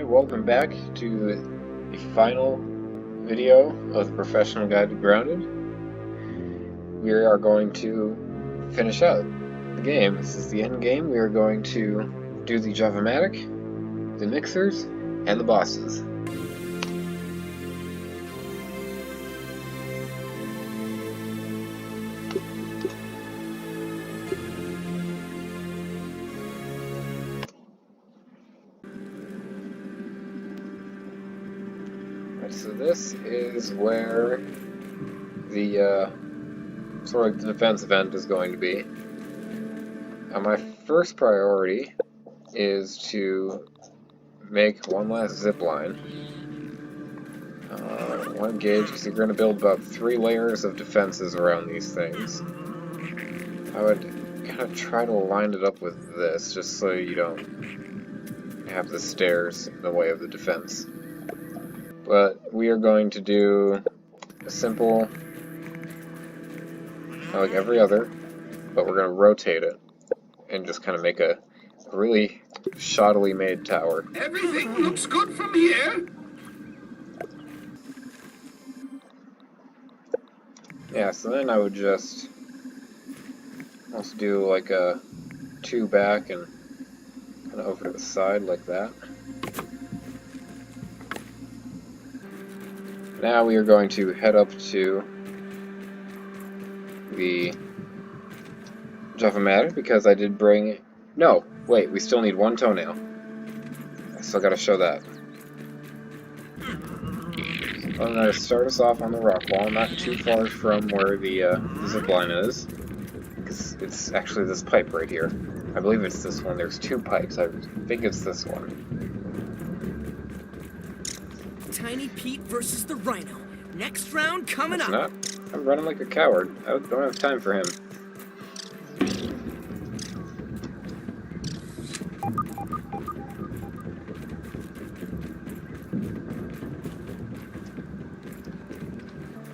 and welcome back to the final video of the Professional Guide to Grounded. We are going to finish out the game. This is the end game. We are going to do the Javamatic, the MIX.Rs, and the bosses. So this is where the sort of the defense event is going to be. My first priority is to make one last zip line. One gauge, because you're going to build about 3 layers of defenses around these things. I would kind of try to line it up with this, just so you don't have the stairs in the way of the defense. But we are going to do a simple, like every other, but we're going to rotate it and just kind of make a really shoddily made tower. Everything looks good from here. Yeah, so then I would just also do like a 2 back and kind of over to the side like that. Now we are going to head up to the Javamatic, because I did bring... No, wait, we still need 1 toenail. I still gotta show that. I'm gonna start us off on the rock wall, not too far from where the zipline is. Because it's actually this pipe right here. I believe it's this one. There's 2 pipes. I think it's this one. Tiny Pete versus the Rhino. Next round coming up. Not. I'm running like a coward. I don't have time for him.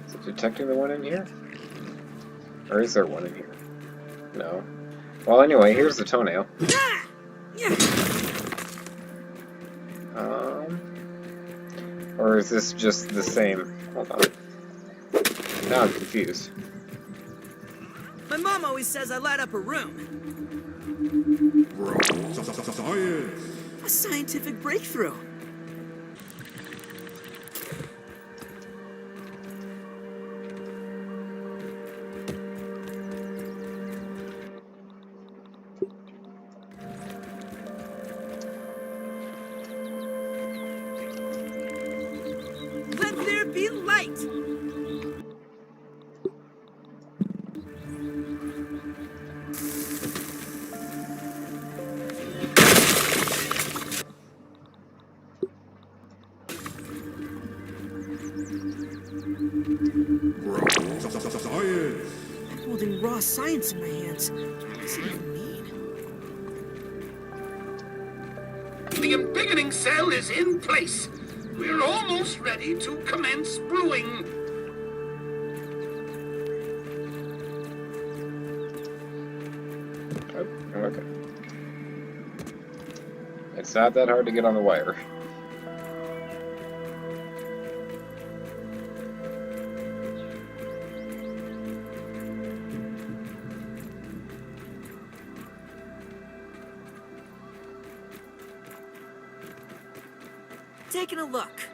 Is it detecting the one in here? Or is there one in here? No. Well, anyway, here's the toenail. Or is this just the same? Hold on. Now I'm confused. My mom always says I light up a room. A scientific breakthrough. Be light. I'm holding raw science in my hands. What does it even mean? The embiggening cell is in place. We're almost ready to commence brewing. Oh, okay. It's not that hard to get on the wire. Taking a look.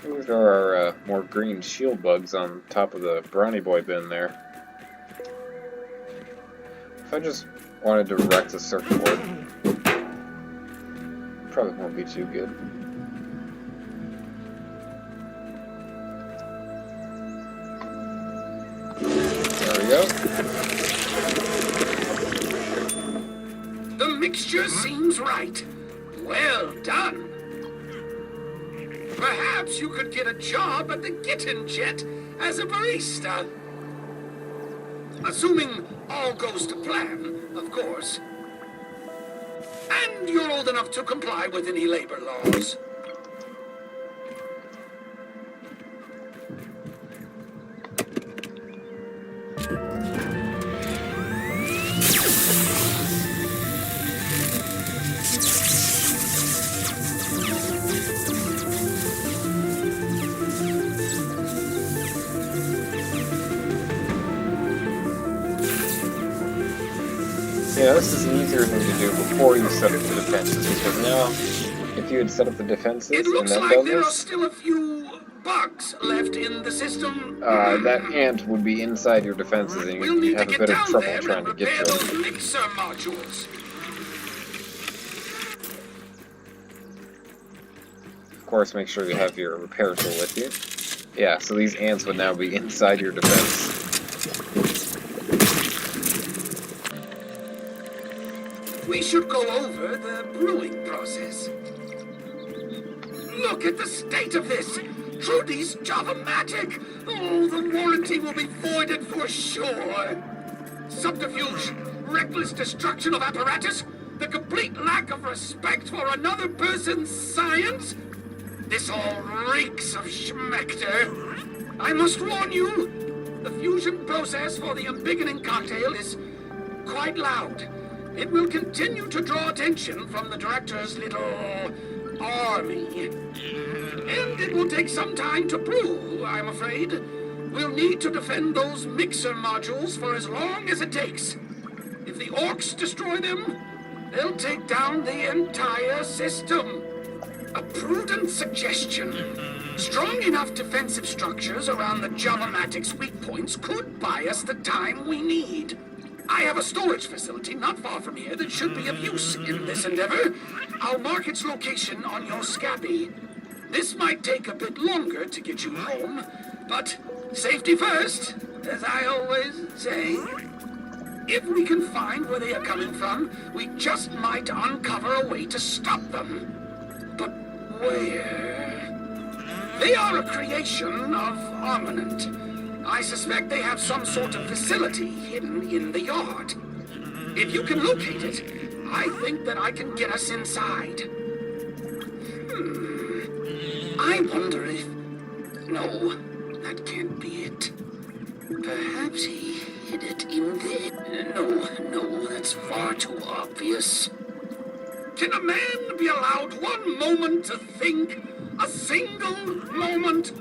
These are our more green shield bugs on top of the Brawny Boy bin there. If I just wanted to wreck the circuit board, probably won't be too good. There we go. The mixture seems right. Well done. Perhaps you could get a job at the Kitten Jet as a barista. Assuming all goes to plan, of course. And you're old enough to comply with any labor laws. Yeah, this is an easier thing to do before you set up the defenses, because now, if you had set up the defenses It and looks then like done there are this, still a few bugs left in the system. that ant would be inside your defenses, and We'll you'd need to have a get bit of down trouble there trying and to get repair to those it. mixer modules. Of course, make sure you have your repair tool with you. Yeah, so these ants would now be inside your defense. We should go over the brewing process. Look at the state of this! Trudy's Javamatic! Oh, the warranty will be voided for sure! Subterfuge, reckless destruction of apparatus, the complete lack of respect for another person's science? This all reeks of Schmector. I must warn you, the fusion process for the embiggening cocktail is quite loud. It will continue to draw attention from the director's little army. And it will take some time to brew, I'm afraid. We'll need to defend those mixer modules for as long as it takes. If the orcs destroy them, they'll take down the entire system. A prudent suggestion. Strong enough defensive structures around the Javamatic's weak points could buy us the time we need. I have a storage facility not far from here that should be of use in this endeavor. I'll mark its location on your scabby. This might take a bit longer to get you home, but safety first, as I always say. If we can find where they are coming from, we just might uncover a way to stop them. But where? They are a creation of Armament. I suspect they have some sort of facility hidden in the yard. If you can locate it, I think that I can get us inside. I wonder if... No, that can't be it. Perhaps he hid it in there. No, that's far too obvious. Can a man be allowed one moment to think? A single moment?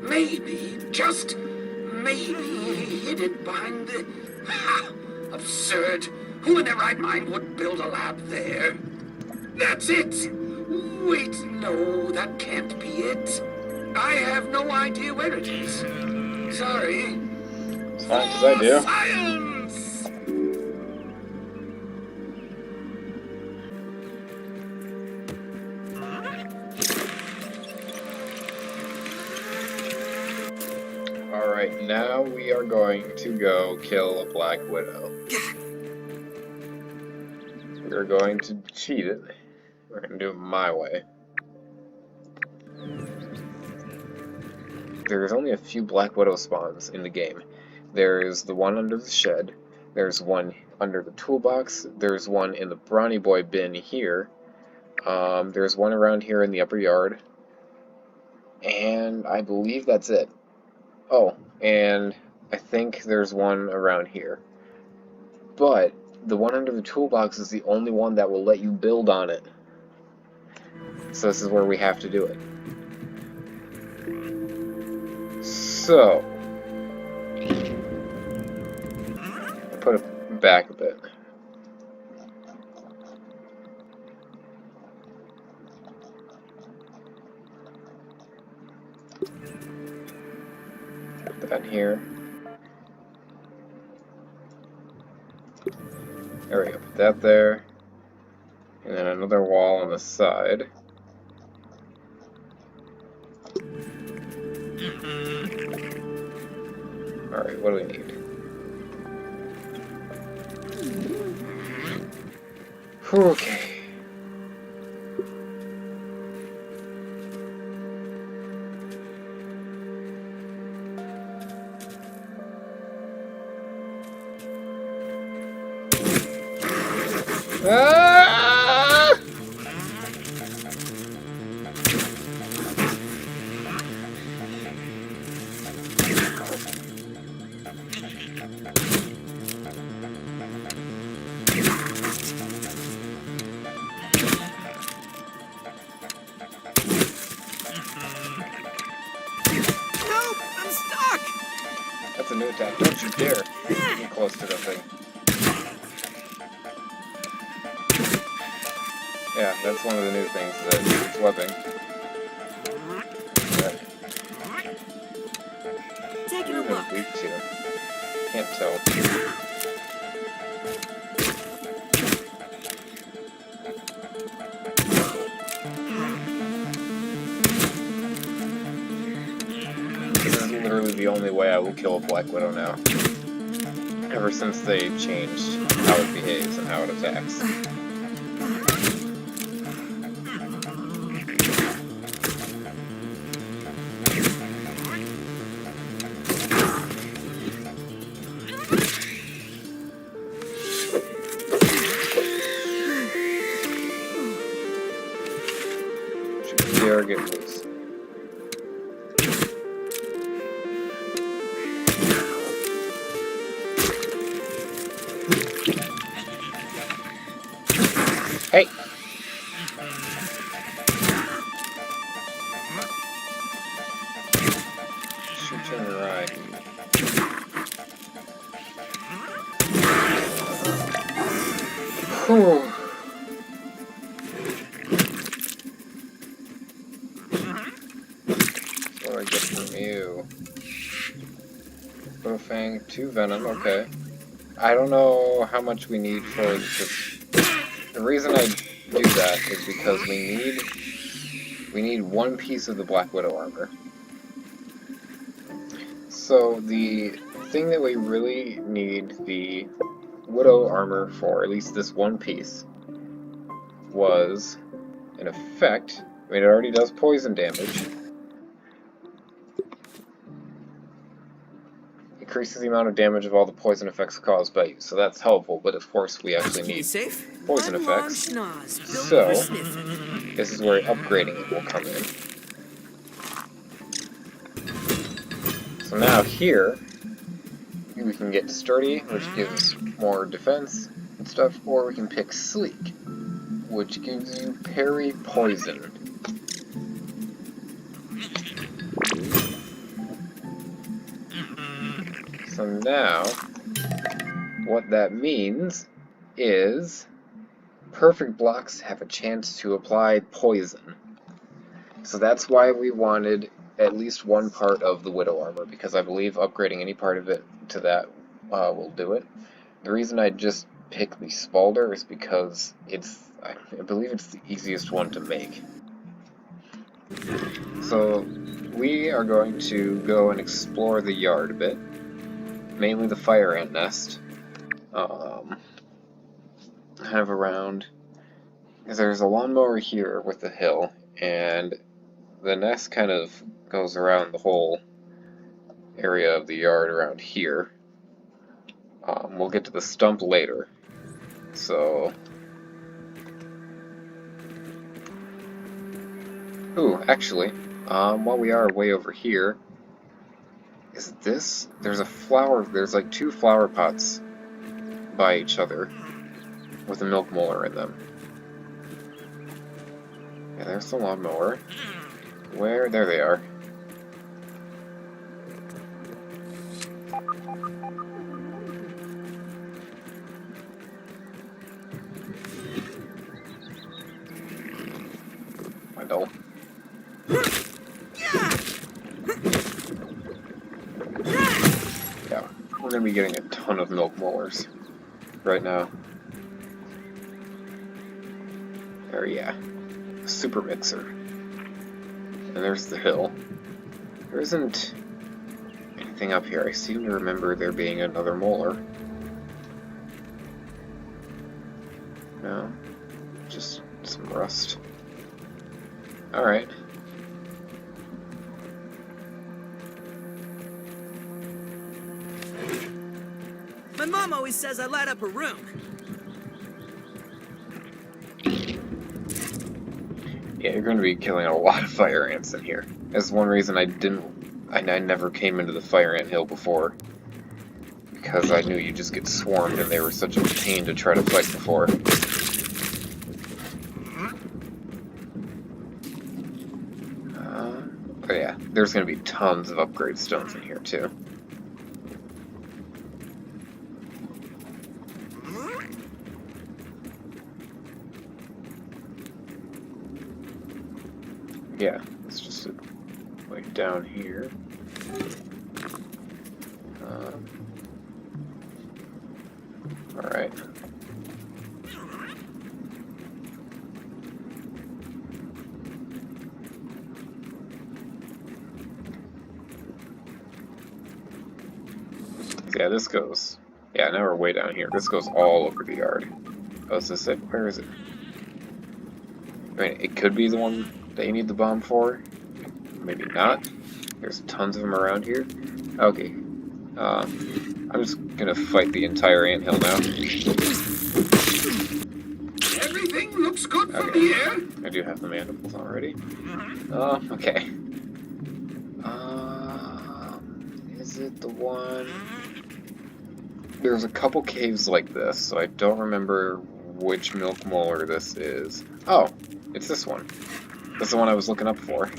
Maybe, just maybe he hid it behind the... Ha! Absurd. Who in their right mind would build a lab there? That's it! Wait, no, that can't be it. I have no idea where it is. Sorry. As far as I do. Science! Alright, now we are going to go kill a Black Widow. We're going to cheat it. We're going to do it my way. There's only a few Black Widow spawns in the game. There's the one under the shed, there's one under the toolbox, there's one in the Brawny Boy bin here, there's one around here in the upper yard, and I believe that's it. Oh, and I think there's one around here. But the one under the toolbox is the only one that will let you build on it. So this is where we have to do it. So, I'll put it back a bit. Put that here. There we go, put that there. And then another wall on the side. Alright, what do we need? Okay. Ah! Nope, I'm stuck! That's a new attack. Don't you dare get close to the thing. Yeah, that's one of the new things that it's webbing. Taking a look. Weak too. Can't tell. This is literally the only way I will kill a Black Widow now. Ever since they changed how it behaves and how it attacks. Should get loose. Hey! Shoot you in the eye. Whew. What do I get from you? Bowfang, 2 venom, okay. I don't know how much we need for this. The reason I do that is because we need 1 piece of the Black Widow armor. So the thing that we really need the Widow armor for, at least this 1 piece, was an effect. I mean, it already does poison damage. Increases the amount of damage of all the poison effects caused by you, so that's helpful, but of course we actually need poison effects. So, this is where upgrading it will come in. So now here, we can get Sturdy, which gives more defense and stuff, or we can pick Sleek, which gives you parry poison. So now, what that means is perfect blocks have a chance to apply poison. So that's why we wanted at least 1 part of the Widow armor, because I believe upgrading any part of it to that will do it. The reason I just picked the Spalder is because I believe it's the easiest one to make. So we are going to go and explore the yard a bit. Mainly the fire ant nest, kind of around, because there's a lawnmower here with the hill, and the nest kind of goes around the whole area of the yard around here. We'll get to the stump later, so... Ooh, actually, while we are way over here, is this? There's like 2 flower pots by each other with a milk molar in them. Yeah, there's the lawnmower. Where? There they are. My doll. Yeah, we're gonna be getting a ton of milk molars right now. There, yeah. Super mixer. And there's the hill. There isn't anything up here. I seem to remember there being another molar. No, just some rust. Alright. My mom always says I light up her room. Yeah, you're going to be killing a lot of fire ants in here. That's one reason I never came into the fire ant hill before. Because I knew you'd just get swarmed and they were such a pain to try to fight before. But yeah, there's going to be tons of upgrade stones in here too. Yeah, it's just like down here. Alright. Yeah, this goes... Yeah, now we're way down here. This goes all over the yard. Oh, is this it? Where is it? I mean, it could be the one that you need the bomb for. Maybe not. There's tons of them around here. Okay. I'm just gonna fight the entire anthill now. Everything looks good from Okay. here. I do have the mandibles already. Okay. Is it the one... There's a couple caves like this, so I don't remember which milk molar this is. Oh, it's this one. That's the one I was looking up for. I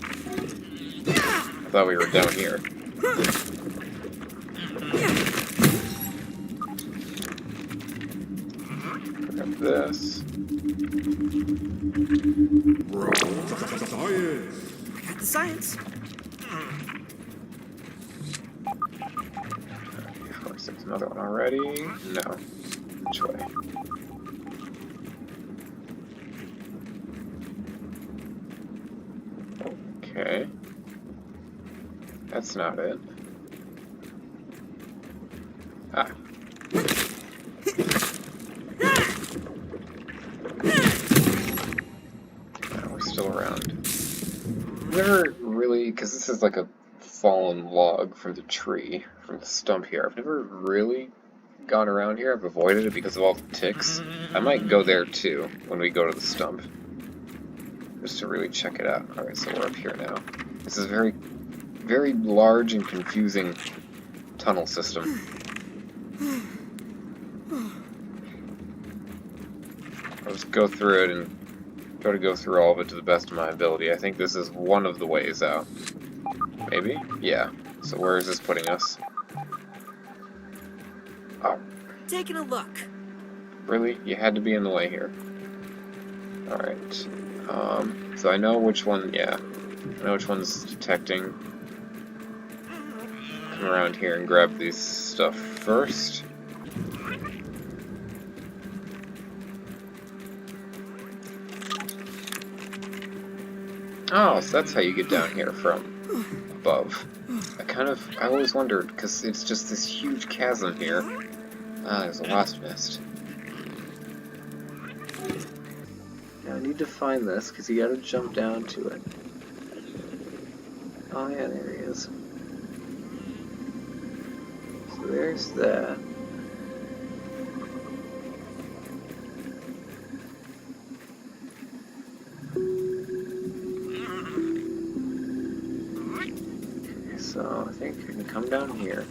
thought we were down here. Grab this. Got the science. Of course, there's another one already. No. Which way? Okay. That's not it. Ah. No, we're still around. Never really, because this is like a fallen log from the tree, from the stump here. I've never really gone around here. I've avoided it because of all the ticks. I might go there too when we go to the stump, just to really check it out. Alright, so we're up here now. This is a very, very large and confusing tunnel system. I'll just go through it and try to go through all of it to the best of my ability. I think this is one of the ways out. Maybe? Yeah. So where is this putting us? Oh. Taking a look. Really? You had to be in the way here. Alright. So I know which one, yeah. I know which one's detecting. Come around here and grab these stuff first. Oh, so that's how you get down here from above. I always wondered, because it's just this huge chasm here. Ah, there's a wasp nest. Now I need to find this, because you gotta jump down to it. Oh yeah, there he is. So there's that. So I think I can come down here.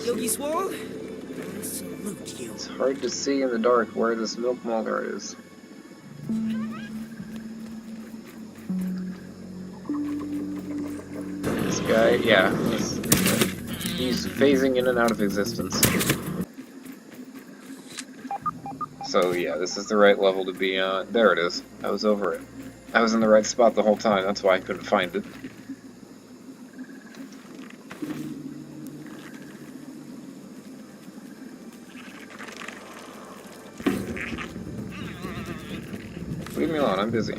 Yogi Swole, I salute you. It's hard to see in the dark where this milk molar is. This guy, yeah, he's phasing in and out of existence. So yeah, this is the right level to be on. There it is. I was over it. I was in the right spot the whole time, that's why I couldn't find it. Leave me alone, I'm busy. I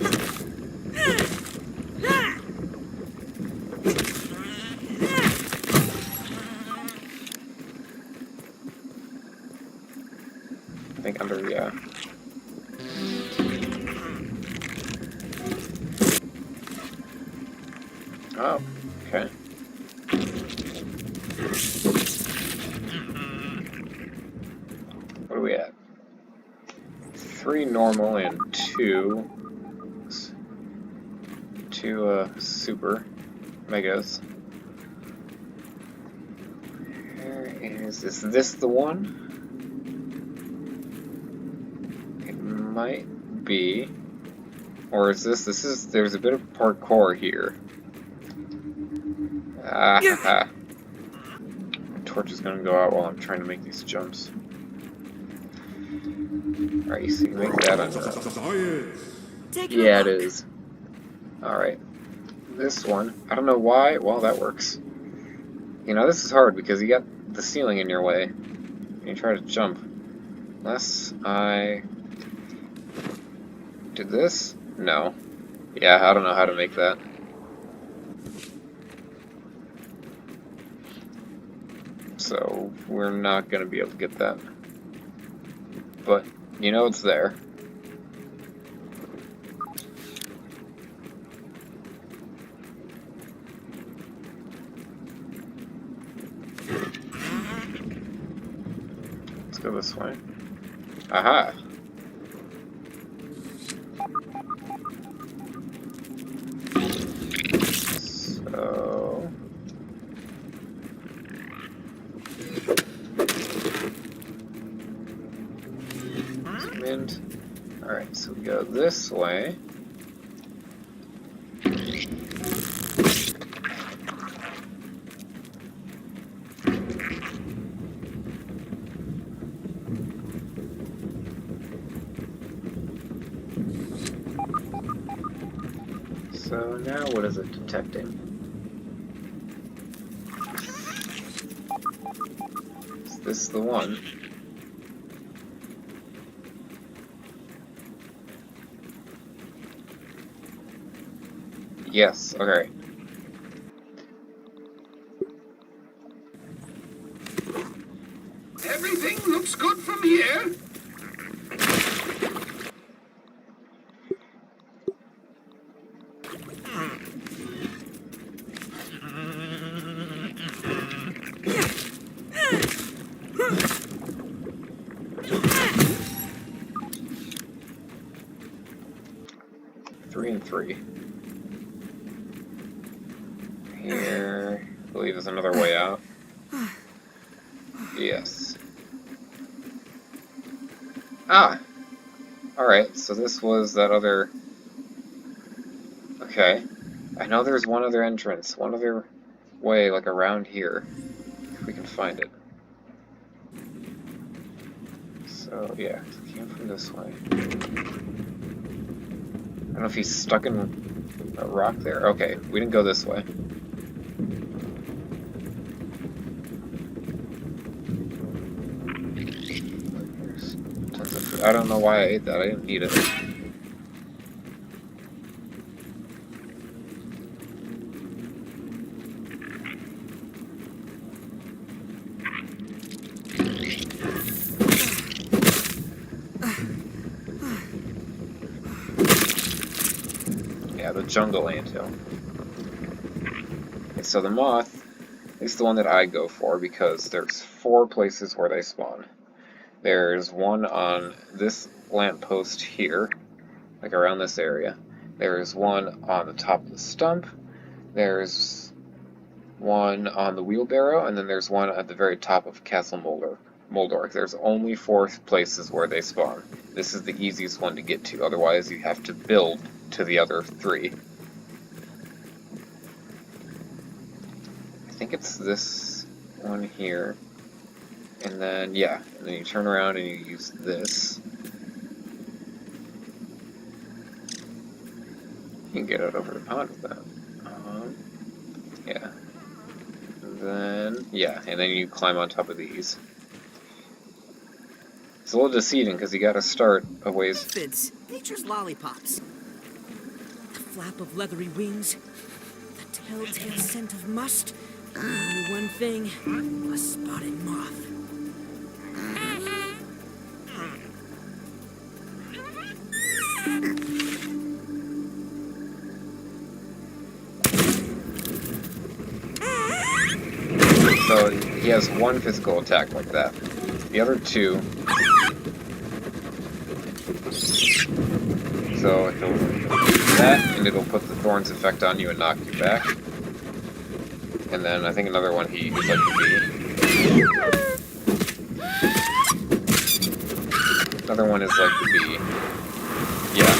think under, yeah. Oh, okay. What are we at? 3 normal and 2 super megas. Where is this the one? It might be. Or is this there's a bit of parkour here. Ah, my torch is gonna go out while I'm trying to make these jumps. Alright, so you can make that on your own. Taking Yeah, a it look. is. Alright. This one, I don't know why. Well, that works. You know, this is hard because you got the ceiling in your way. And you try to jump. Unless I did this? No. Yeah, I don't know how to make that. So, we're not going to be able to get that. But, you know it's there. Let's go this way. Aha! So... Mint. Alright, so we go this way. So now what is it detecting? Is this the one? Yes, okay. Everything looks good from here. Three and three. Here, I believe there's another way out. Yes. Ah! Alright, so this was that other... Okay. I know there's one other entrance, one other way, like around here. If we can find it. So, yeah, it came from this way. I don't know if he's stuck in a rock there. Okay, we didn't go this way. There's tons of food. I don't know why I ate that. I didn't need it. Yeah, the jungle anthill. Okay, so the moth is the one that I go for because there's 4 places where they spawn. There's one on this lamppost here, like around this area. There's one on the top of the stump. There's one on the wheelbarrow, and then there's one at the very top of Castle Moldorc. There's only 4 places where they spawn. This is the easiest one to get to, otherwise you have to build to the other 3. I think it's this one here. And then, yeah, and then you turn around and you use this. You can get out over the pond with that. Yeah. And then, yeah, and then you climb on top of these. It's a little deceiving because you gotta start a ways. Aphids, nature's lollipops. The flap of leathery wings, the telltale scent of must, and only one thing, a spotted moth. So he has 1 physical attack like that. The other 2. So he'll do that, and it'll put the thorns effect on you and knock you back. And then I think another one he is like the bee. Another one is like the bee. Yeah.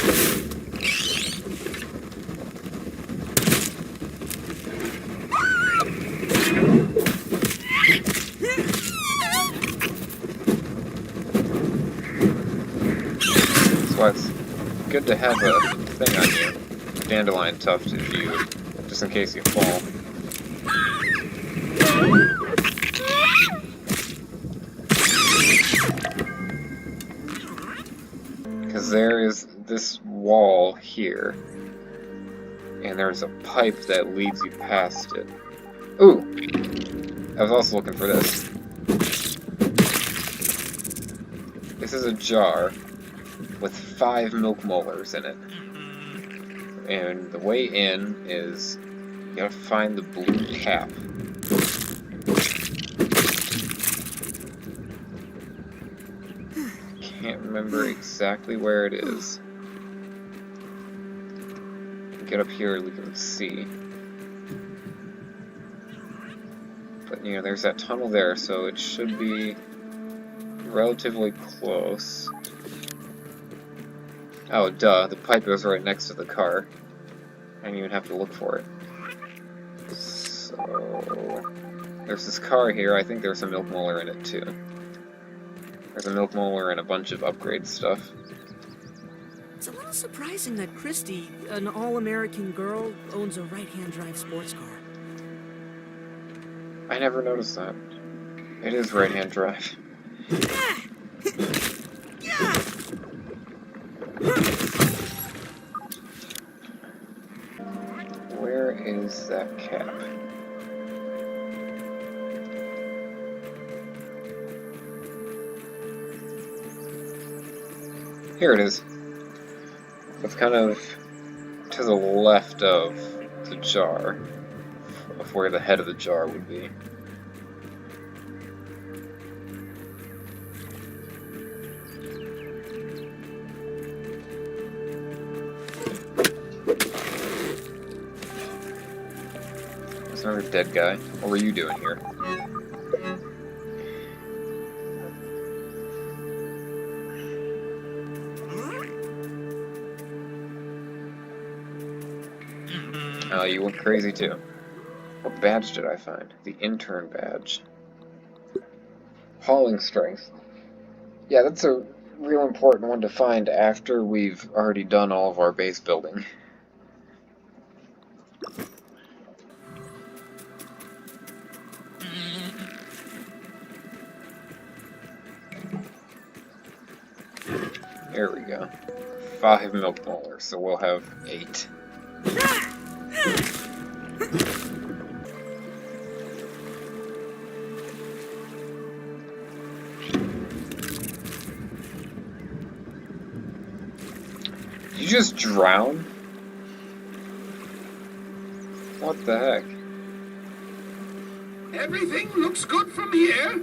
good to have a thing on you. Dandelion tuft if you, just in case you fall. Because there is this wall here, and there's a pipe that leads you past it. Ooh! I was also looking for this. This is a jar with 5 milk molars in it. And the way in is you gotta find the blue cap. Can't remember exactly where it is. Get up here, we can see. But you know, there's that tunnel there, so it should be relatively close. Oh, duh, the pipe goes right next to the car. I didn't even have to look for it. So, there's this car here. I think there's a milk molar in it too. There's a milk molar and a bunch of upgrade stuff. It's a little surprising that Christy, an all-American girl, owns a right-hand drive sports car. I never noticed that. It is right-hand drive. Where is that cap? Here it is. It's kind of to the left of the jar, of where the head of the jar would be. There's another dead guy. What were you doing here? Oh, you went crazy too. What badge did I find? The intern badge. Hauling strength. Yeah, that's a real important one to find after we've already done all of our base building. There we go. 5 milk molars, so we'll have 8. Did you just drown? What the heck? Everything looks good from here.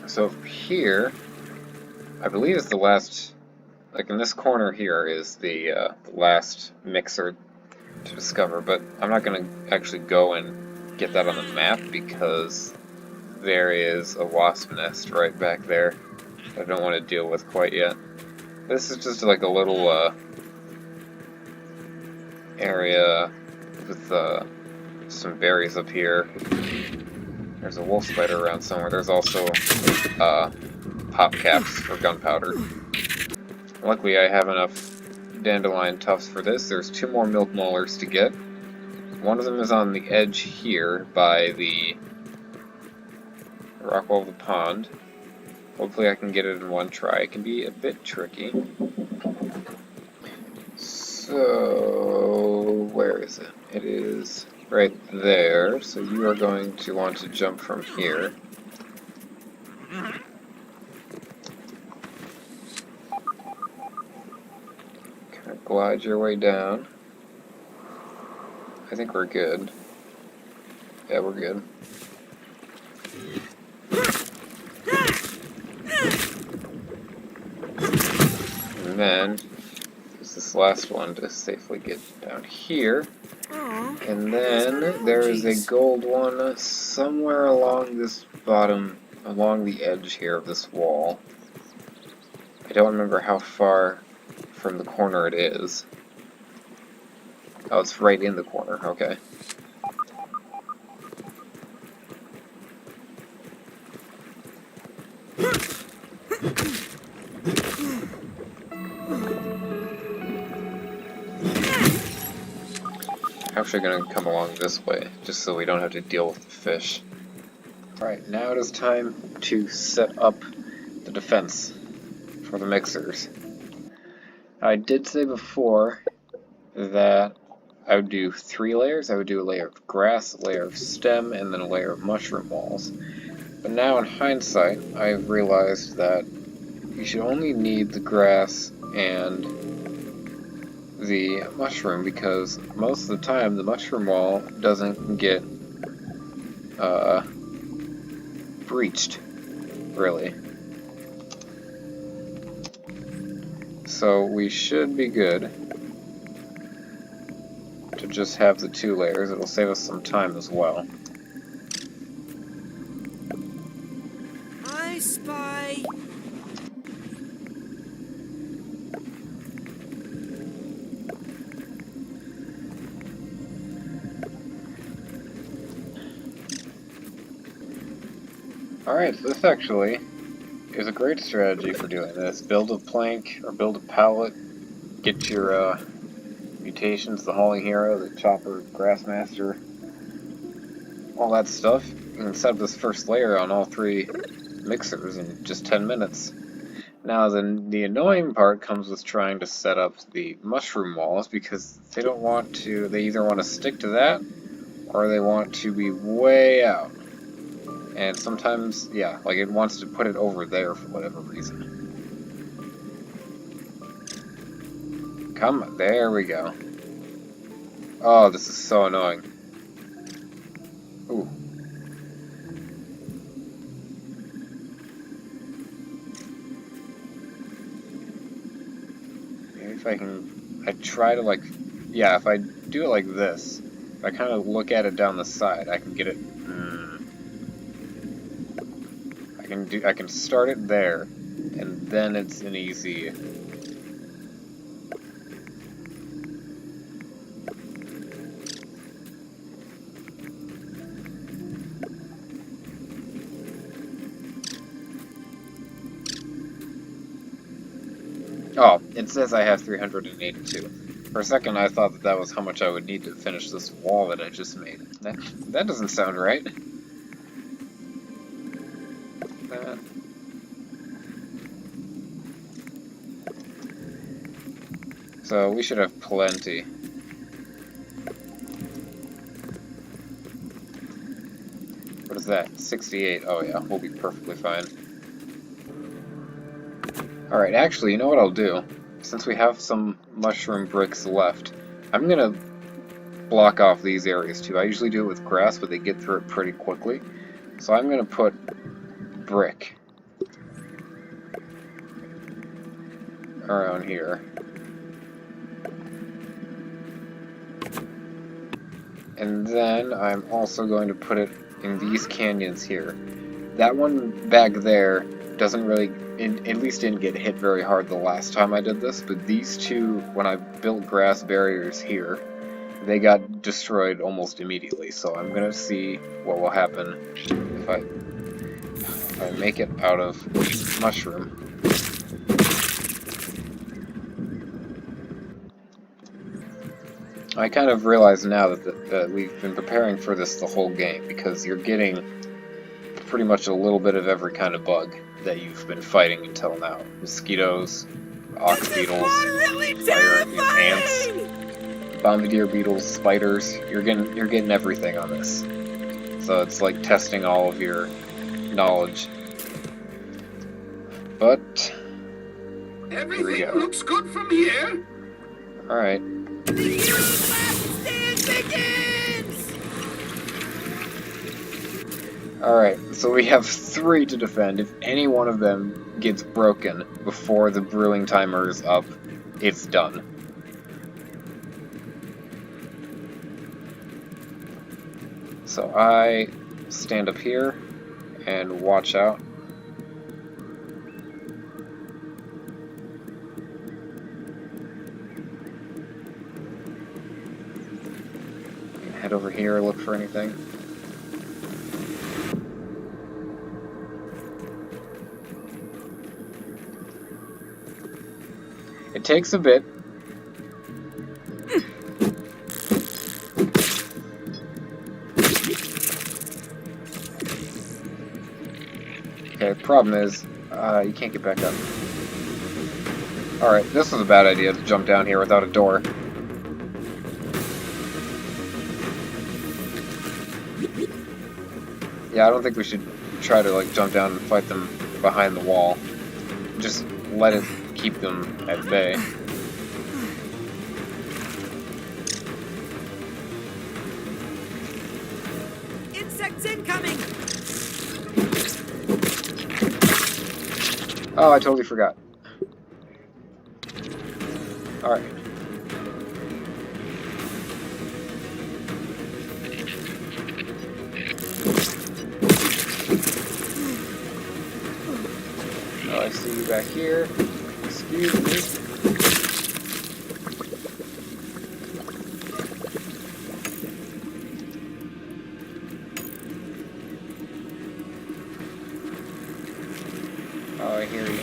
So here, I believe is the last, like in this corner here is the last mixer to discover, but I'm not going to actually go and get that on the map because there is a wasp nest right back there that I don't want to deal with quite yet. This is just like a little area with some berries up here. There's a wolf spider around somewhere. There's also pop caps for gunpowder. Luckily I have enough dandelion tufts for this. There's 2 more milk molars to get. One of them is on the edge here by the rock wall of the pond. Hopefully I can get it in one try. It can be a bit tricky. So, where is it? It is right there. So you are going to want to jump from here. Kind of glide your way down. I think we're good. Yeah, we're good. And then, use this last one to safely get down here. And then, there is a gold one somewhere along this bottom, along the edge here of this wall. I don't remember how far from the corner it is. Oh, it's right in the corner, okay. actually going to come along this way, just so we don't have to deal with the fish. Alright, now it is time to set up the defense for the mixers. I did say before that I would do 3 layers. I would do a layer of grass, a layer of stem, and then a layer of mushroom walls. But now in hindsight, I've realized that you should only need the grass and the mushroom, because most of the time the mushroom wall doesn't get breached, really. So we should be good to just have the 2 layers. It'll save us some time as well. I spy. Alright, so this actually is a great strategy for doing this. Build a plank or build a pallet, get your mutations, the Hauling Hero, the Chopper, Grassmaster, all that stuff. You can set up this first layer on all 3 mixers in just 10 minutes. Now the annoying part comes with trying to set up the mushroom walls, because they don't want to, they either want to stick to that or they want to be way out. And sometimes, yeah, like it wants to put it over there for whatever reason. Come on, there we go. Oh, this is so annoying. Ooh. Maybe if I can, I try to like, yeah, if I do it like this, if I kind of look at it down the side, I can get it, I can start it there, and then it's an easy. Oh, it says I have 382. For a second I thought that that was how much I would need to finish this wall that I just made. That doesn't sound right. So we should have plenty. What is that? 68. Oh yeah, we'll be perfectly fine. Alright, actually, you know what I'll do? Since we have some mushroom bricks left, I'm gonna block off these areas too. I usually do it with grass, but they get through it pretty quickly. So I'm gonna put brick around here. And then I'm also going to put it in these canyons here. That one back there doesn't really, at least didn't get hit very hard the last time I did this, but these two, when I built grass barriers here, they got destroyed almost immediately. So I'm gonna see what will happen if I make it out of mushroom. I kind of realize now that we've been preparing for this the whole game, because you're getting pretty much a little bit of every kind of bug that you've been fighting until now. Mosquitoes, ox beetles, fire ants, bombardier beetles, spiders. You're getting everything on this. So it's like testing all of your knowledge. But Everything looks good from here. Alright. The hero's last stand begins! Alright, so we have 3 to defend. If any one of them gets broken before the brewing timer is up, it's done. So I stand up here and watch out. Head over here, look for anything. It takes a bit. problem is, you can't get back up. Alright, this was a bad idea to jump down here without a door. Yeah, I don't think we should try to, like, jump down and fight them behind the wall. Just let it keep them at bay. Insects incoming! Oh, I totally forgot. Alright. Oh, I see you back here. Excuse me. Oh, I hear you.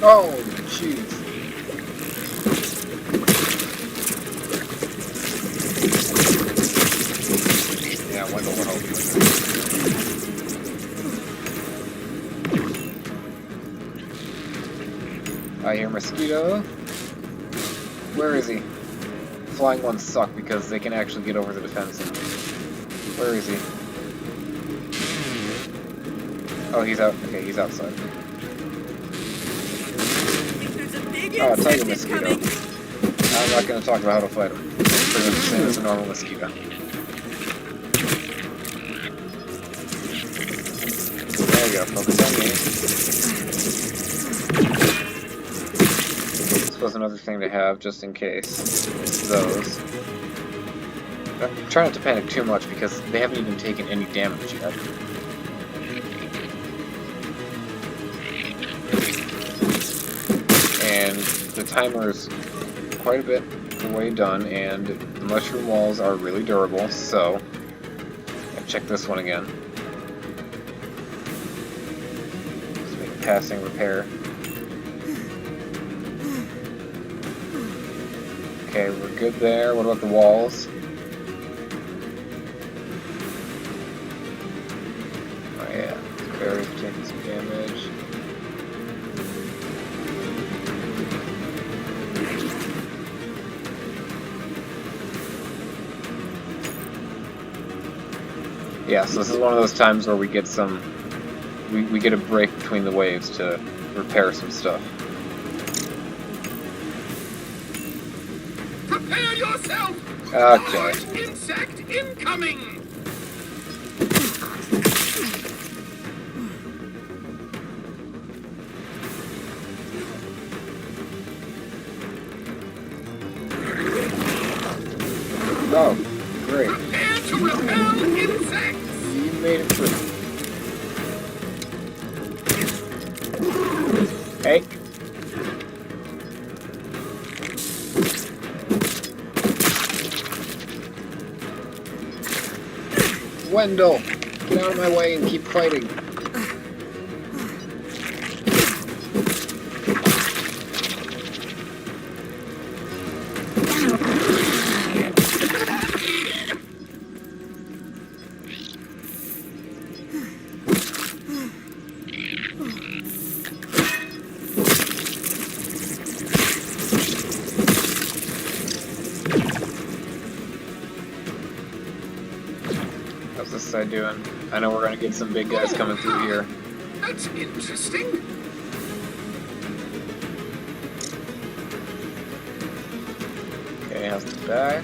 Oh, jeez. Yeah, I wonder what I'll do. I hear mosquito. Where is he? Flying ones suck because they can actually get over the defense. Where is he? Oh, he's out. Okay, he's outside. Oh, tiger mosquito. I'm not going to talk about how to fight him. It's pretty much the same as a normal mosquito. There you go, focus on me. This was another thing to have, just in case. Those. I'm trying not to panic too much because they haven't even taken any damage yet. And the timer's quite a bit the way done, and the mushroom walls are really durable, so I'll check this one again. Just make a passing repair. Okay, we're good there. What about the walls? Oh yeah, the berries are taking some damage. Yeah, so this is one of those times where we get some... We get a break between the waves to repair some stuff. Prepare yourself! Okay. Large insect incoming! Oh, great. Prepare to repel insects! You made it through. Hey. Wendell, get out of my way and keep fighting. How's this side doing? I know we're gonna get some big guys coming through here. That's interesting. Okay, how's the back?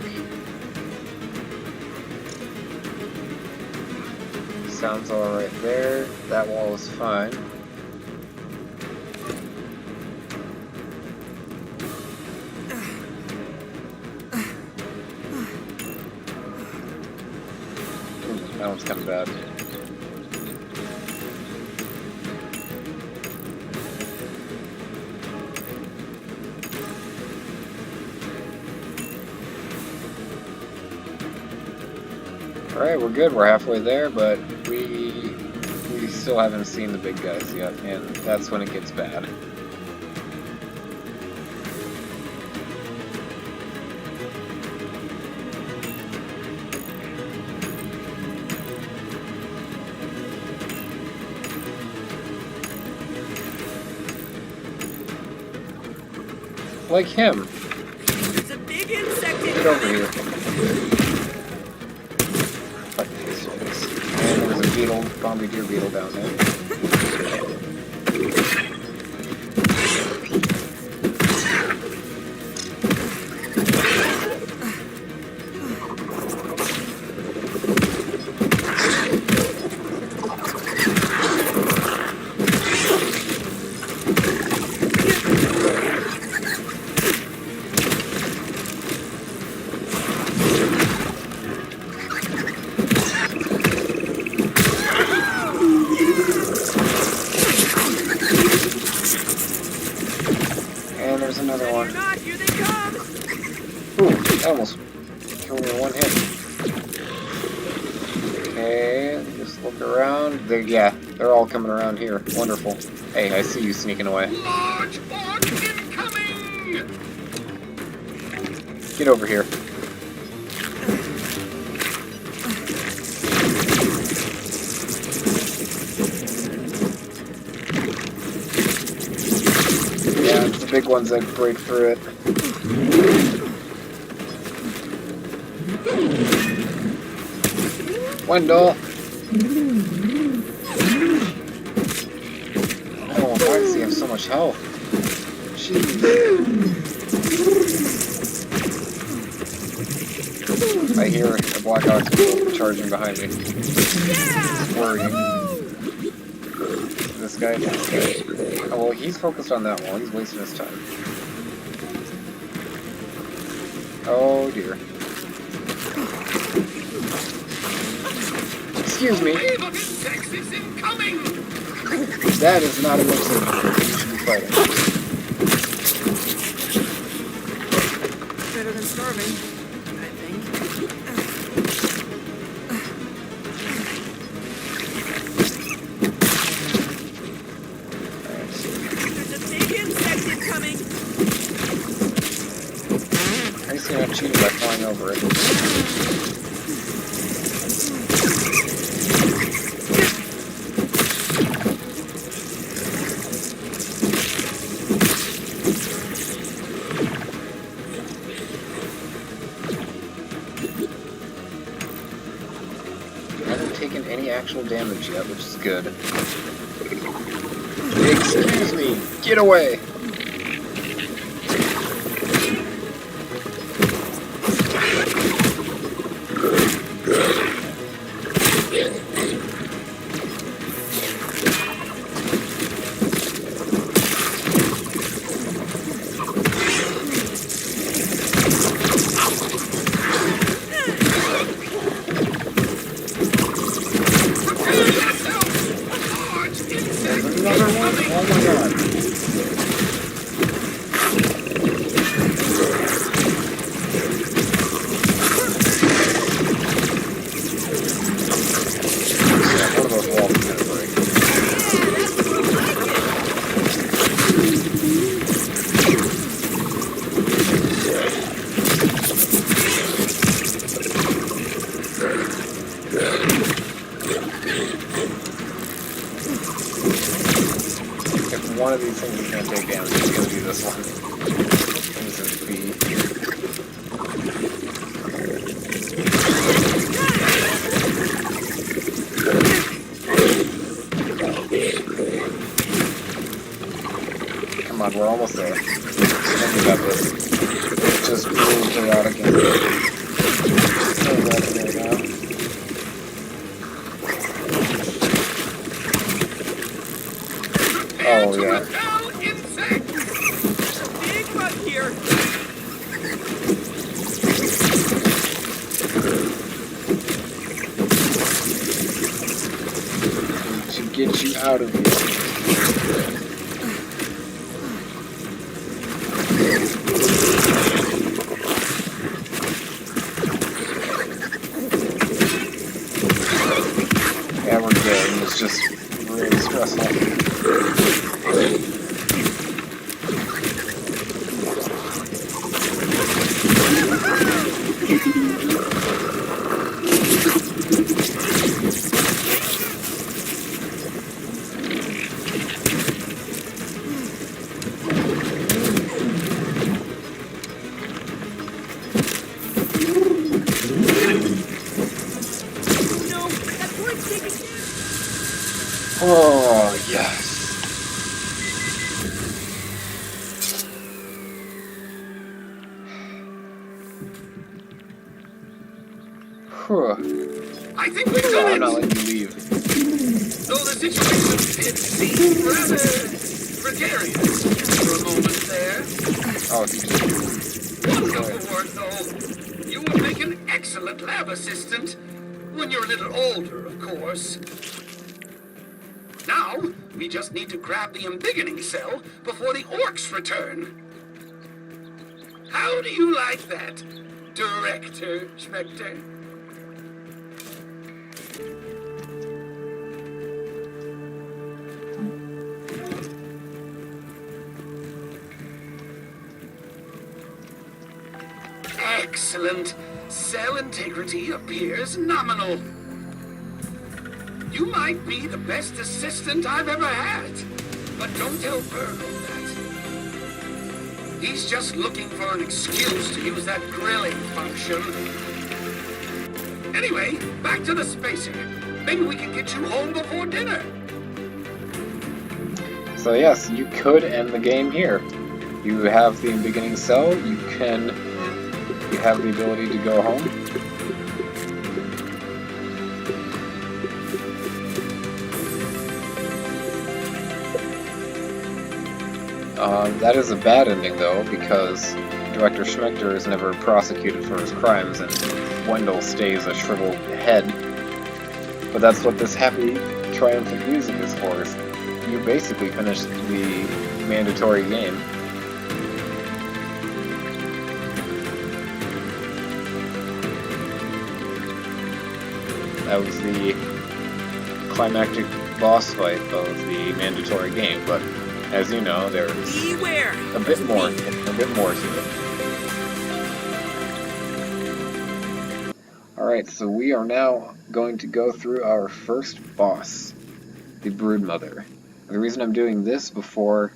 Sounds alright there. That wall is fine. That one's kind of bad. Alright, we're good. We're halfway there, but we still haven't seen the big guys yet, and that's when it gets bad. like him. There's a big insect Get over incoming. here. Fuck face to face. And there's a beetle, bombardier beetle down there. And there's another one. Not, here they come. Ooh, that almost killed me in one hit. Okay, just look around. Yeah, they're all coming around here. Wonderful. Hey, I see you sneaking away. Large orc incoming! Get over here. Yeah, it's the big ones that break through it. Wendell! Oh, why does he have so much health? Jeez. I hear a Black Ox charging behind me. It's worrying. This guy? Oh, well, he's focused on that one. He's wasting his time. Oh, dear. Excuse me. Wave of insects is incoming! That is not a mix you should be fighting. Better than starving, I think. There's a big insect incoming. I'm just gonna cheat by flying over it. Taken any actual damage yet, which is good. Excuse me! Get away! Another one? Oh my god. Yeah, one of those walls is gonna break. If one of these things is going to take damage, it's going to be this one. This is B. Come on, we're almost there. I think we got this. It's just really chaotic and so bad right now. Oh, yeah. Big bug here. To get you out of here. Yeah, we're good. It's just really stressful. Oh, yes. Whew. I think we've So I'm done not it! letting you leave. Though the situation did seem rather precarious for a moment there. Oh, he just... Wonderful work, though. You will make an excellent lab assistant. When you're a little older, of course. Now, we just need to grab the embiggening cell before the orcs return. How do you like that, Director Schmector? Excellent. Cell integrity appears nominal. You might be the best assistant I've ever had. But don't tell BURG.L that. He's just looking for an excuse to use that grilling function. Anyway, back to the spacer. Maybe we can get you home before dinner. So yes, you could end the game here. You have the beginning cell, you have the ability to go home. That is a bad ending though, because Director Schmector is never prosecuted for his crimes and Wendell stays a shriveled head. But that's what this happy, triumphant music is for. You basically finished the mandatory game. That was the climactic boss fight of the mandatory game, but as you know, there's Beware! a bit more to it. Alright, so we are now going to go through our first boss, the Broodmother. The reason I'm doing this before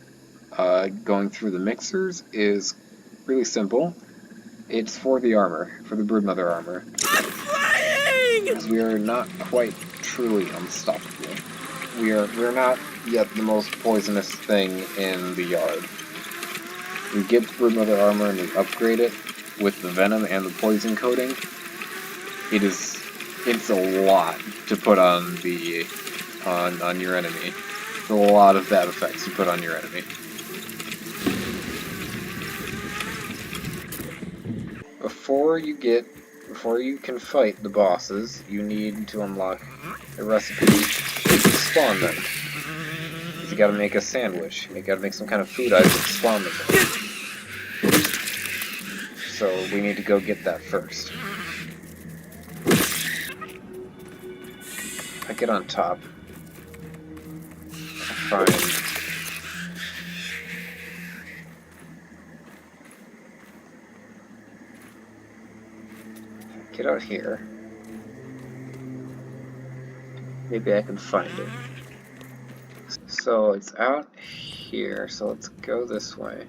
going through the mixers is really simple. It's for the armor, for the Broodmother armor. I'm flying! Because we are not quite truly unstoppable. We're not yet the most poisonous thing in the yard. We get the Broodmother armor and we upgrade it with the venom and the poison coating. It's a lot to put on the on your enemy. It's a lot of bad effects to put on your enemy. Before you can fight the bosses, you need to unlock a recipe to spawn them. You gotta make a sandwich. You gotta make some kind of food item to spawn them. So we need to go get that first. I get on top. I find get out here. Maybe I can find it. So it's out here, so let's go this way.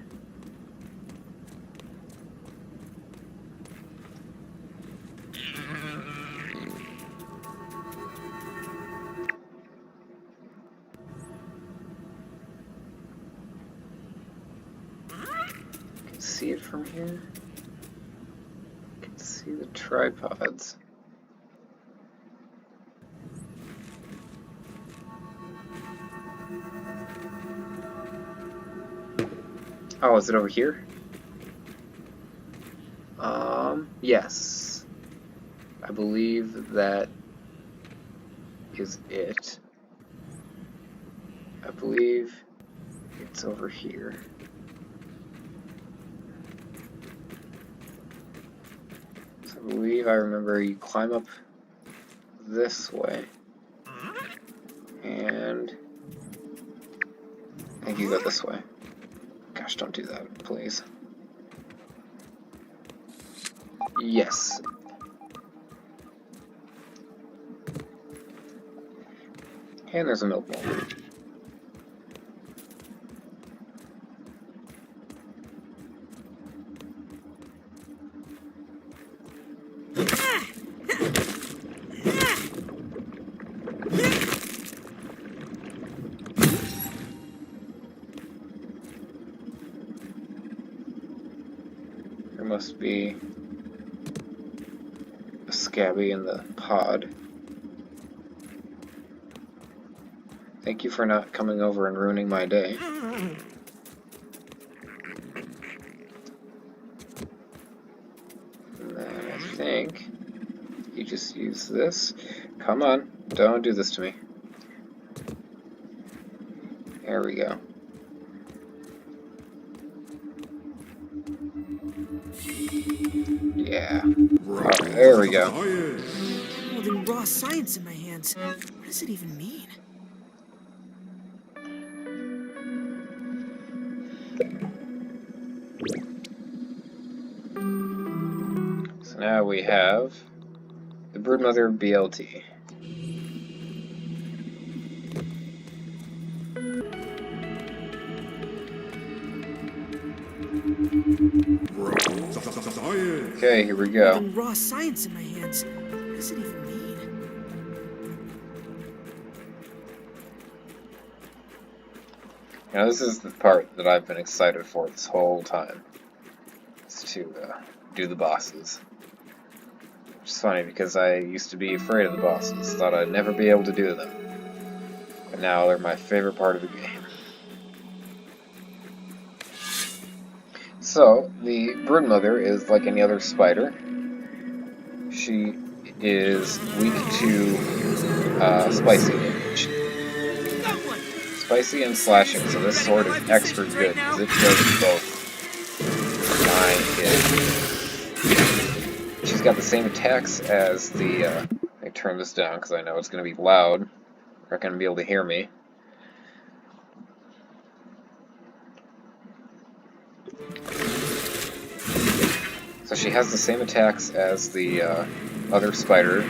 Can see it from here. Can see the tripods. Oh, is it over here? Yes. I believe that is it. I believe it's over here. So I believe I remember you climb up this way. And I think you go this way. Gosh, don't do that, please. Yes. And there's a milk bowl. must be a Scabby in the pod. Thank you for not coming over and ruining my day. And then I think you just use this. Come on, don't do this to me. There we go. Yeah. Oh, there we go. Holding raw science in my hands. What does it even mean? So now we have the Broodmother BLT. Okay, here we go. Holding raw science in my hands. What does it even mean? Now this is the part that I've been excited for this whole time. It's to do the bosses. Which is funny because I used to be afraid of the bosses. Thought I'd never be able to do them. But now they're my favorite part of the game. So, the Broodmother is like any other spider. She is weak to spicy damage. Spicy and slashing, so this sword is extra good because it does both. 9 hit. She's got the same attacks as the, let me turn this down because I know it's going to be loud. You're not going to be able to hear me. So she has the same attacks as the other spider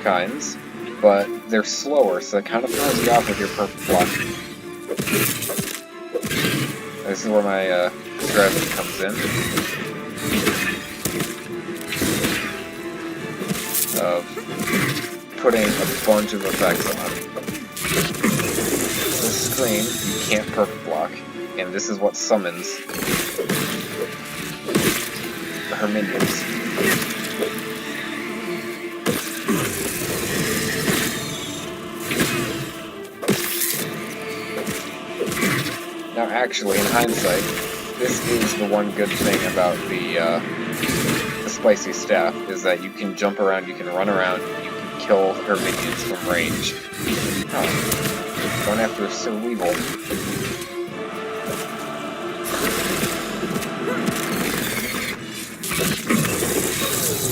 kinds, but they're slower, so it kind of throws you off with your perfect block. This is where my strategy comes in. Of putting a bunch of effects on. This screen, you can't perfect block, and this is what summons her minions. Now actually, in hindsight, this is the one good thing about the spicy staff, is that you can jump around, you can run around, you can kill her minions from range. Oh, going after so evil.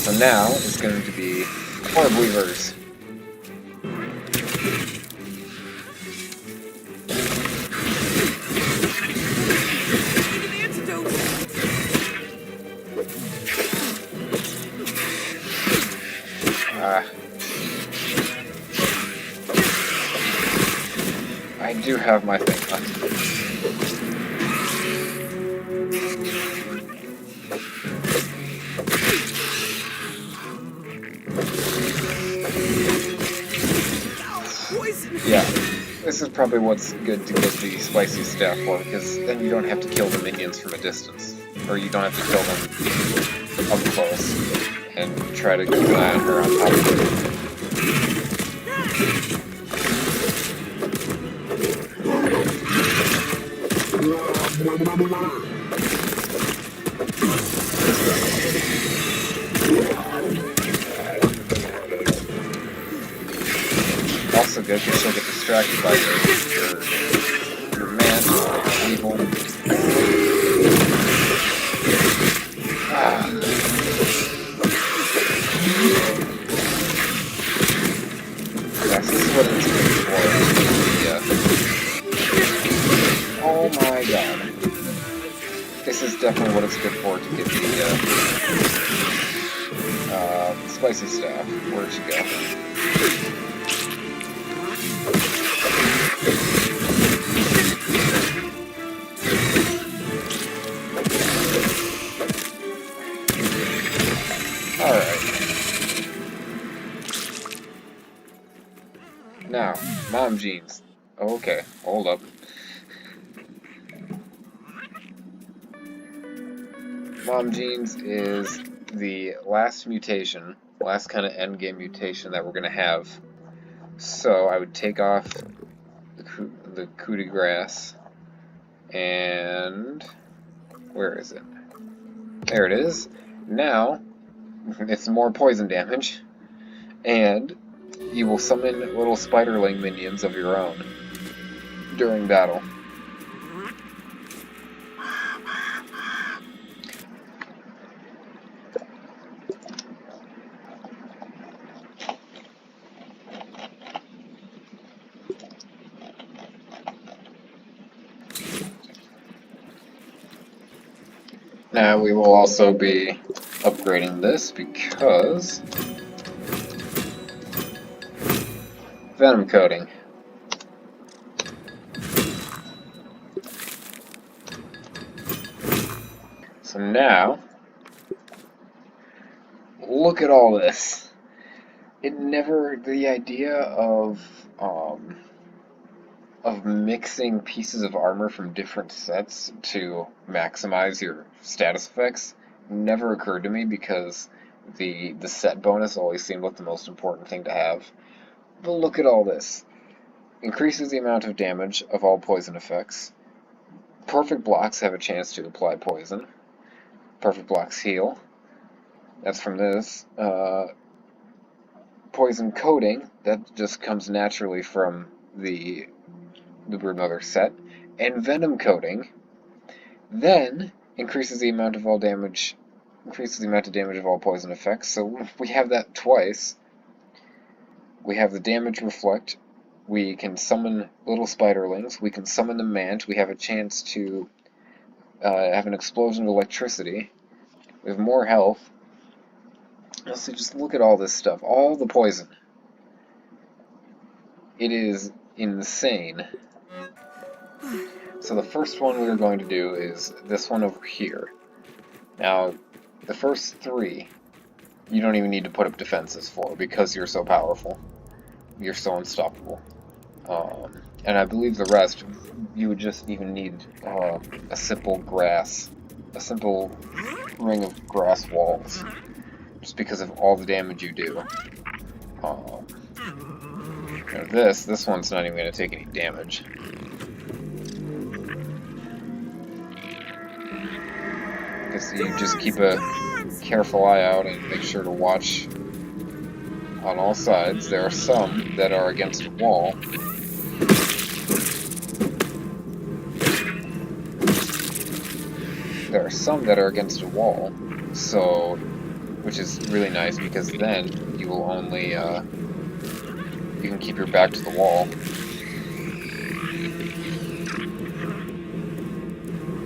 So now it's going to be Orb Weavers. I do have my thing on. Yeah, this is probably what's good to get the spicy staff for, because then you don't have to kill the minions from a distance. Or you don't have to kill them up close and try to keep an eye on her on top of it. Also good because she'll get distracted by your man, evil. Yes, this is what it's good for. Oh my god. This is definitely what it's good for to get the spicy staff. Where'd she go? Alright. Now, mom jeans. Okay, hold up. Mom Jeans is the last mutation, last kind of endgame mutation that we're going to have. So I would take off the coup de grace, and where is it? There it is. Now, it's more poison damage, and you will summon little spiderling minions of your own during battle. Now we will also be upgrading this because venom coating. So now, look at all this. The idea of mixing pieces of armor from different sets to maximize your status effects never occurred to me because the set bonus always seemed like the most important thing to have. But look at all this. Increases the amount of damage of all poison effects. Perfect blocks have a chance to apply poison. Perfect blocks heal. That's from this. Poison coating, that just comes naturally from the Broodmother set. And venom coating then increases the amount of all damage, increases the amount of damage of all poison effects. So we have that twice. We have the damage reflect. We can summon little spiderlings. We can summon the mant. We have a chance to have an explosion of electricity. We have more health. So just look at all this stuff. All the poison. It is insane. So the first one we're going to do is this one over here. Now, the first three, you don't even need to put up defenses for because you're so powerful. You're so unstoppable. And I believe the rest, you would just even need a simple ring of grass walls, just because of all the damage you do. This one's not even going to take any damage. Because you just keep a careful eye out and make sure to watch on all sides. There are some that are against a wall. There are some that are against a wall, so, which is really nice because then you will only, you can keep your back to the wall.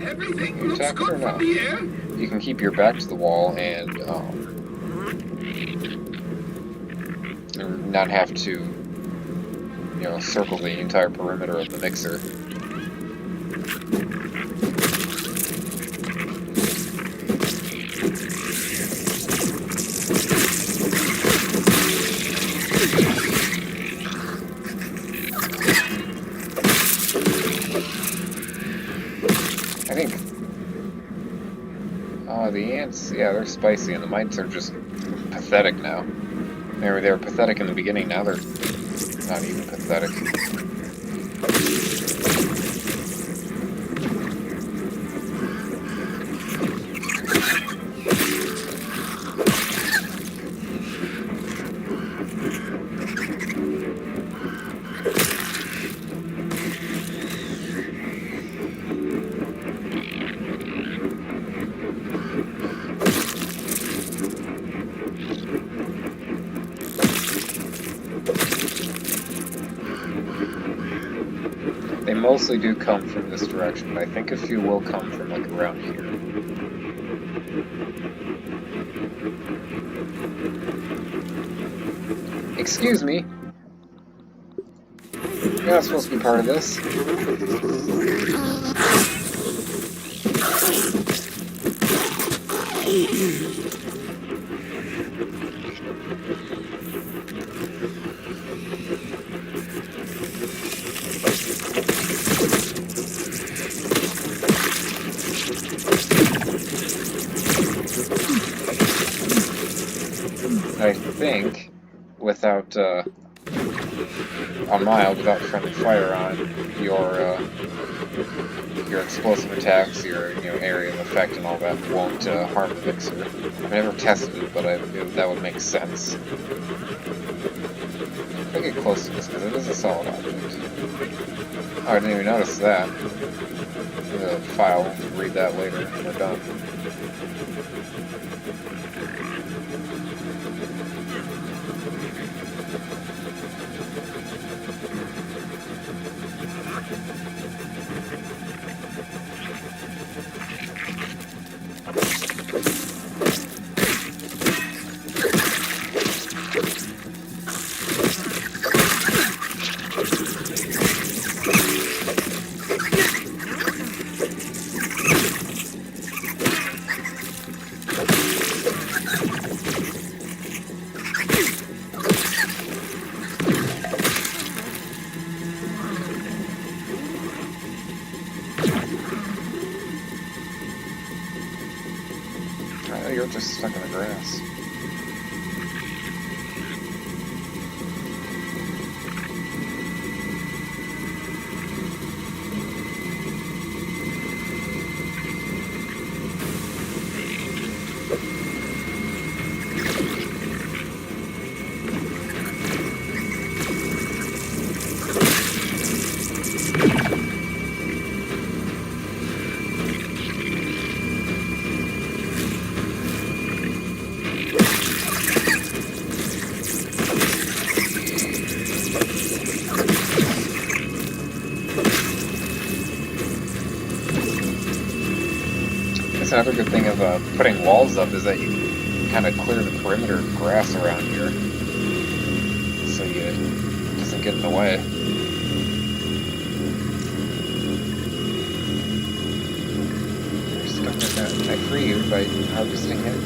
Everything looks good from here. You can keep your back to the wall and not have to, circle the entire perimeter of the mixer. I think the ants, yeah, they're spicy, and the mites are just pathetic now. They were pathetic in the beginning, now they're not even pathetic. They mostly do come from this direction, but I think a few will come from, like, around here. Excuse me. You're not supposed to be part of this. I think, without, on mild, without friendly fire on, your explosive attacks, your area of effect and all that won't harm the mixer. I've never tested it, but that would make sense. If I get close to this, because it is a solid object. Oh, I didn't even notice that. The file, we'll read that later when we're done. You're just stuck in the grass. Another good thing of putting walls up is that you kind of clear the perimeter of grass around here, so it doesn't get in the way. You're stuck with that. Can I free you by harvesting it?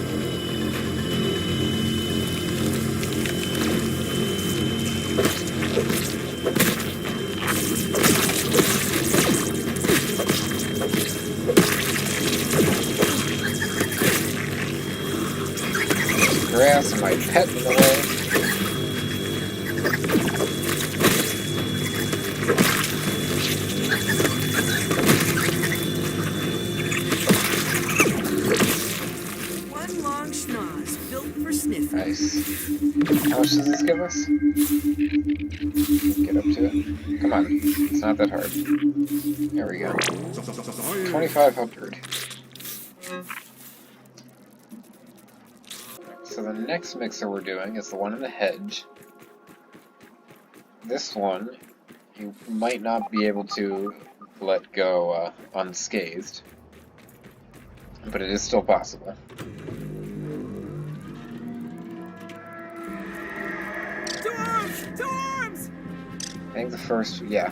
Grass and my pet in the way. One long schnoz built for sniffing. Nice. How much does this give us? Get up to it. Come on. It's not that hard. There we go. 2,500. So the next mixer we're doing is the one in the hedge. This one, you might not be able to let go unscathed, but it is still possible. To arms! To arms! I think the first, yeah.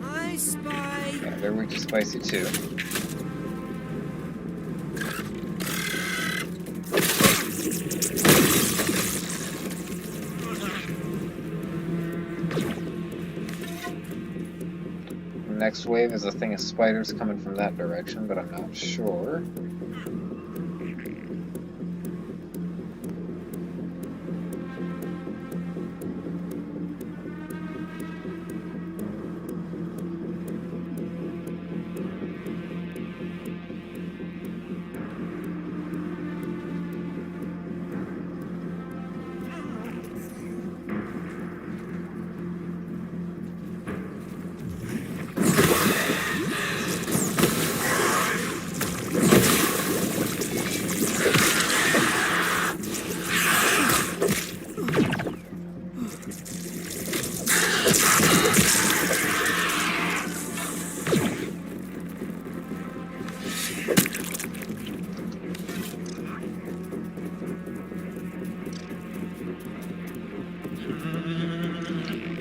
I spy. Yeah, they're weak to spicy too. The next wave is a thing of spiders coming from that direction, but I'm not sure.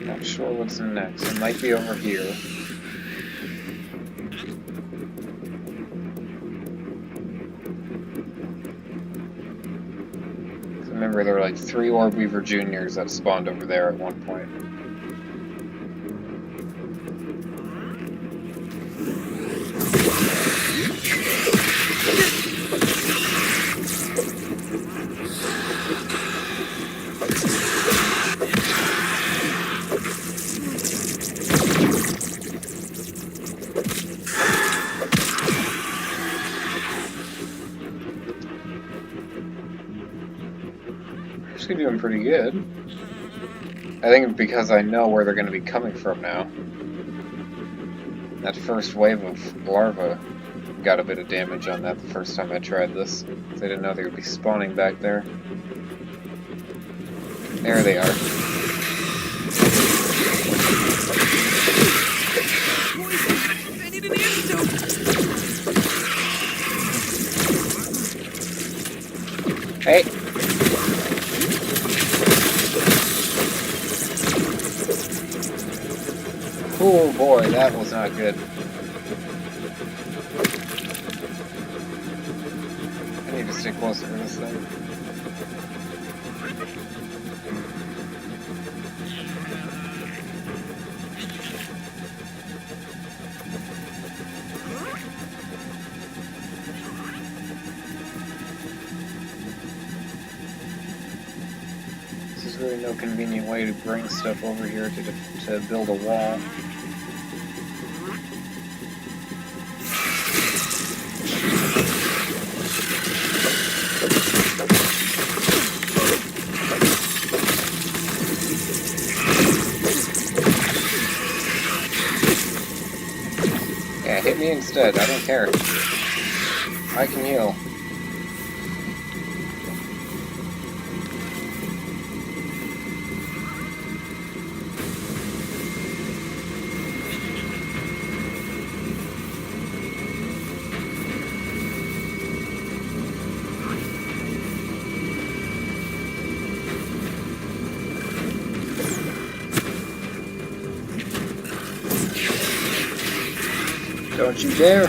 Not sure what's next. It might be over here. Remember, there were like 3 Orb Weaver Juniors that spawned over there at one point. actually doing pretty good. I think because I know where they're going to be coming from now. That first wave of larvae got a bit of damage on that the first time I tried this. I didn't know they would be spawning back there. There they are. I need an antidote! Hey! Oh boy, that was not good. I need to stay closer to this thing. There's really no convenient way to bring stuff over here to build a wall. Yeah, hit me instead, I don't care. I can heal. Don't you dare!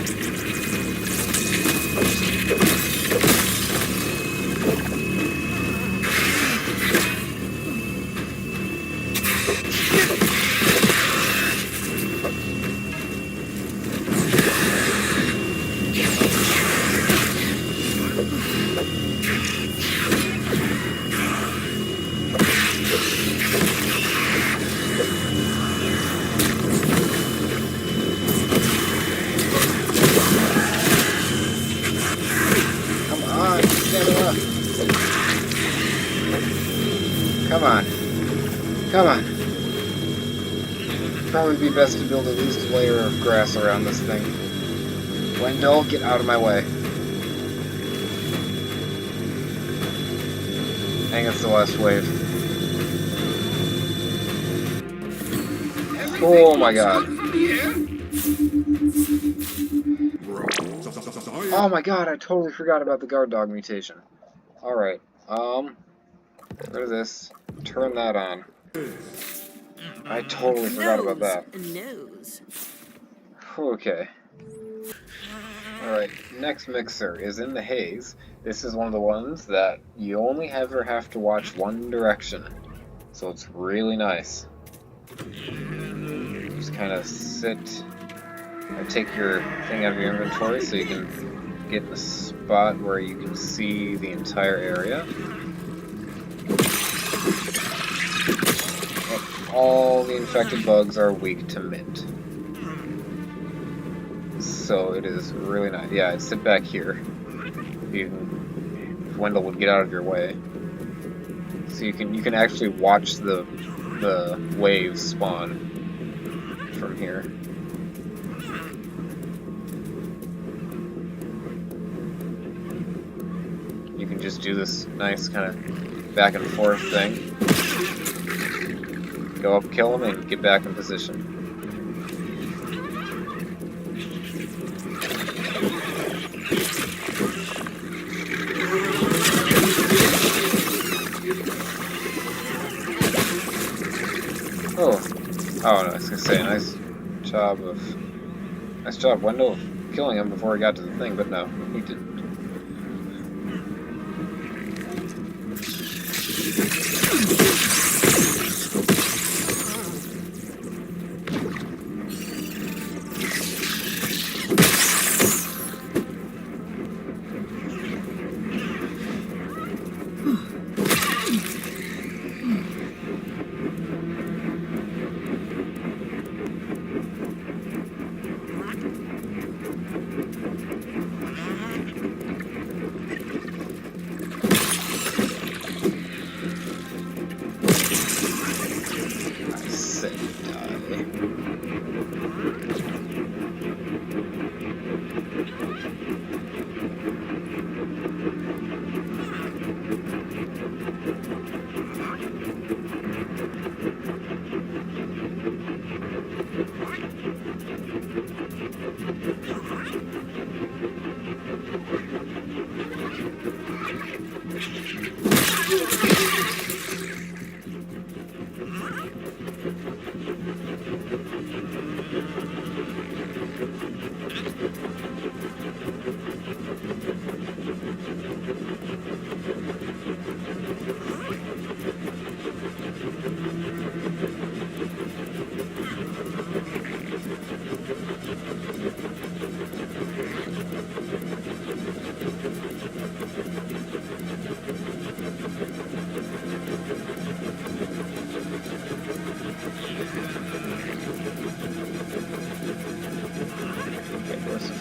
Come on. Come on. Probably be best to build at least a layer of grass around this thing. Wendell, get out of my way. I think it's the last wave. Oh my god. Oh my god, I totally forgot about the guard dog mutation. Alright, get rid of this. Turn that on. I totally forgot about that. Nose. Okay. Alright, next mixer is in the Haze. This is one of the ones that you only ever have to watch one direction. So it's really nice. You just kind of sit and take your thing out of your inventory so you can get in a spot where you can see the entire area. All the infected bugs are weak to mint. So it is really nice. Yeah, I'd sit back here. If Wendell would get out of your way. So you can actually watch the waves spawn from here. You can just do this nice kind of back and forth thing. Go up, kill him, and get back in position. Oh no, I was gonna say, nice job, Wendell, of killing him before he got to the thing, but no, he didn't.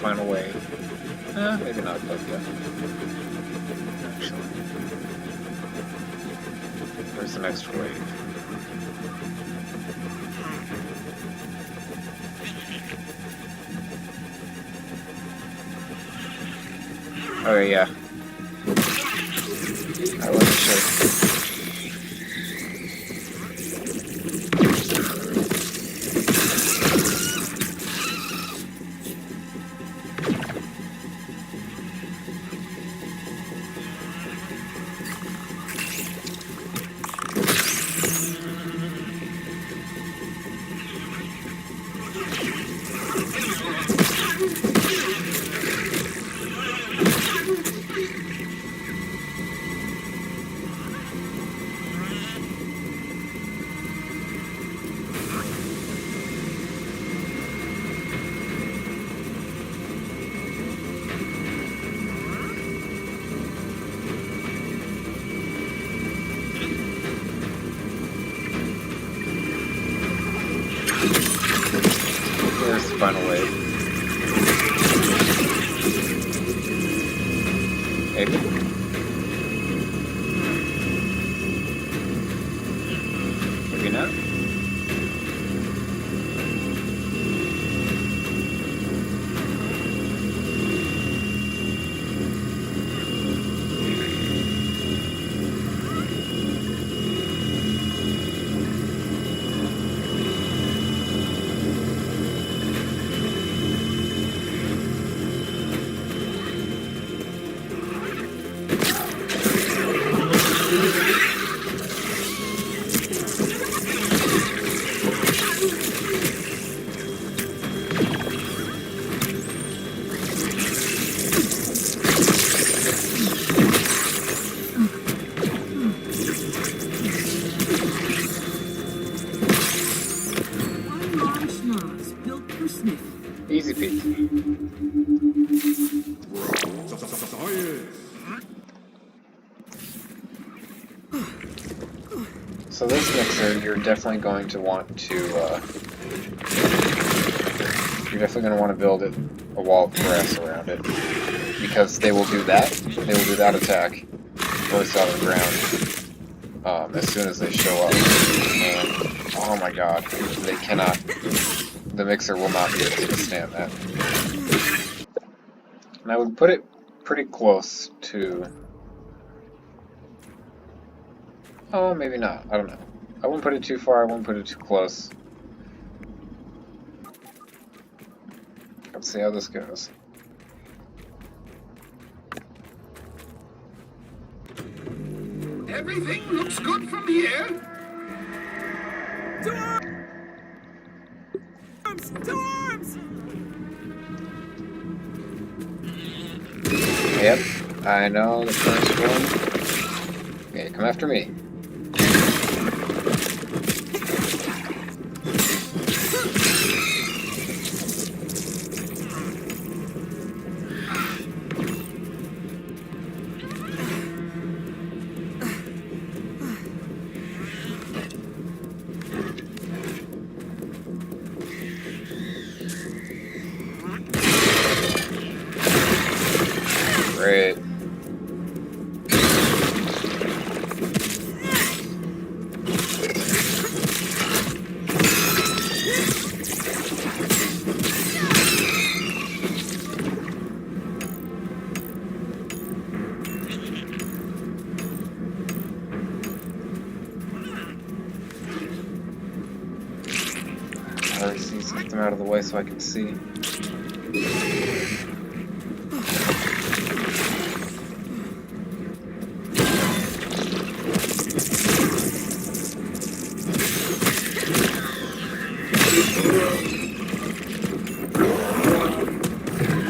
final wave. Maybe not quite yet. Actually. Where's the next wave? Oh yeah. I wasn't sure. There's the final wave. Maybe. Maybe not. Easy peasy. So this mixer, you're definitely going to want to, you're definitely going to want to build it a wall of grass around it, because they will do that. They will do that attack burst out of the ground as soon as they show up. And oh my god, they cannot. The mixer will not be able to withstand that. And I would put it pretty close to... Oh, maybe not. I don't know. I wouldn't put it too far, I wouldn't put it too close. Let's see how this goes. Everything looks good from here. Storms! Yep, I know the first one. Okay, come after me. Great. Let's get them out of the way so I can see.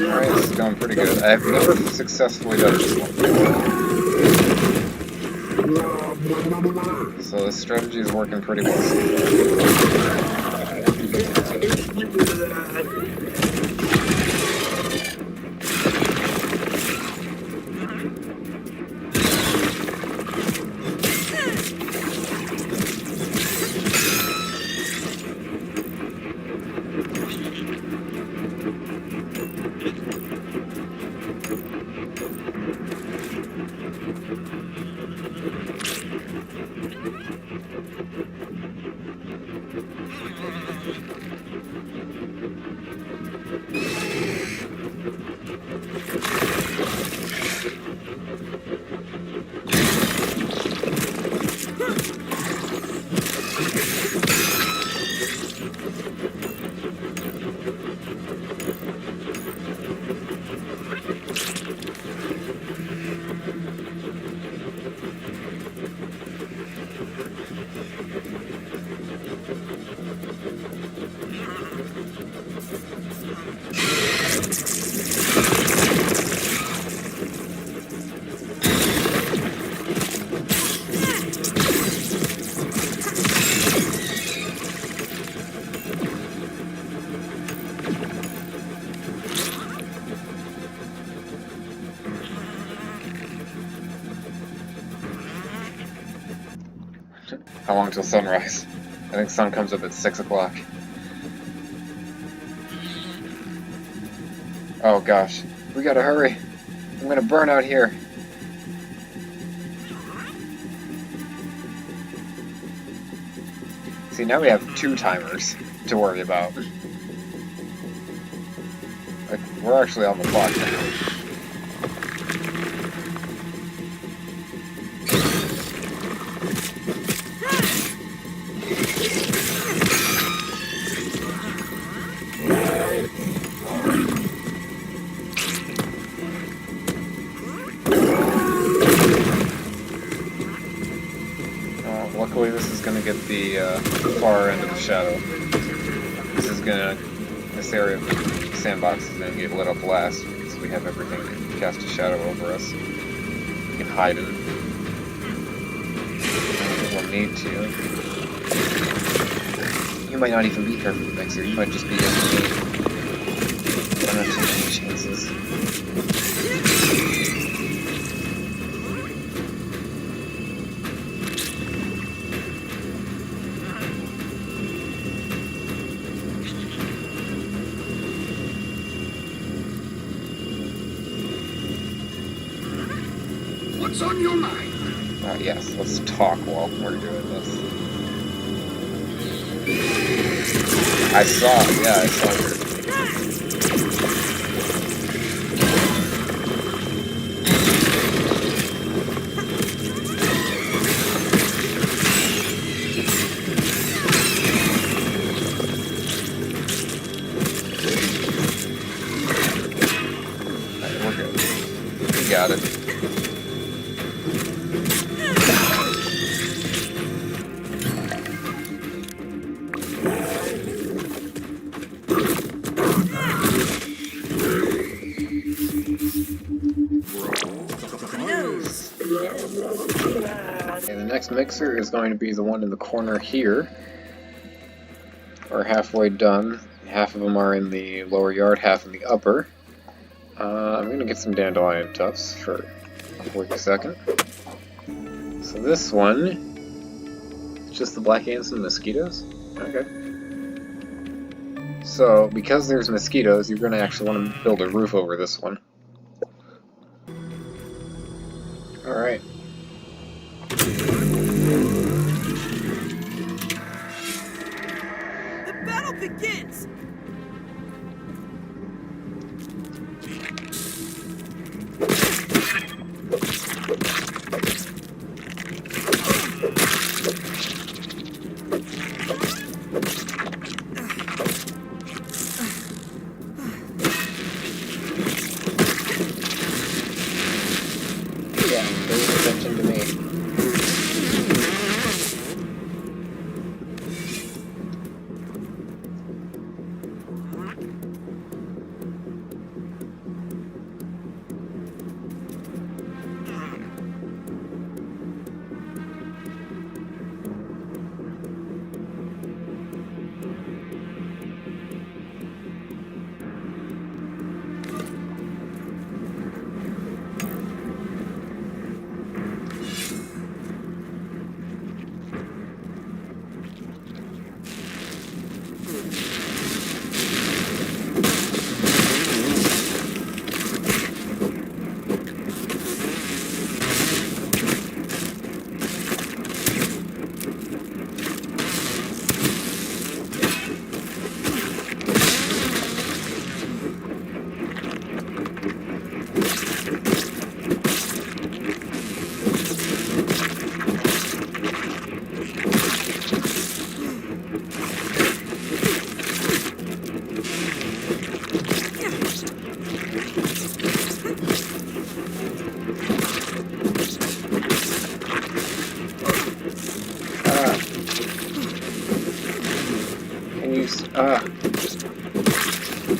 Alright, this is going pretty good. I've never successfully done this one before. So this strategy is working pretty well. How long till sunrise? I think sun comes up at 6 o'clock. Oh gosh, we gotta hurry. I'm gonna burn out here. See, now we have 2 timers to worry about. Like, we're actually on the clock now. Luckily, this is going to get the far end of the shadow. This area of the sandbox is going to get lit up last because we have everything to cast a shadow over us. We can hide in. We'll need to. You might not even be here for the mixer. You might just be in the game. I don't have too many chances. What's on your mind? Yes, let's talk while we're doing this. I saw your... Alright, we're good. We got it. Okay, the next mixer is going to be the one in the corner here. We're halfway done. Half of them are in the lower yard, half in the upper. I'm going to get some dandelion tufts for a quick second. So this one, it's just the black ants and mosquitoes? Okay. So, because there's mosquitoes, you're going to actually want to build a roof over this one. Alright. The battle begins! Yeah, pay attention to me.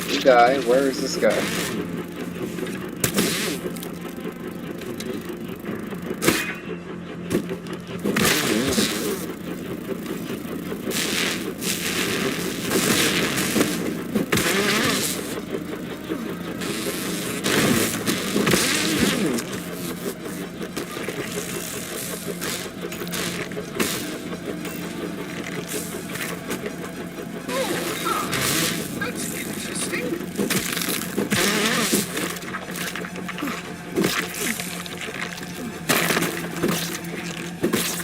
You die. Where is this guy?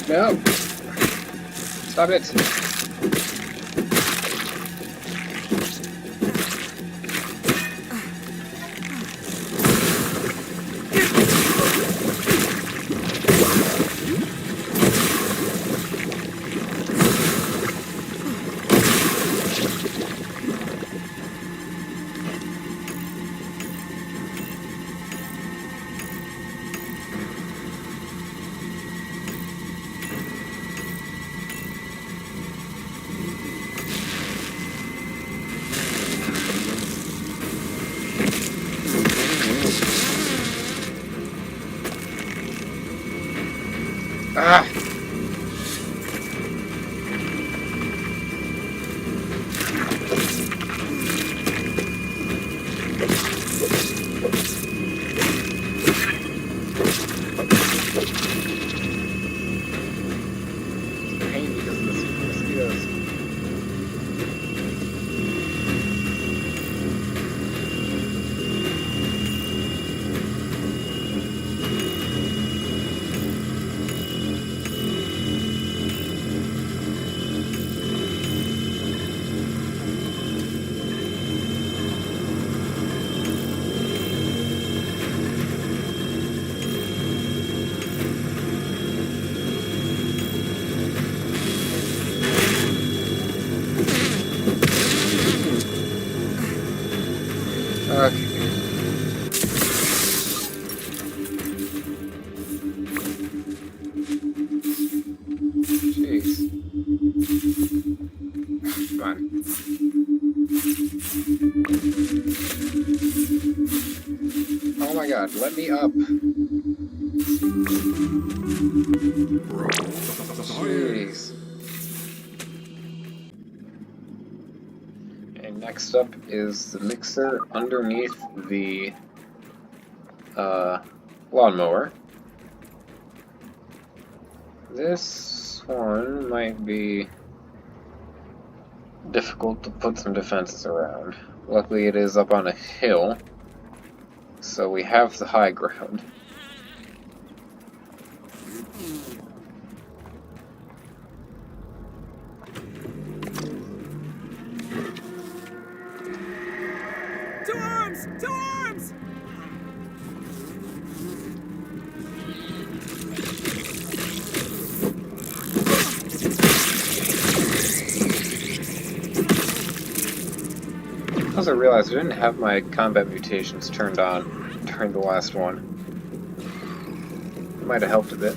No! Stop it! Ah! Pain because of the mosquitoes. Okay. Jeez. Come on. Oh my god, let me up. Jeez. And next up is the mixer underneath the lawnmower. This one might be difficult to put some defenses around. Luckily it is up on a hill, so we have the high ground. To arms! To arms! I realized I didn't have my combat mutations turned on during the last one. It might have helped a bit.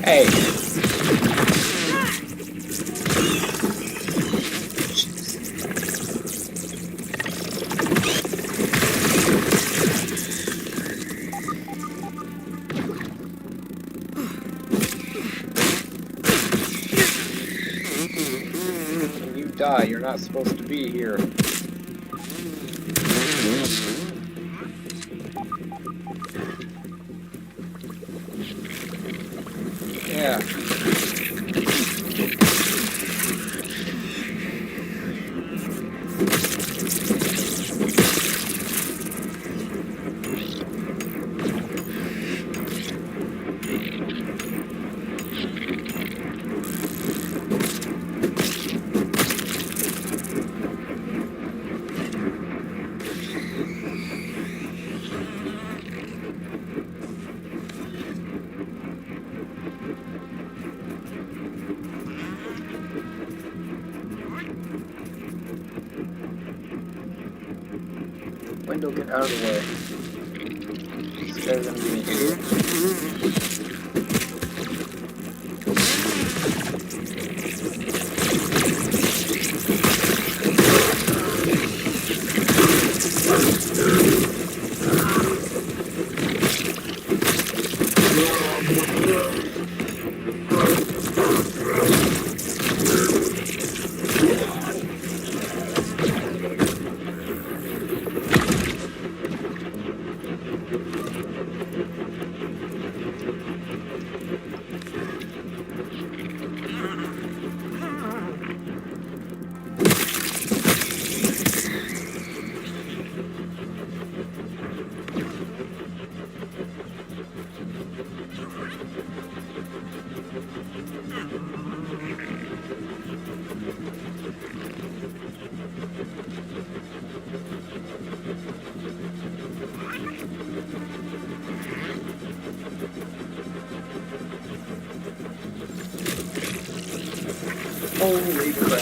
Hey! When you die, you're not supposed to be here. Yeah. Window, get out of the way. These guys are gonna be an idiot. Holy crap.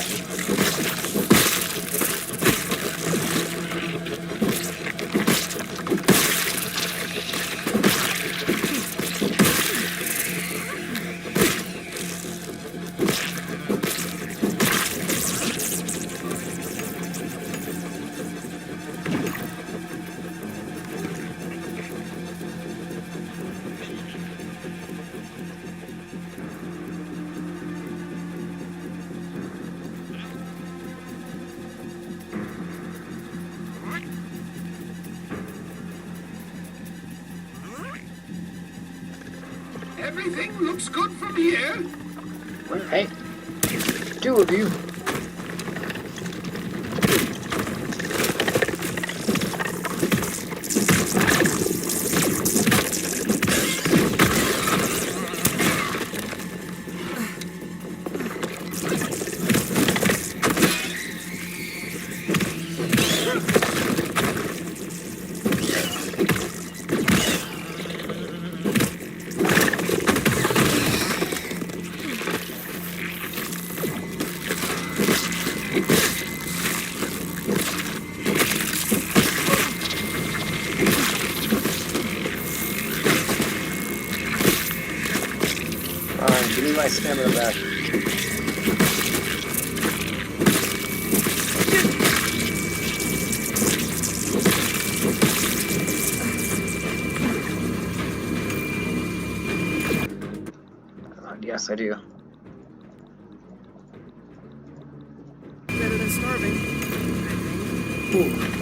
Everything looks good from here. Well, hey, two of you. Give me my stamina back. Yes, I do. Better than starving. Ooh.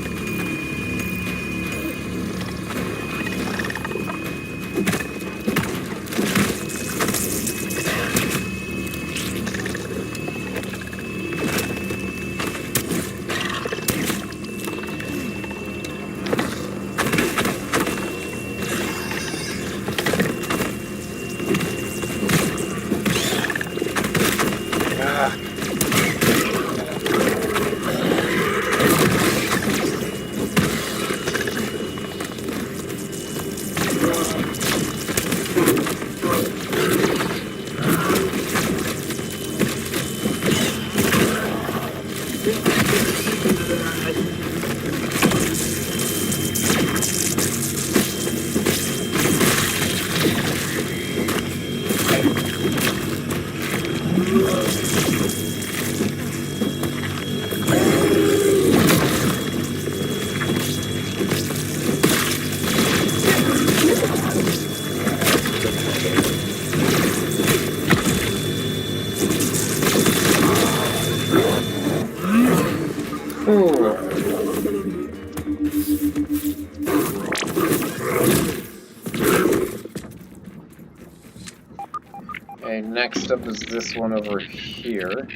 Okay, next up is this one over here.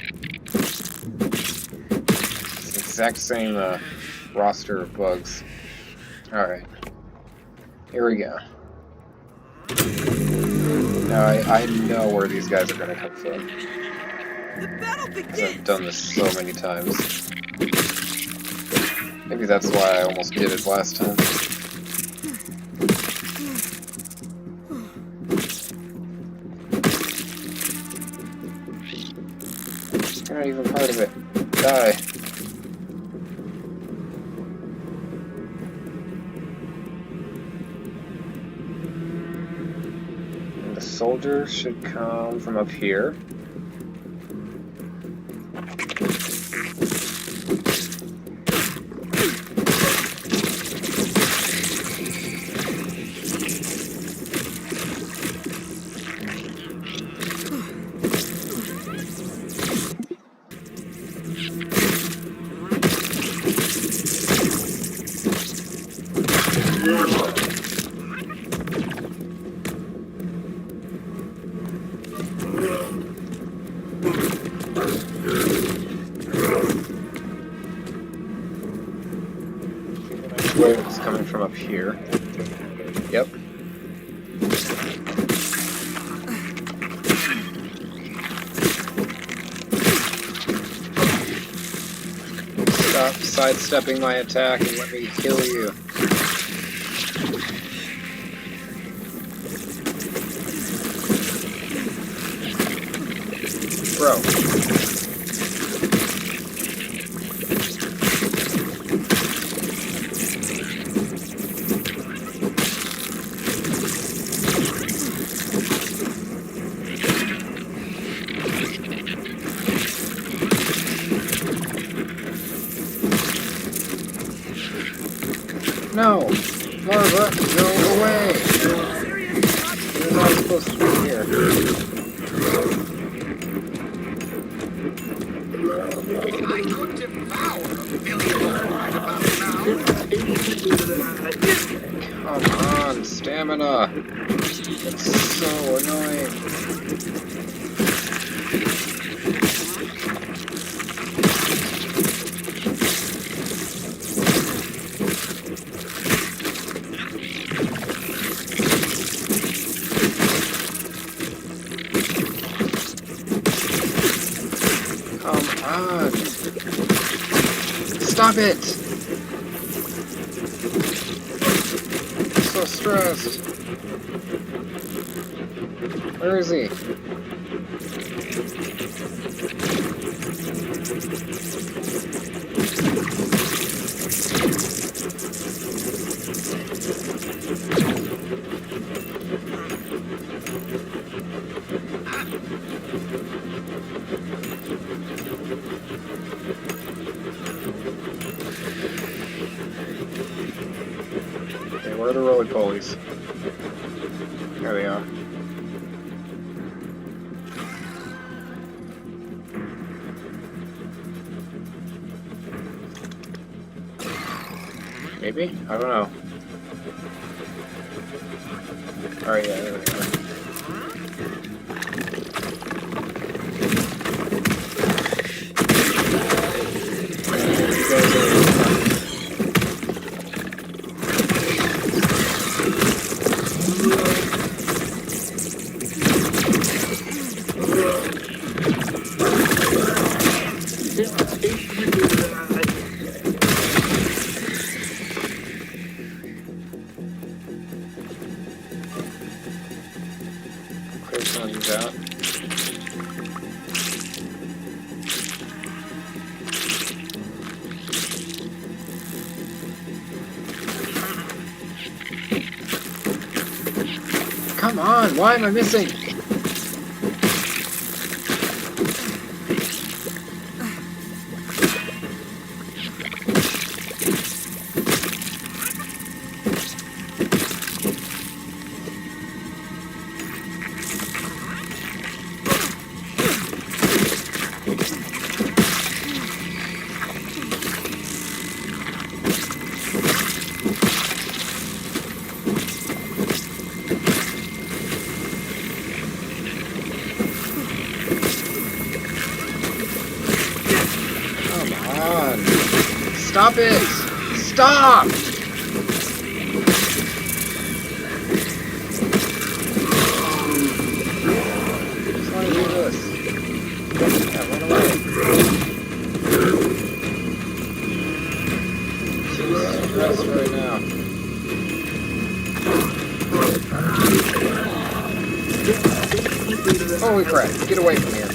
It's the exact same roster of bugs. Alright. Here we go. Now, I know where these guys are going to come from. The battle Because begins! I've done this so many times. Maybe that's why I almost did it last time. You're not even part of it. Die. And the soldiers should come from up here. wave is coming from up here. Yep. Stop sidestepping my attack and let me kill you. Bro. No! Marva, go away! You're not supposed to be here. I could devour a million right about now. Come on, stamina! It's so annoying. Come on! Stop it! I'm so stressed. Where is he? Okay, where are the roly-polies? There they are. Maybe? I don't know. Alright, yeah, there they are. You guys are... Clear some of these out. Come on, why am I missing? Stop it! Stop! Just want to do this. Yeah, run away. Too stressed right now. Holy crap, get away from here.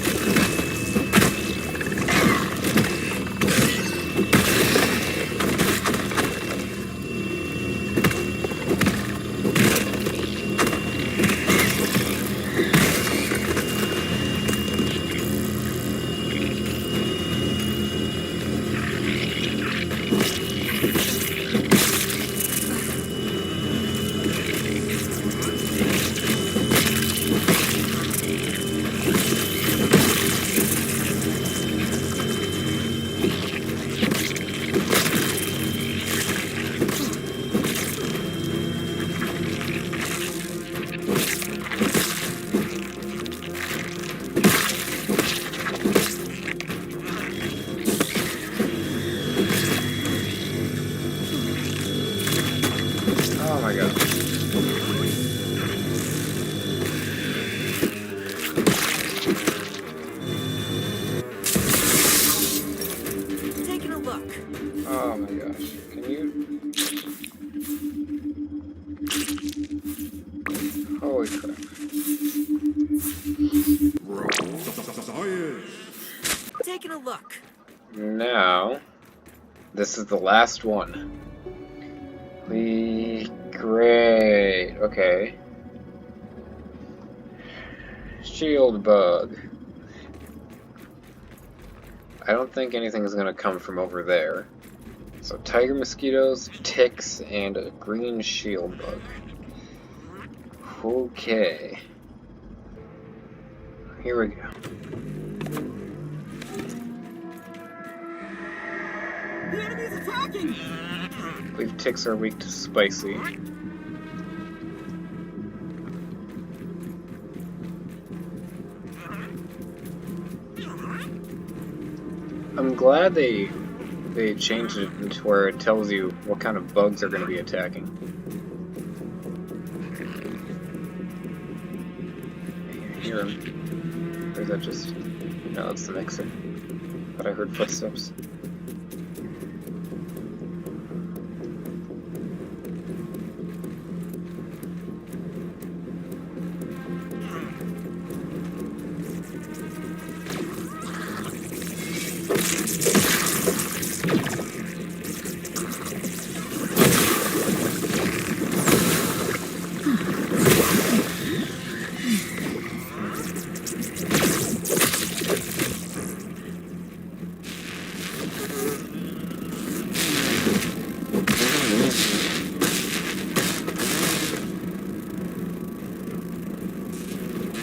taking a look. Now, this is the last one. Great. Okay. Shield bug. I don't think anything is going to come from over there. So tiger mosquitoes, ticks, and a green shield bug. Okay. Here we go. The enemy's attacking! I believe ticks are weak to spicy. I'm glad they changed it into where it tells you what kind of bugs are going to be attacking. I hear him. Or is that just... No, it's the mixer. But I heard footsteps.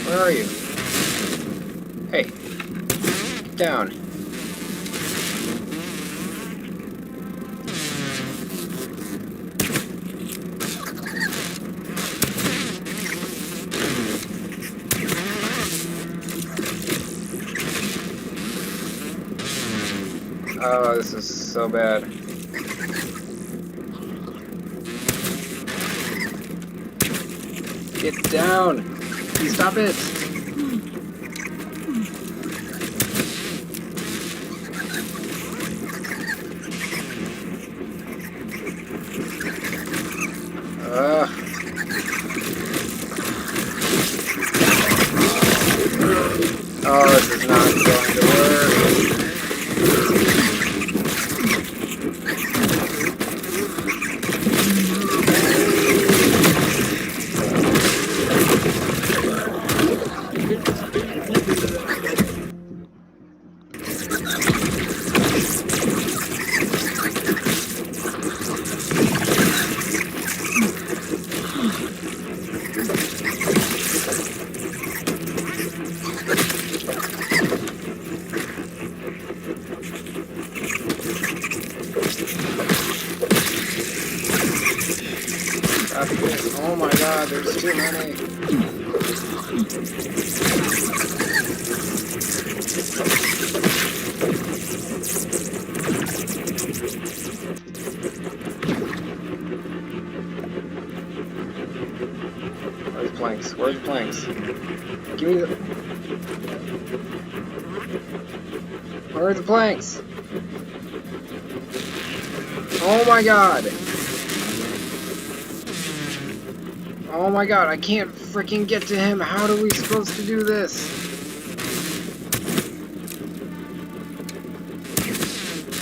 Where are you? Hey, get down. Oh, this is so bad. Get down! Stop it! Oh, this is not going to work. Oh my god, there's too many. Where's the planks? Where's the planks? Give me the... Where are the planks? Oh my god! Oh my god, I can't freaking get to him. How are we supposed to do this?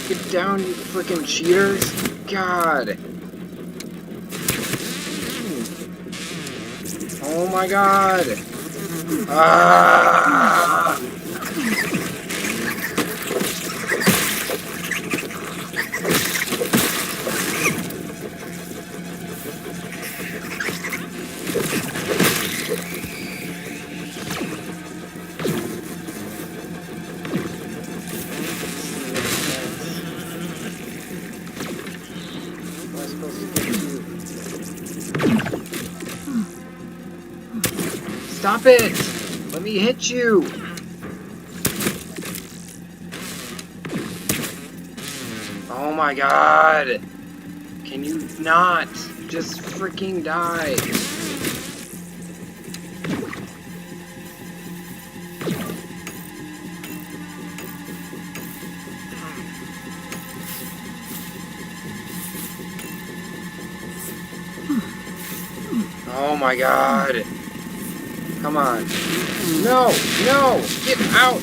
Get down, you freaking cheaters. God. Oh my god. Ah! Stop it! Let me hit you! Oh my god! Can you not just freaking die? Oh my god! Come on. No! No! Get out!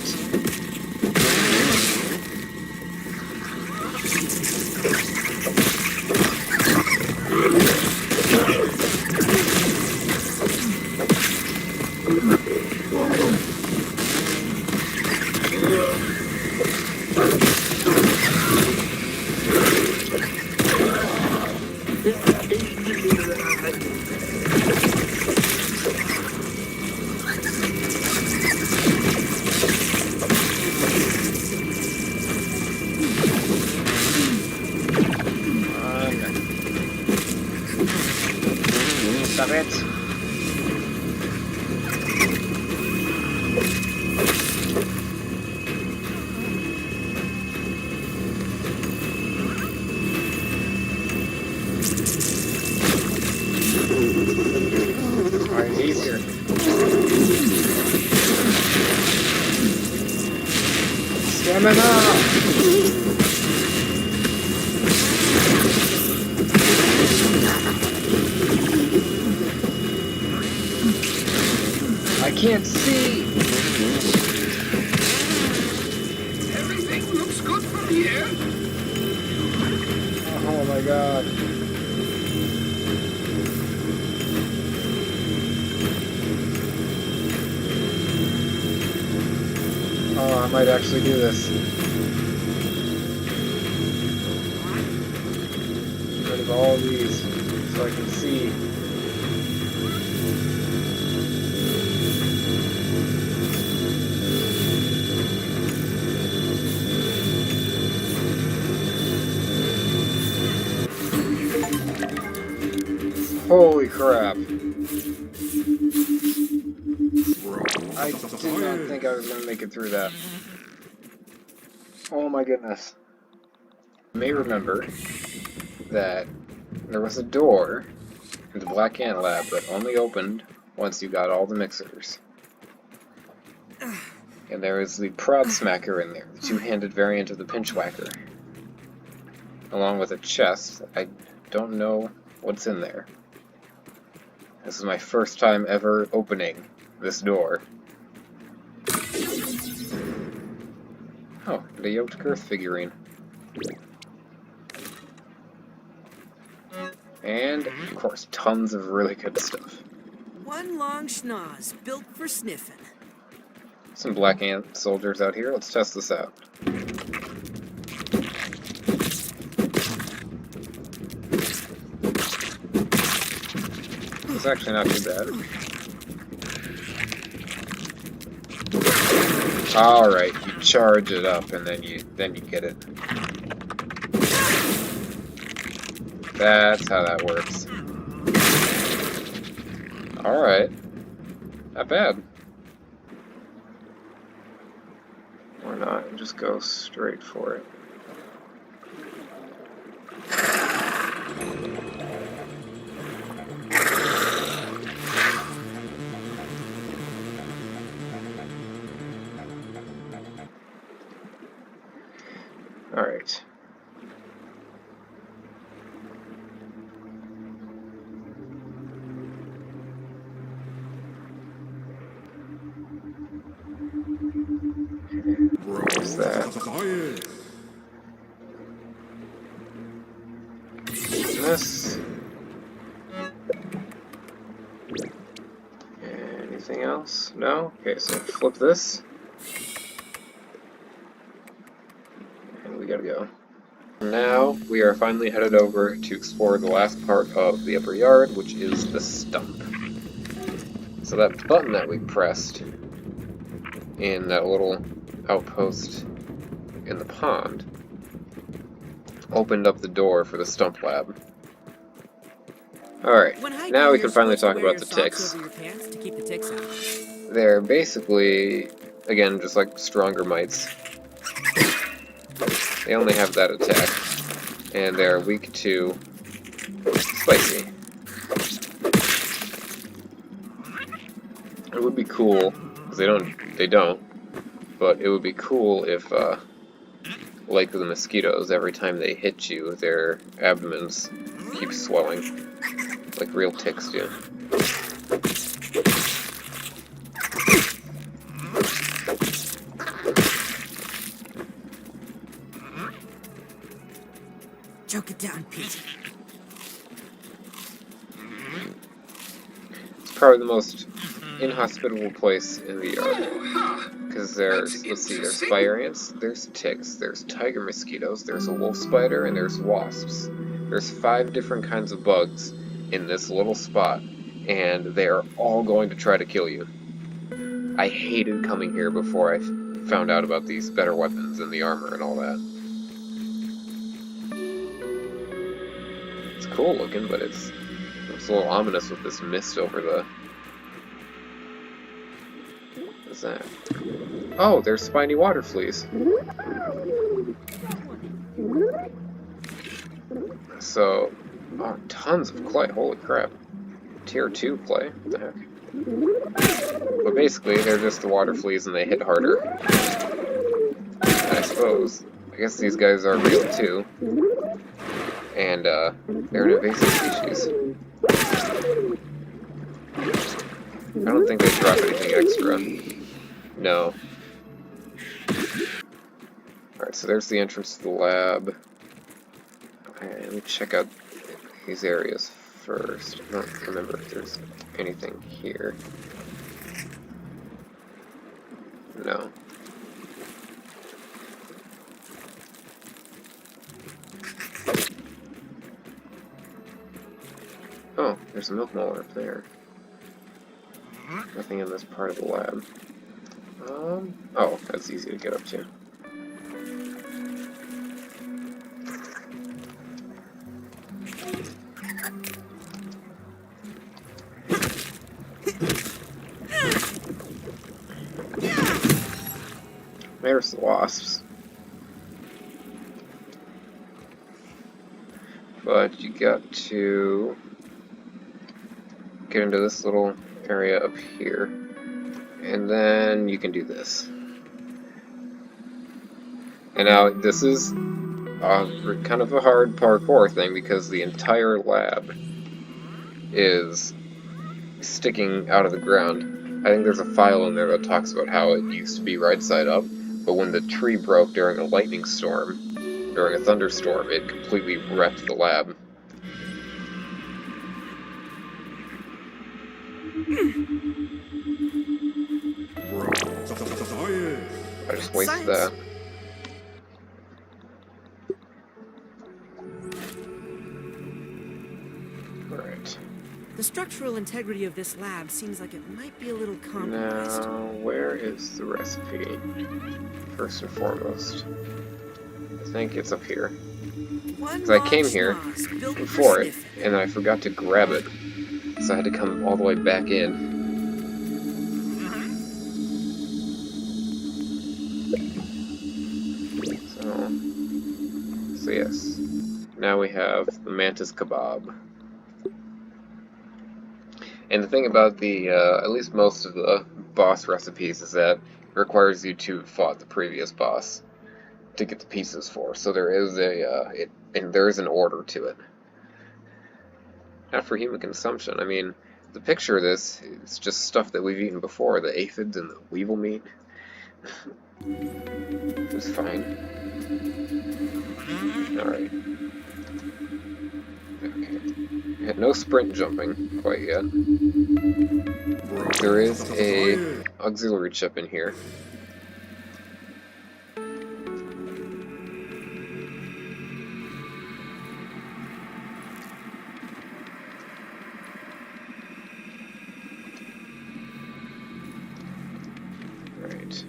Alright, he's here. Stamina! I can't see! Everything looks good from here. Oh my god. Oh, I might actually do this. Get rid of all these so I can see. Holy crap. I did not think I was going to make it through that. Oh my goodness. You may remember that there was a door in the Black Ant Lab that only opened once you got all the mixers. And there is the Prod Smacker in there, the two-handed variant of the Pinch Whacker. Along with a chest. I don't know what's in there. This is my first time ever opening this door. Oh, and a Yoked Girth figurine. And, of course, tons of really good stuff. One long schnoz built for sniffing. Some Black Ant soldiers out here. Let's test this out. It's actually not too bad. Alright, you charge it up and then you get it. That's how that works. Alright. Not bad. Or not, just go straight for it. Alright. What's that? This. Anything else? No? Okay, so flip this. And we gotta go. Now, we are finally headed over to explore the last part of the upper yard, which is the stump. So that button that we pressed in that little outpost in the pond opened up the door for the stump lab. Alright, now we can finally talk about the ticks. They're basically, again, just like stronger mites. They only have that attack, and they're weak to spicy. It would be cool, because they don't, but it would be cool if, like the mosquitoes, every time they hit you, their abdomens keep swelling, like real ticks do. Choke it down, Pete. It's probably the most inhospitable place in the yard. Because there's, let's see, there's fire ants, there's ticks, there's tiger mosquitoes, there's a wolf spider, and there's wasps. There's 5 different kinds of bugs in this little spot, and they are all going to try to kill you. I hated coming here before I found out about these better weapons and the armor and all that. It's cool looking, but it's a little ominous with this mist over the is that? Oh, there's spiny water fleas. So, oh, tons of clay. Holy crap. Tier 2 clay. What the heck? But basically, they're just the water fleas and they hit harder. And I suppose. I guess these guys are real too. And, they're an invasive species. I don't think they drop anything extra. No. Alright, so there's the entrance to the lab. Okay, let me check out these areas first. I don't remember if there's anything here. No. Oh, there's a milk molar up there. Nothing in this part of the lab. Oh, that's easy to get up to. There's the wasps. But you got to get into this little area up here, and then you can do this. And now this is kind of a hard parkour thing because the entire lab is sticking out of the ground. I think there's a file in there that talks about how it used to be right side up, but when the tree broke during a lightning storm, during a thunderstorm, it completely wrecked the lab. I just wasted that. Alright. The structural integrity of this lab seems like it might be a little compromised. Now, where is the recipe? First and foremost. I think it's up here. Because I came here before it, and I forgot to grab it. So I had to come all the way back in. So yes. Now we have the mantis kebab. And the thing about the, at least most of the boss recipes is that it requires you to fight the previous boss to get the pieces for. So there is there is an order to it. Not for human consumption. I mean, the picture of this is just stuff that we've eaten before, the aphids and the weevil meat. It was fine. Alright. Okay. Had no sprint jumping quite yet. There is a auxiliary chip in here. Right.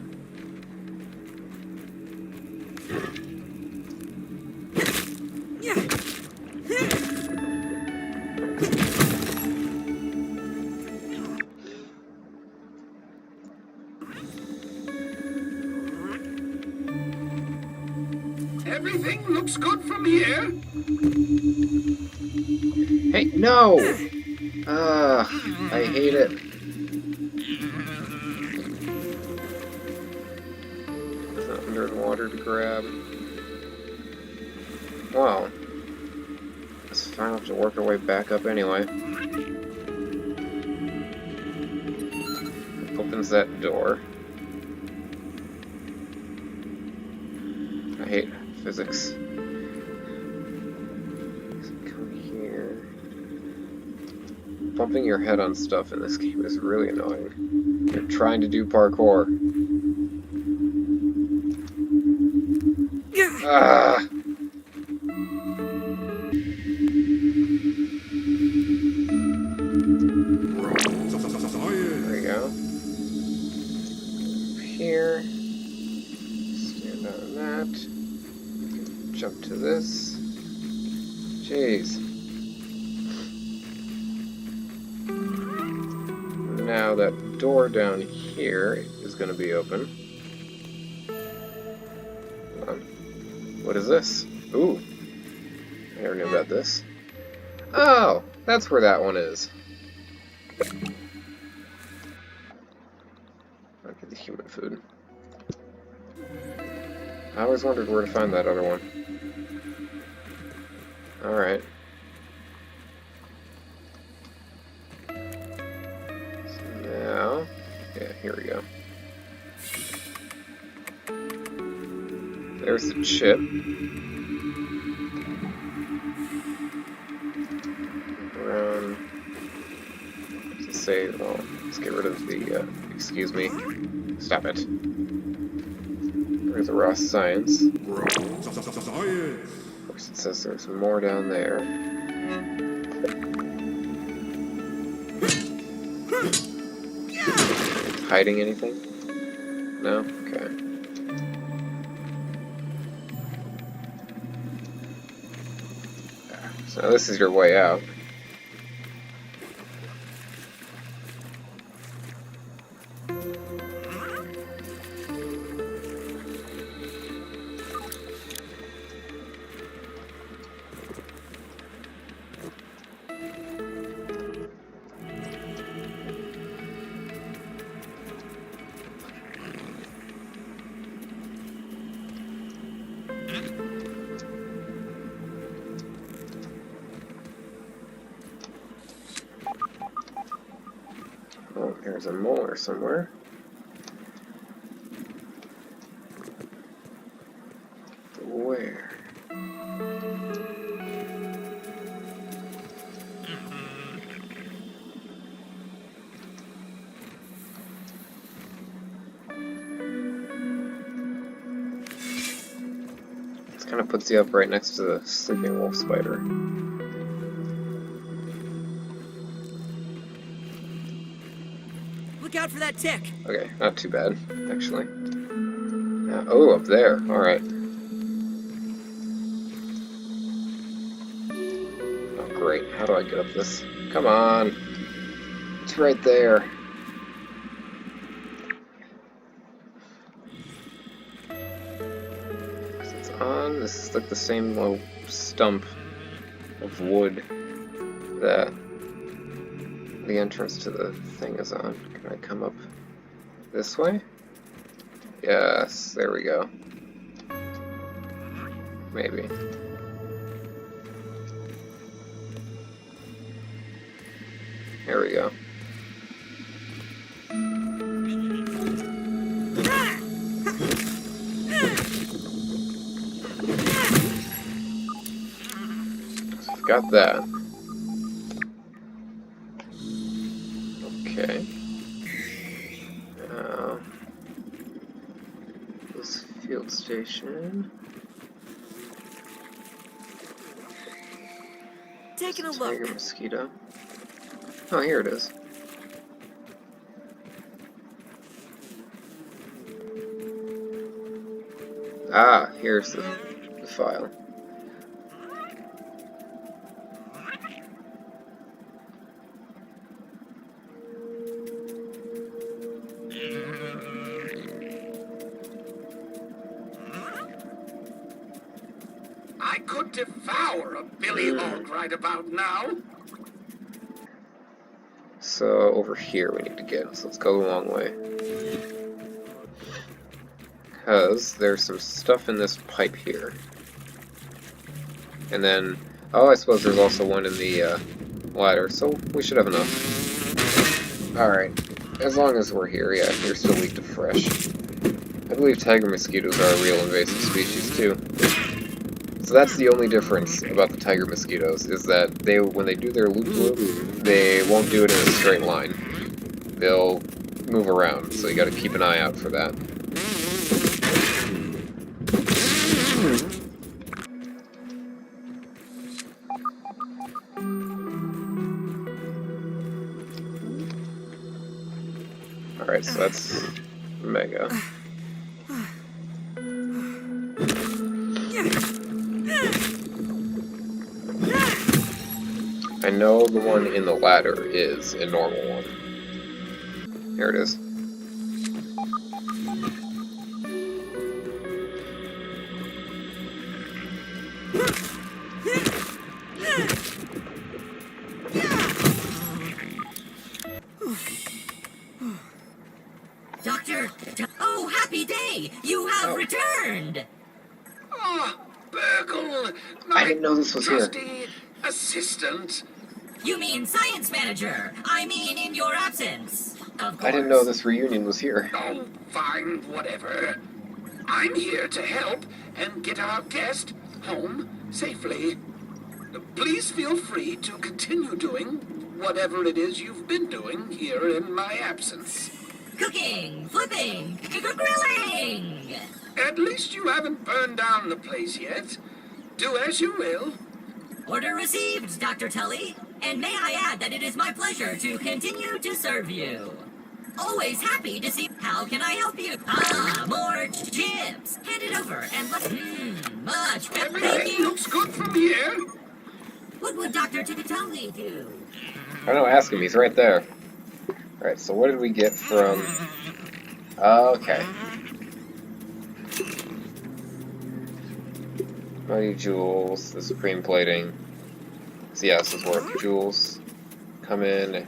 Everything looks good from here. Hey, no! I hate it. Nothing under the water to grab. Well, it's fine, we'll have to work our way back up anyway. Opens that door. I hate physics. Come here. Bumping your head on stuff in this game is really annoying. You're trying to do parkour. Ah! There we go. Here. Stand on that. Jump to this. Jeez. Now now that door down here is going to be open. Hold on. What is this? Ooh. I never knew about this. Oh! That's where that one is. I'll get the human food. I always wondered where to find that other one. Alright. So now... yeah, here we go. There's the chip. Around... to say, well, let's get rid of the, excuse me. Stop it. There's a raw science. Of course it says there's more down there. Hiding anything? No? Okay. So this is your way out. Oh, there's a Molar somewhere. Where? This kind of puts you up right next to the sleeping wolf spider. Look out for that tick. Okay, not too bad, actually. Oh, up there. Alright. Oh, great. How do I get up this? Come on. It's right there. It's on. This is like the same little stump of wood that the entrance to the thing is on. Can I come up this way? Yes, there we go. Maybe. Here we go. Got that. Okay. Now, this field station. Taking a Tiger look. mosquito. Oh, here it is. Ah, here's the file. I could devour a billy hog right about now. So over here we need to get, so let's go the long way. Because there's some stuff in this pipe here. And then, oh, I suppose there's also one in the ladder, so we should have enough. Alright, as long as we're here, yeah, you're still weak to fresh. I believe tiger mosquitoes are a real invasive species too. So that's the only difference about the tiger mosquitoes, is that they, when they do their loop-loop, they won't do it in a straight line. They'll move around, so you gotta keep an eye out for that. Alright, so that's Mega. I know the one in the ladder is a normal one. Here it is. Doctor, oh, happy day! You have returned! Ah, BURG.L, I didn't know this was here. trusty assistant. You mean science manager? I mean in your absence. Of course. I didn't know this reunion was here. Oh, fine, whatever. I'm here to help and get our guest home safely. Please feel free to continue doing whatever it is you've been doing here in my absence. Cooking, flipping, grilling! At least you haven't burned down the place yet. Do as you will. Order received, Dr. Tully. And may I add that it is my pleasure to continue to serve you. Always happy to see. How can I help you? Ah, more chips. Hand it over and let. Much better. Thank Everything you. looks good from here. What would Dr. Tully do? I don't know, ask him, he's right there. Alright, so what did we get from... Okay. Mighty Jewels, the Supreme Plating. So yeah, this is worth jewels. Come in.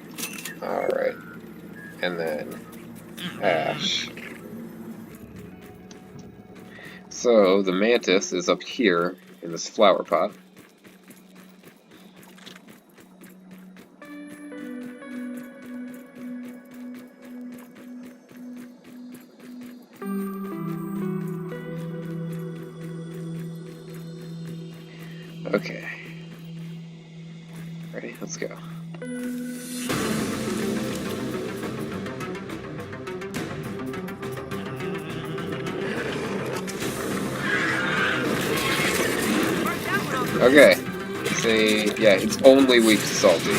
Alright. And then... Ash. So, the Mantis is up here in this flower pot. Okay. Ready? Let's go. Okay. See, yeah, it's only weak to salty.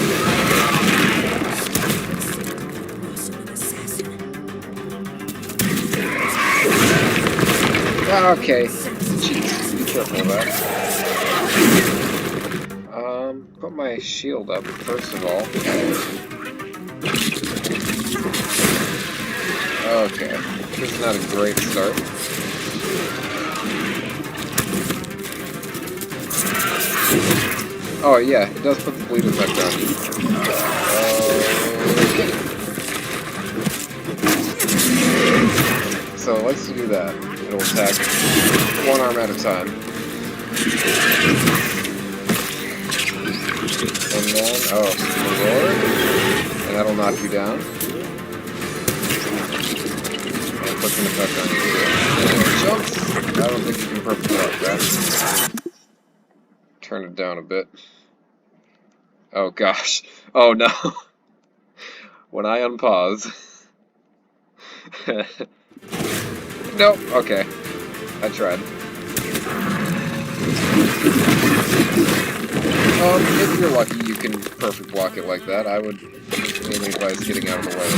Okay. Jeez, be careful of that. Put my shield up first of all. Okay, this is not a great start. Oh yeah, it does put the bleed effect on. So let's do that. It'll attack one arm at a time. And then, oh, Molar, and that'll knock you down. And puts an effect on you too. And jumps! I don't think you can perfectly like that. Turn it down a bit. Oh gosh. Oh no. When I unpause. Nope, okay. I tried. If you're lucky, you can perfect block it like that. I would mainly advise getting out of the way of that.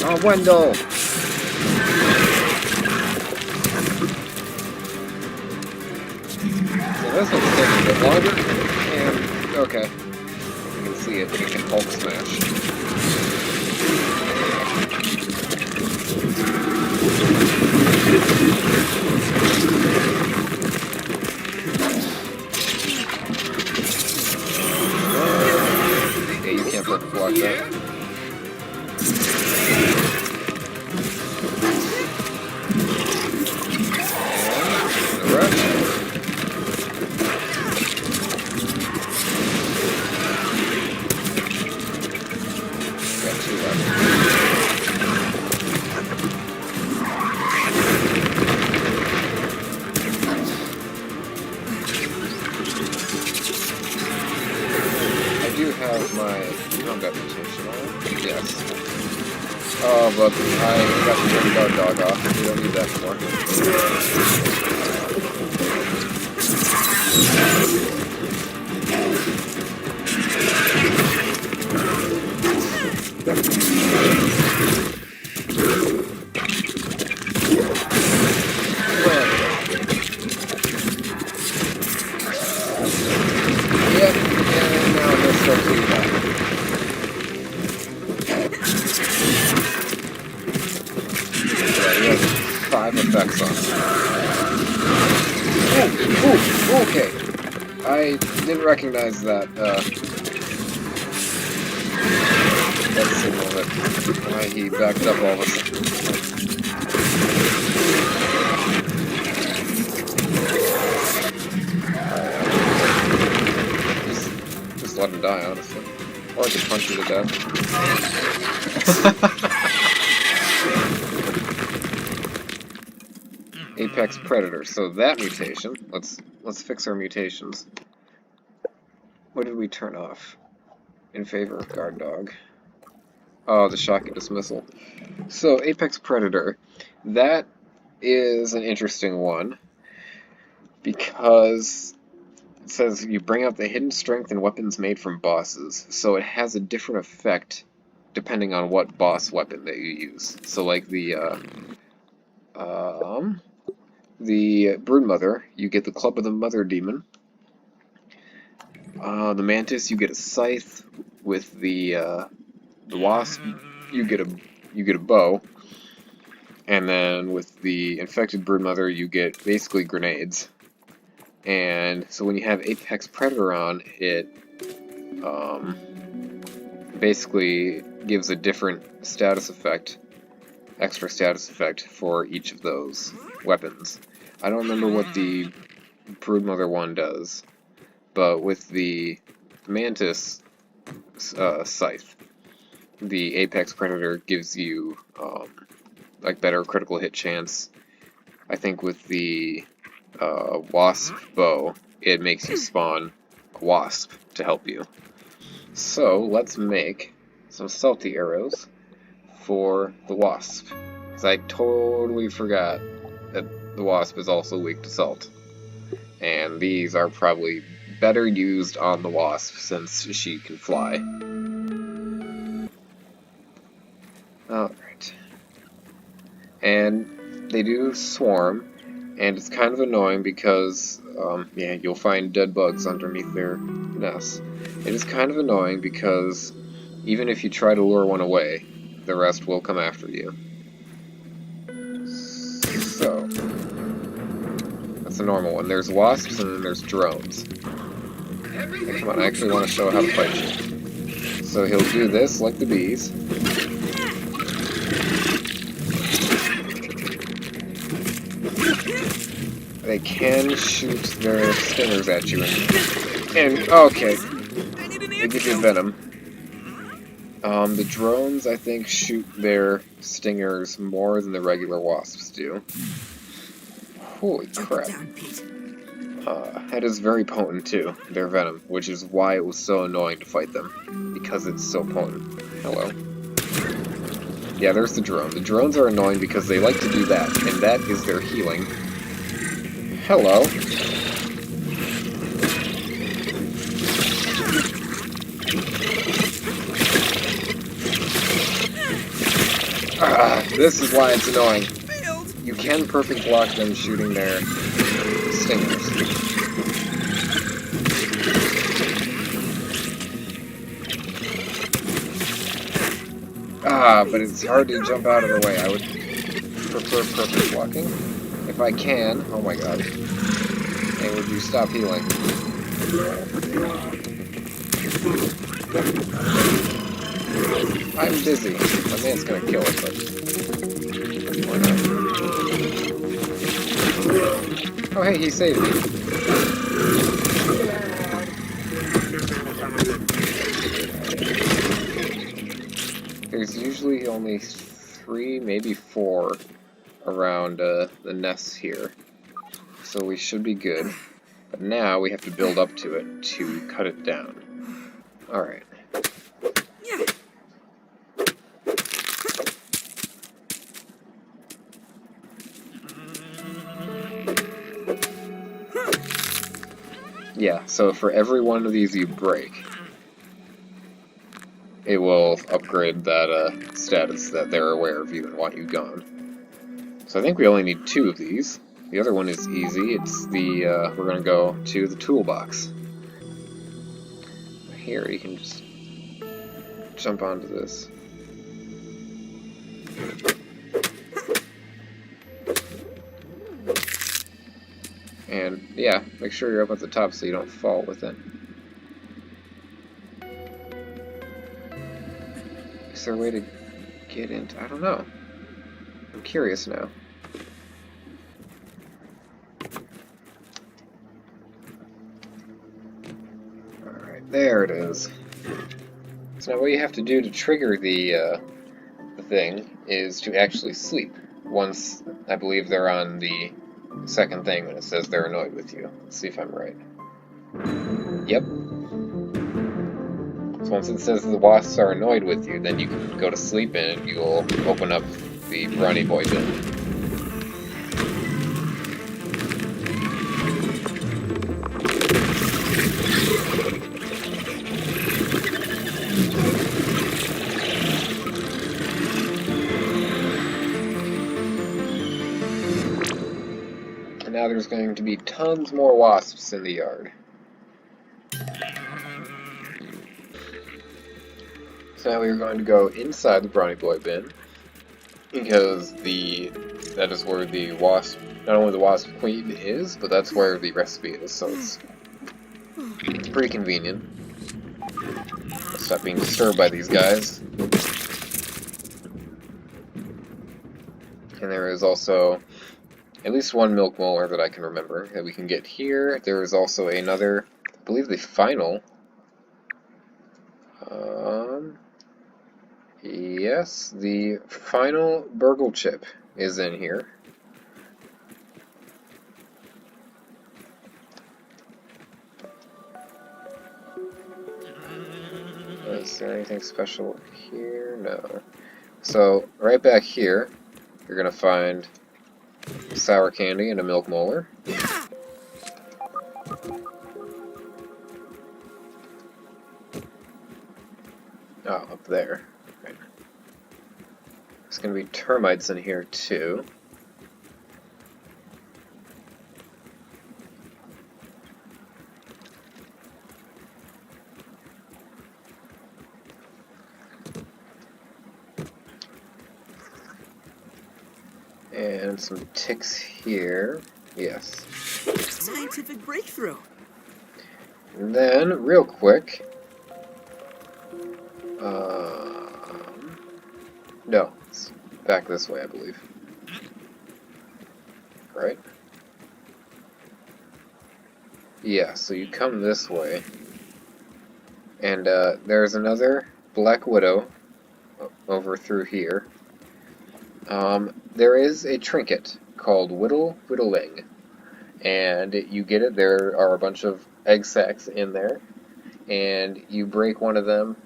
Oh, Wendell! So this one's taking a bit longer. And, okay. You can see it, it can Hulk smash. Yeah, you can't perfect block that. And the rush. Oh, but I got to turn the guard dog off. We don't need that anymore. 5 effects on it. Ooh, okay. I didn't recognize that, that signal that why he backed up all of a sudden. Just let him die, honestly. Or I could punch him to death. Apex Predator. So that mutation. Let's fix our mutations. What did we turn off? In favor of Guard Dog. Oh, the Shock and Dismissal. So Apex Predator. That is an interesting one because it says you bring out the hidden strength in weapons made from bosses. So it has a different effect depending on what boss weapon that you use. So like the Broodmother, you get the Club of the Mother Demon. The Mantis, you get a Scythe. With the Wasp, you get a bow. And then with the Infected Broodmother, you get basically grenades. And so when you have Apex Predator on, it basically gives a different status effect, extra status effect for each of those weapons. I don't remember what the Broodmother one does, but with the Mantis Scythe, the Apex Predator gives you like better critical hit chance. I think with the Wasp bow, it makes you spawn a Wasp to help you. So let's make some salty arrows for the Wasp, because I totally forgot that the Wasp is also weak to salt. And these are probably better used on the Wasp since she can fly. Alright. And they do swarm, and it's kind of annoying because, yeah, you'll find dead bugs underneath their nests. It is kind of annoying because even if you try to lure one away, the rest will come after you. So, that's a normal one. There's wasps and then there's drones. Hey, come on, I actually want to show how to fight you. So he'll do this like the bees. They can shoot their stingers at you, and okay, they give you venom. The drones, I think, shoot their stingers more than the regular wasps do. Holy crap. That is very potent too, their venom, which is why it was so annoying to fight them, because it's so potent. Hello. Yeah, there's the drone. The drones are annoying because they like to do that, and that is their healing. Hello. This is why it's annoying. You can perfect block them shooting their stingers. But it's hard to jump out of the way. I would prefer perfect blocking. If I can, oh my god. Hey, would you stop healing? I'm dizzy. My man's gonna kill it, but why not? Oh hey, he saved me. There's usually only 3, maybe 4 around the nests here, so we should be good. But now we have to build up to it to cut it down. Alright. Yeah, so for every one of these you break, it will upgrade that status that they're aware of you and want you gone. So I think we only need 2 of these. The other one is easy. It's the, we're gonna go to the toolbox. Here, you can just jump onto this. And yeah, make sure you're up at the top so you don't fall with it. Is there a way to get into? I don't know. I'm curious now. Alright, there it is. So now what you have to do to trigger the thing is to actually sleep. Once, I believe they're on the second thing when it says they're annoyed with you. Let's see if I'm right. Yep. So once it says the wasps are annoyed with you, then you can go to sleep and you'll open up the Brawny Boy bin. And now there's going to be tons more wasps in the yard. So now we're going to go inside the Brawny Boy bin, because that is where the wasp, not only the Wasp Queen is, but that's where the recipe is, so it's pretty convenient. Stop being disturbed by these guys. And there is also at least one milk molar that I can remember that we can get here. There is also another, I believe the final. Yes, the final BURG.L chip is in here. Is there anything special here? No. So, right back here, you're going to find sour candy and a milk molar. Oh, up there. Right. There's going to be termites in here too. And some ticks here. Yes. Scientific breakthrough. And then, real quick. No, it's back this way, I believe. Right? Yeah, so you come this way. And there's another Black Widow over through here. There is a trinket called Whittling, and you get it. There are a bunch of egg sacs in there, and you break one of them,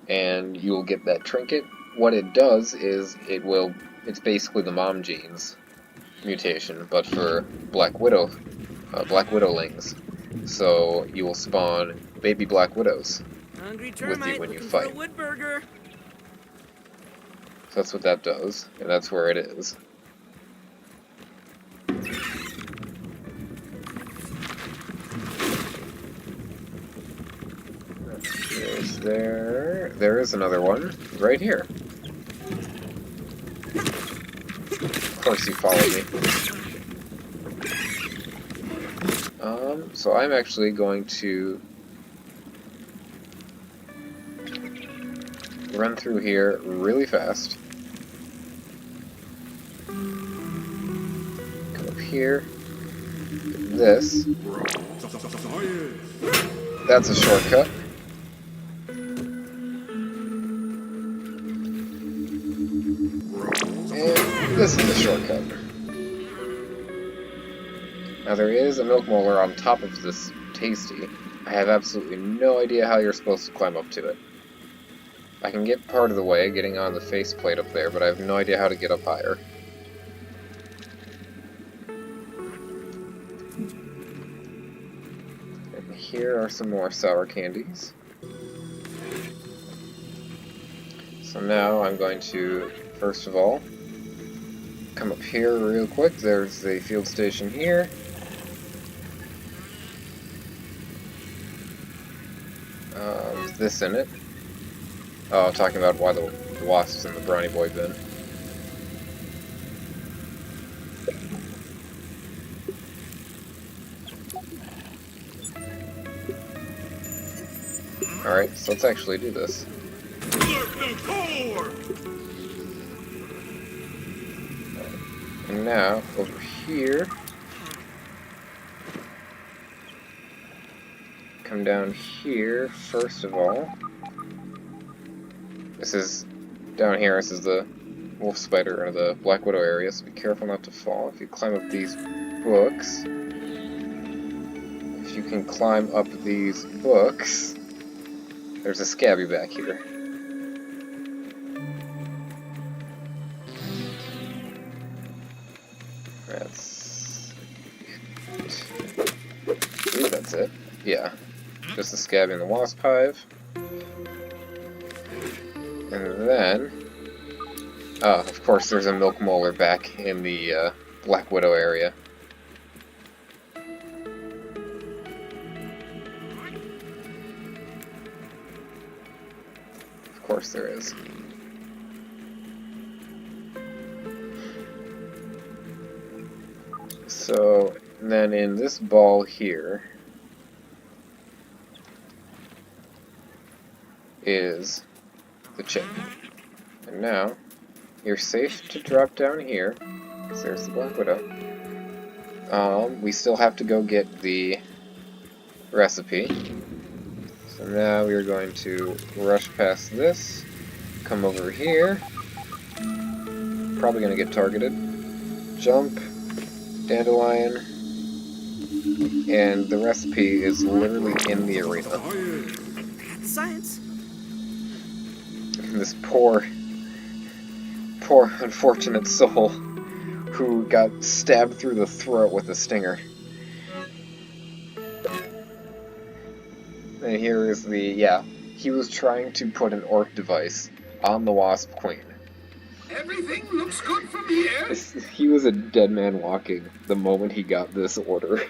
and you'll get that trinket. What it does is it's basically the mom genes mutation, but for Black Widowlings. So you will spawn baby Black Widows Hungry with termite you when you looking fight. for a wood burger. So that's what that does, and that's where it is. There is another one right here. Of course you followed me. So I'm actually going to run through here really fast. Come up here. This. That's a shortcut. And this is a shortcut. Now there is a milk molar on top of this tasty. I have absolutely no idea how you're supposed to climb up to it. I can get part of the way, getting on the faceplate up there, but I have no idea how to get up higher. And here are some more sour candies. So now I'm going to, first of all, come up here real quick. There's the field station here. With this in it. Oh, talking about why the wasps in the Brawny Boy bin. Alright, so let's actually do this. And now, over here, come down here, first of all. This is, down here, this is the wolf spider, or the black widow area, so be careful not to fall. If you climb up these books, if you can climb up these books, there's a scabby back here. I believe that's it. Yeah. Just the scabby in the wasp hive. And then, of course, there's a milk molar back in the Black Widow area. Of course there is. So, and then in this ball here is the chip. And now, you're safe to drop down here, because there's the Black Widow. We still have to go get the recipe. So now we're going to rush past this, come over here, probably going to get targeted, jump, dandelion, and the recipe is literally in the arena. That's science. And this poor unfortunate soul who got stabbed through the throat with a stinger. And here is the, yeah, he was trying to put an orc device on the Wasp Queen. Everything looks good from here. He was a dead man walking the moment he got this order.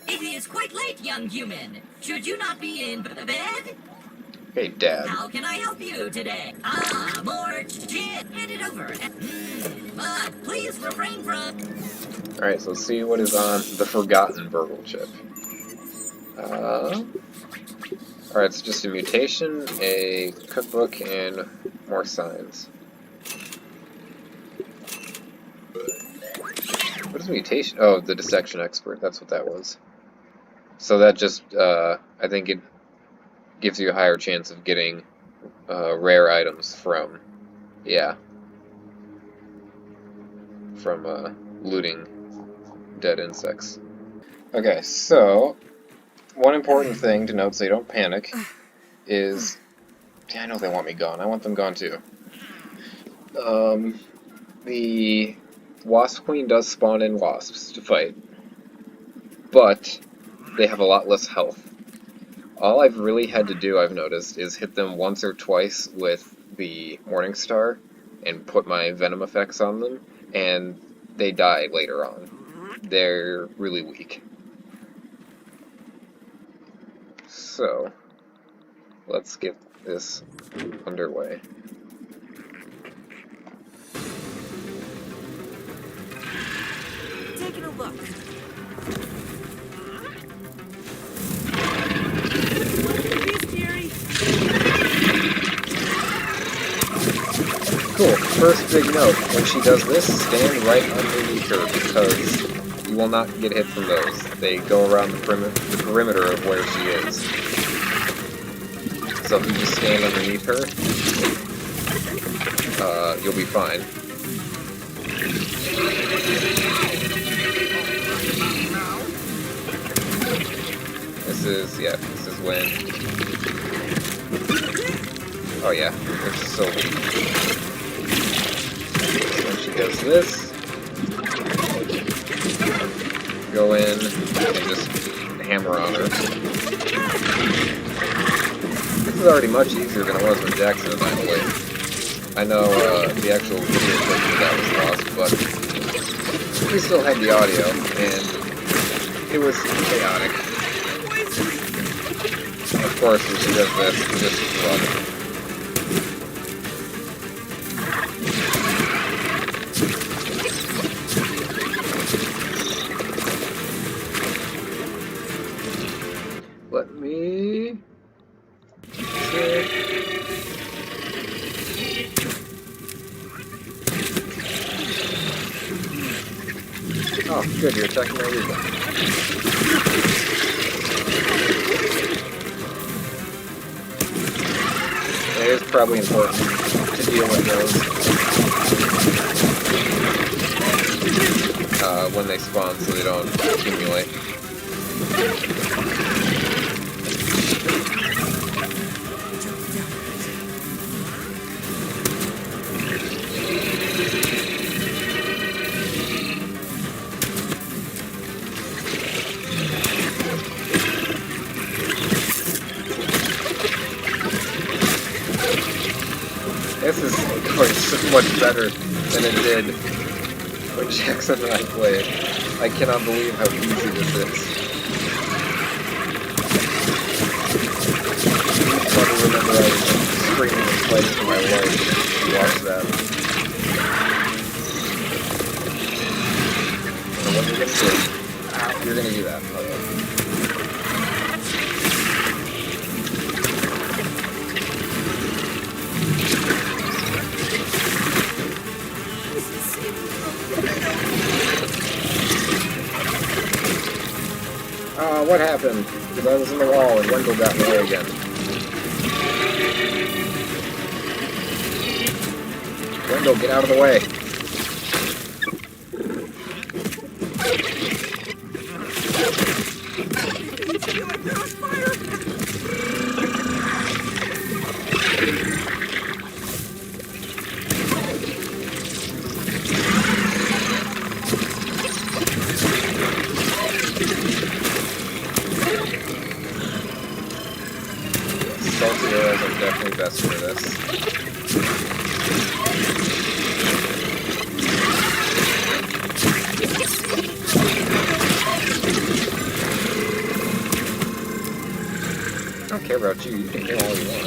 It is quite late, young human. Should you not be in bed? Hey, Dad. How can I help you today? More shit. Hand it over. But please refrain from... Alright, so let's see what is on the forgotten BURG.L chip. Alright, it's just a mutation, a cookbook, and more signs. What is mutation? Oh, the dissection expert, that's what that was. So that just, I think it gives you a higher chance of getting rare items from, yeah, from looting dead insects. Okay, so one important thing to note so you don't panic is, yeah, I know they want me gone. I want them gone too. The Wasp Queen does spawn in wasps to fight, but they have a lot less health. All I've really had to do, I've noticed, is hit them once or twice with the Morning Star and put my venom effects on them, and they die later on. They're really weak. So, let's get this underway. Taking a look. Cool. First big note, when she does this, stand right underneath her because you will not get hit from those. They go around the perimeter of where she is. So if you just stand underneath her, you'll be fine. This is when... Oh yeah, they're so weak. So when she does this, go in and just hammer on her. This is already much easier than it was when Jackson annihilated. I know the actual video clip for that was lost, but we still had the audio, and it was chaotic. Of course, when she does this, just run. Oh, good, you're attacking my eagle. It is probably important to deal with those when they spawn so they don't accumulate. This is going so much better than it did when Jackson and I played. I cannot believe how easy this is. I remember I was screaming and fighting for my life to watch that. So what you're gonna do? You're gonna do that. Okay. What happened? Because I was in the wall and Wendell got in the way again. Wendell, get out of the way. Salty arrows are definitely best for this. I don't care about you, you can kill all you want.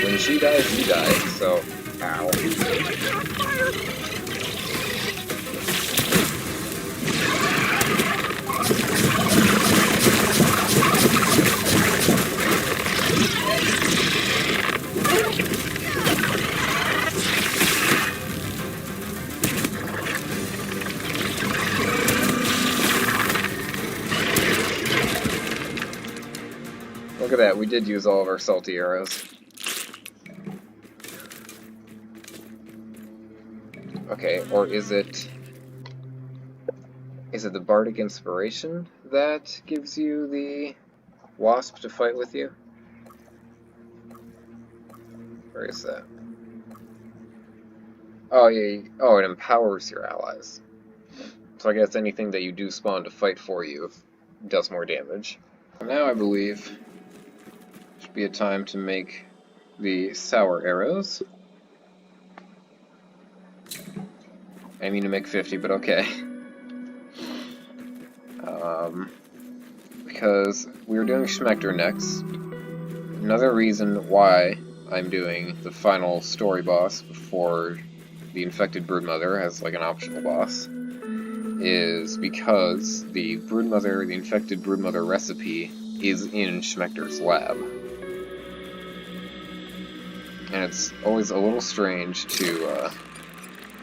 When she dies, you die, so... Ow. Look at that, we did use all of our salty arrows. Okay, or is it the Bardic Inspiration that gives you the Wasp to fight with you? Where is that? Oh yeah, oh, it empowers your allies. So I guess anything that you do spawn to fight for you does more damage. Now I believe should be a time to make the sour arrows. I mean to make 50, but okay. Because we were doing Schmector next. Another reason why I'm doing the final story boss before the infected Broodmother as like an optional boss is because the infected Broodmother recipe is in Schmector's lab. And it's always a little strange to,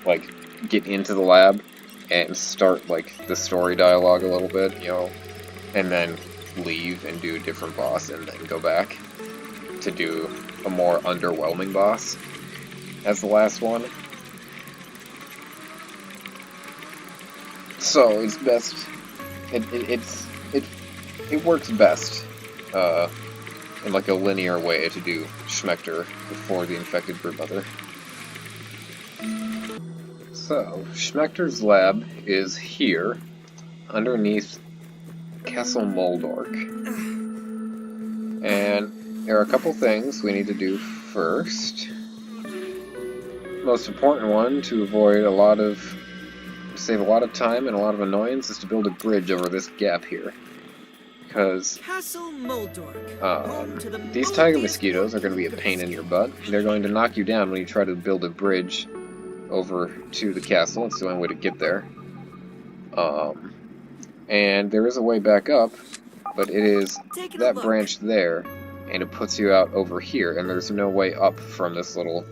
like, get into the lab and start, like, the story dialogue a little bit, you know, and then leave and do a different boss and then go back to do a more underwhelming boss as the last one. So it's best, it works best, in like a linear way to do Schmector before the infected Broodmother. So, Schmector's lab is here, underneath Castle Moldorc. And there are a couple things we need to do first. Most important one, to save a lot of time and a lot of annoyance, is to build a bridge over this gap here. Because Castle Moldorc, these tiger mosquitoes are going to be a pain in your butt. They're going to knock you down when you try to build a bridge over to the castle. It's the only way to get there. And there is a way back up, but it is that branch there, and it puts you out over here, and there's no way up from this little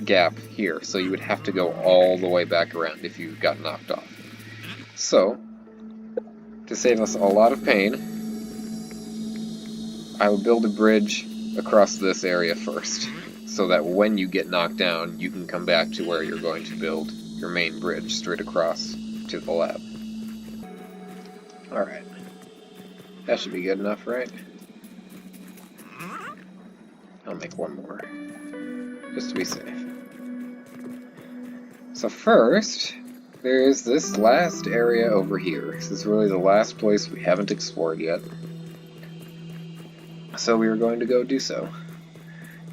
gap here, so you would have to go all the way back around if you got knocked off. So, to save us a lot of pain, I would build a bridge across this area first, so that when you get knocked down, you can come back to where you're going to build your main bridge straight across to the lab. Alright. That should be good enough, right? I'll make one more, just to be safe. So first, there is this last area over here. This is really the last place we haven't explored yet. So we are going to go do so.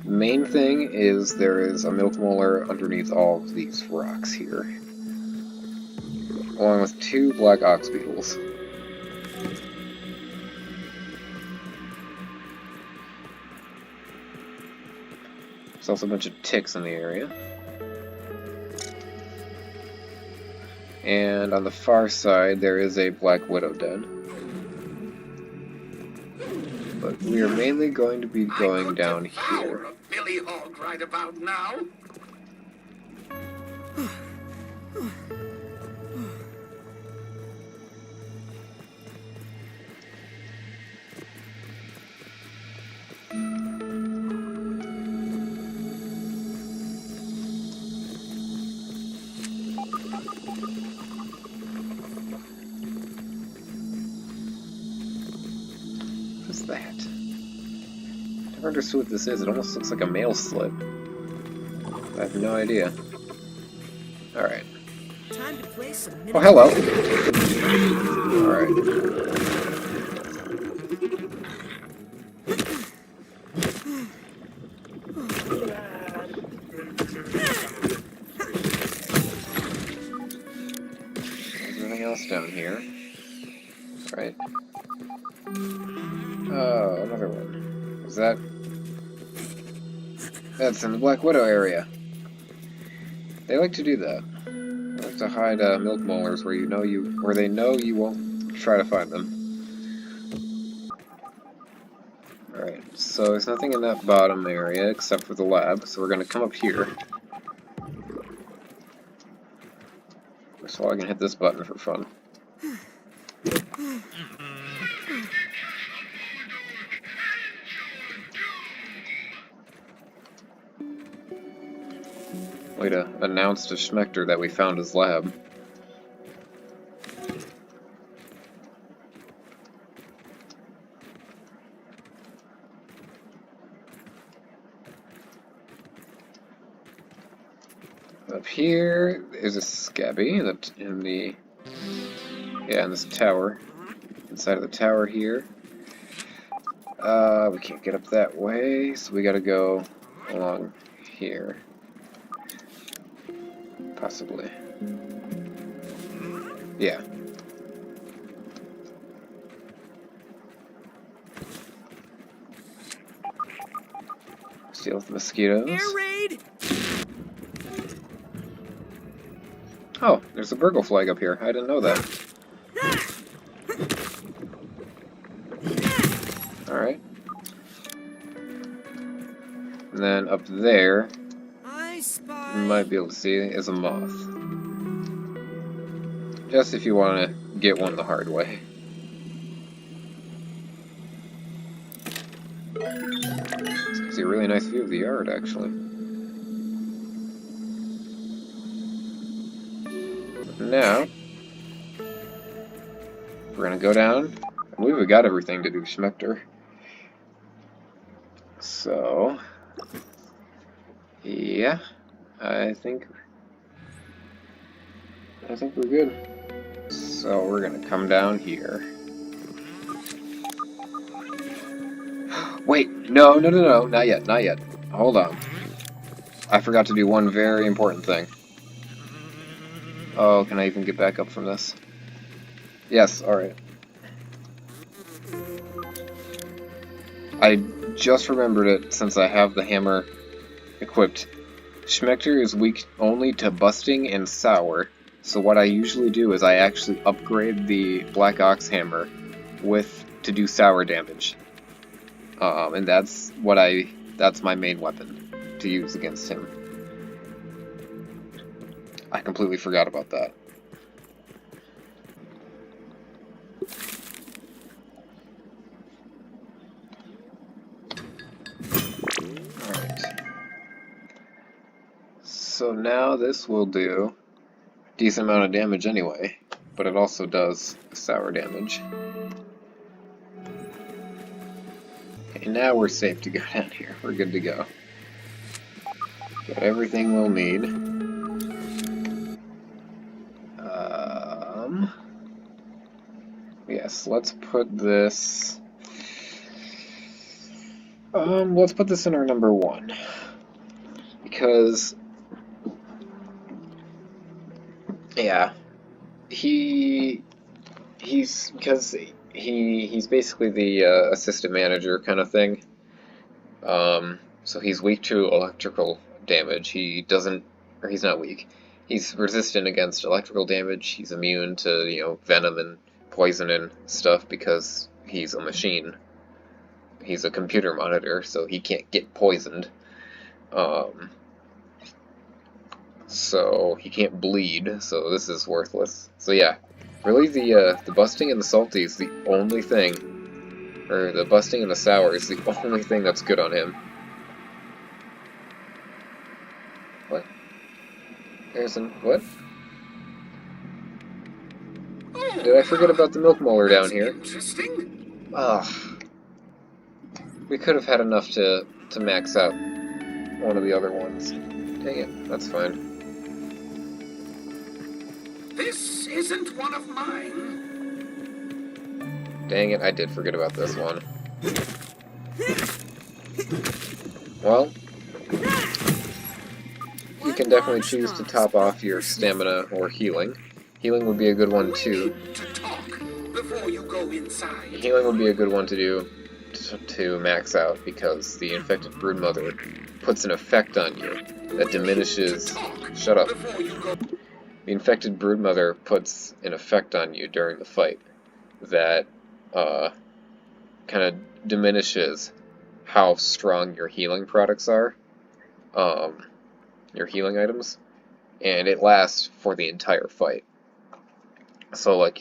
The main thing is there is a milk molar underneath all of these rocks here, along with 2 black ox beetles. There's also a bunch of ticks in the area. And on the far side, there is a black widow den. But we are mainly going to be going down here. A Billy Hog right about now. What's that? Never understood what this is. It almost looks like a mail slip. I have no idea. Alright. Time to play some Oh, hello! Alright. There's nothing else down here. Right. Oh, another one. Is that... That's in the Black Widow area. They like to do that. They like to hide milk molars where where they know you won't try to find them. Alright, so there's nothing in that bottom area except for the lab, so we're gonna come up here. First of all, I can hit this button for fun. Way to announce to Schmector that we found his lab. Up here is a scabby in this tower. Inside of the tower here. We can't get up that way, so we gotta go along here. Possibly. Yeah. Deal with the mosquitoes. Air raid! Oh, there's a BURG.L flag up here. I didn't know that. Alright. And then up there, you might be able to see, is a moth. Just if you want to get one the hard way. See a really nice view of the yard, actually. Now, we're gonna go down. I believe we got everything to do Schmector. So, yeah, I think we're good. So we're gonna come down here. Wait, no, not yet. Hold on. I forgot to do one very important thing. Oh, can I even get back up from this? Yes, alright. I just remembered it since I have the hammer equipped. Schmector is weak only to busting and sour, so what I usually do is I actually upgrade the Black Ox hammer to do sour damage. And that's my main weapon to use against him. I completely forgot about that. So now this will do a decent amount of damage anyway, but it also does sour damage. Okay, now we're safe to go down here. We're good to go. Got everything we'll need. Yes, let's put this... let's put this in our number 1. Because... yeah. He's basically the assistant manager kind of thing. So he's weak to electrical damage. He's not weak. He's resistant against electrical damage. He's immune to, you know, venom and poison and stuff because he's a machine. He's a computer monitor, so he can't get poisoned. So he can't bleed, so this is worthless. So yeah, really the busting and the salty is the only thing, or the busting and the sour is the only thing that's good on him. What? What? Oh, Did I forget about the milk molar down here? Interesting. Ugh. We could have had enough to max out one of the other ones. Dang it, that's fine. This isn't one of mine. Dang it, I did forget about this one. Well, you can definitely choose to top off your stamina or healing. Healing would be a good one too. To talk before you go inside. Healing would be a good one to do to max out because the infected Broodmother puts an effect on you that diminishes... Shut up. The infected Broodmother puts an effect on you during the fight that kind of diminishes how strong your healing products are, your healing items, and it lasts for the entire fight. So like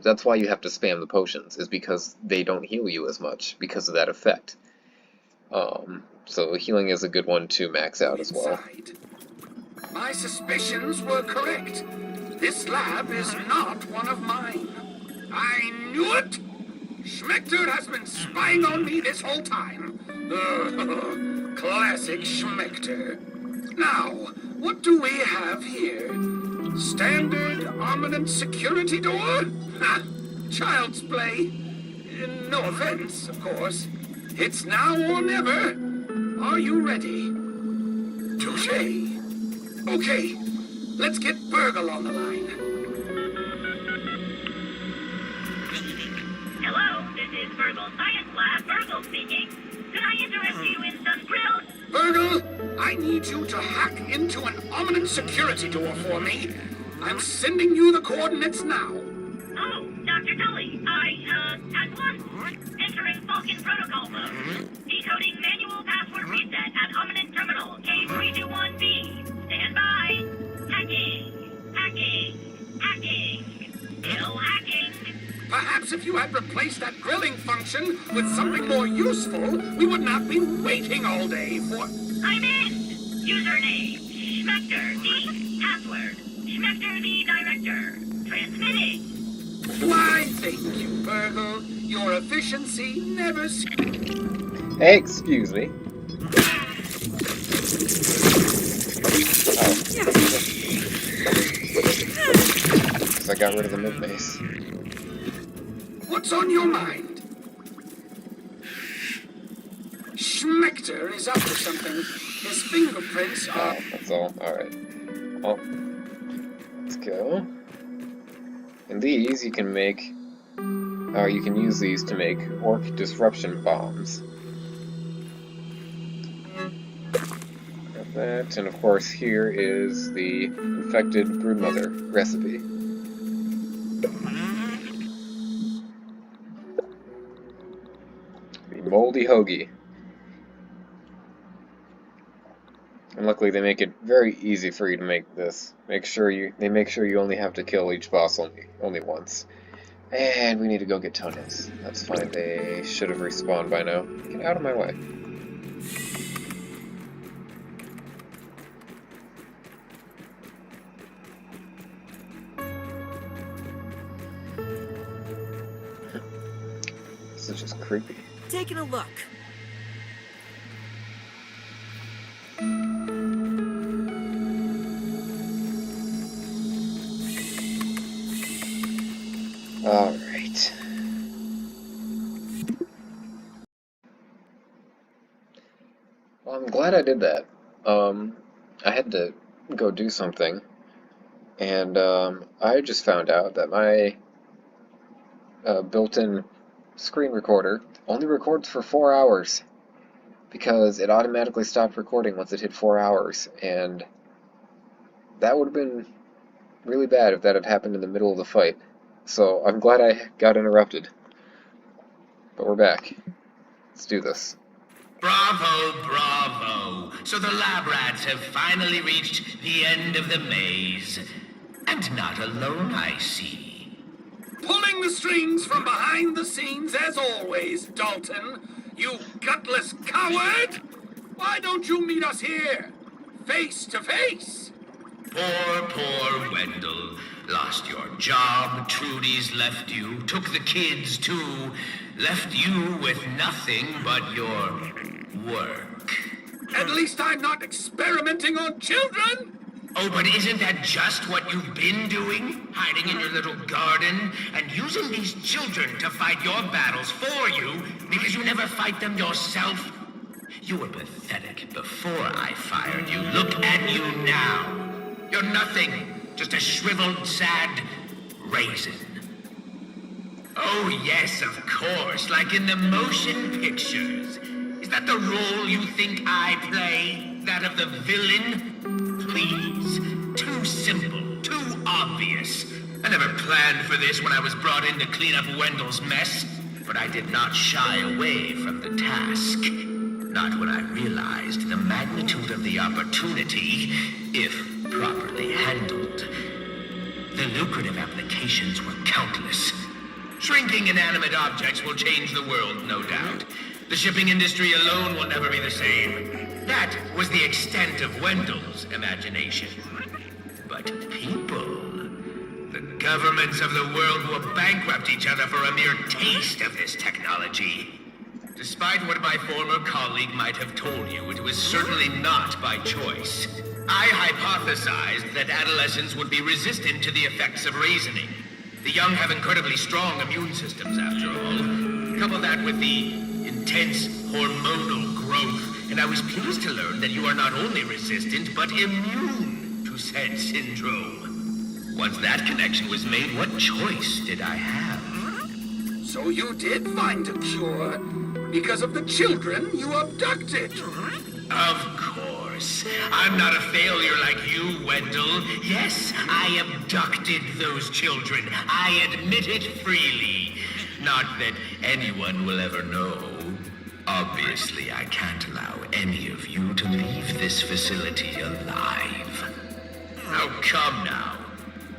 that's why you have to spam the potions, is because they don't heal you as much because of that effect. So healing is a good one to max out as well. My suspicions were correct. This lab is not one of mine. I knew it! Schmector has been spying on me this whole time. Classic Schmector. Now, what do we have here? Standard armament security door? Ha! Child's play. No offense, of course. It's now or never. Are you ready? Touché. Okay, let's get BURG.L on the line. Hello, this is BURG.L Science Lab. BURG.L speaking. Could I interest you in some drills? BURG.L, I need you to hack into an armament security door for me. I'm sending you the coordinates now. Oh, Dr. Tully, at once. Entering Falcon protocol mode. Decoding manual password reset at Omnant Terminal K321B. Stand by. Hacking. Still hacking. Perhaps if you had replaced that grilling function with something more useful, we would not be waiting all day for... I'm in. Username, Schmector D. Password, Schmector the Director. Transmitting. Why, thank you, BURG.L. Your efficiency never... Hey, excuse me. I got rid of the mid-base. What's on your mind? Schmector is up to something. His fingerprints are... Oh, that's all. Alright. Well, let's go. And these you can make... you can use these to make orc disruption bombs. Got that, and of course here is the infected Broodmother recipe. The moldy hoagie. And luckily they make it very easy for you to make this. They make sure you only have to kill each boss only once. And we need to go get toenails. That's fine, they should have respawned by now. Get out of my way. It's just creepy. Taking a look. Alright. Well, I'm glad I did that. I had to go do something, and I just found out that my built-in screen recorder only records for 4 hours, because it automatically stopped recording once it hit 4 hours, and that would have been really bad if that had happened in the middle of the fight. So I'm glad I got interrupted. But we're back. Let's do this. Bravo, bravo. So the lab rats have finally reached the end of the maze. And not alone, I see. Pulling the strings from behind the scenes as always, Dalton. You gutless coward! Why don't you meet us here? Face to face? Poor Wendell. Lost your job, Trudy's left you, took the kids too, left you with nothing but your work. At least I'm not experimenting on children! Oh, but isn't that just what you've been doing? Hiding in your little garden and using these children to fight your battles for you because you never fight them yourself? You were pathetic before I fired you. Look at you now. You're nothing. Just a shriveled, sad raisin. Oh, yes, of course, like in the motion pictures. Is that the role you think I play? That of the villain? Please. Too simple, too obvious. I never planned for this when I was brought in to clean up Wendell's mess, but I did not shy away from the task. Not when I realized the magnitude of the opportunity, if properly handled. The lucrative applications were countless. Shrinking inanimate objects will change the world, no doubt. The shipping industry alone will never be the same. That was the extent of Wendell's imagination. But people, the governments of the world will bankrupt each other for a mere taste of this technology. Despite what my former colleague might have told you, it was certainly not by choice. I hypothesized that adolescents would be resistant to the effects of reasoning. The young have incredibly strong immune systems, after all. Couple that with the intense hormonal growth, and I was pleased to learn that you are not only resistant, but immune to said syndrome. Once that connection was made, what choice did I have? So you did find a cure, because of the children you abducted. Of course. I'm not a failure like you, Wendell. Yes, I abducted those children. I admit it freely. Not that anyone will ever know. Obviously, I can't allow any of you to leave this facility alive. Oh, come now.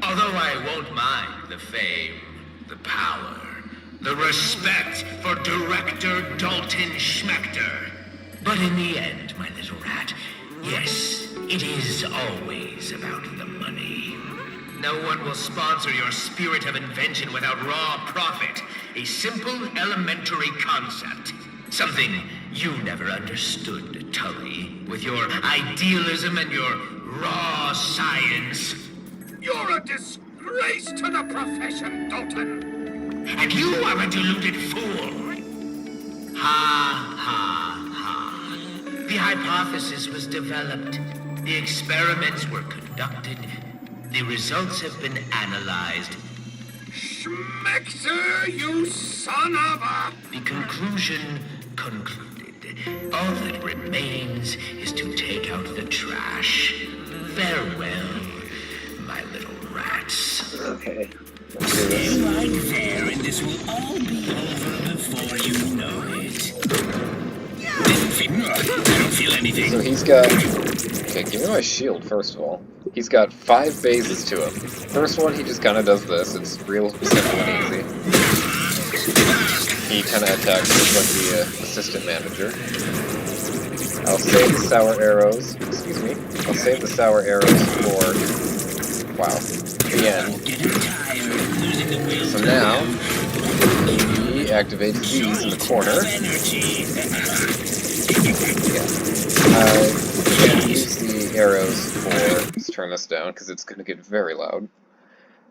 Although I won't mind the fame, the power, the respect for Director Dalton Schmector. But in the end, my little rat, yes, it is always about the money. No one will sponsor your spirit of invention without raw profit. A simple, elementary concept. Something you never understood, Tully, with your idealism and your raw science. You're a disgrace to the profession, Dalton. And you are a deluded fool. Ha, ha, ha. The hypothesis was developed. The experiments were conducted. The results have been analyzed. Schmector, you son of a... The conclusion concluded. All that remains is to take out the trash. Farewell, my little rats. Okay. Stay right there, and this will all be over before you know it. I don't feel anything. So he's got... Okay, give me my shield, first of all. He's got 5 bases to him. First one, he just kind of does this. It's real simple and easy. He kind of attacks just like the assistant manager. I'll save the sour arrows. Excuse me. I'll save the sour arrows for... Wow. The end. So now, he activates these in the corner. Yeah. Use the arrows for... Let's turn this down, because it's going to get very loud.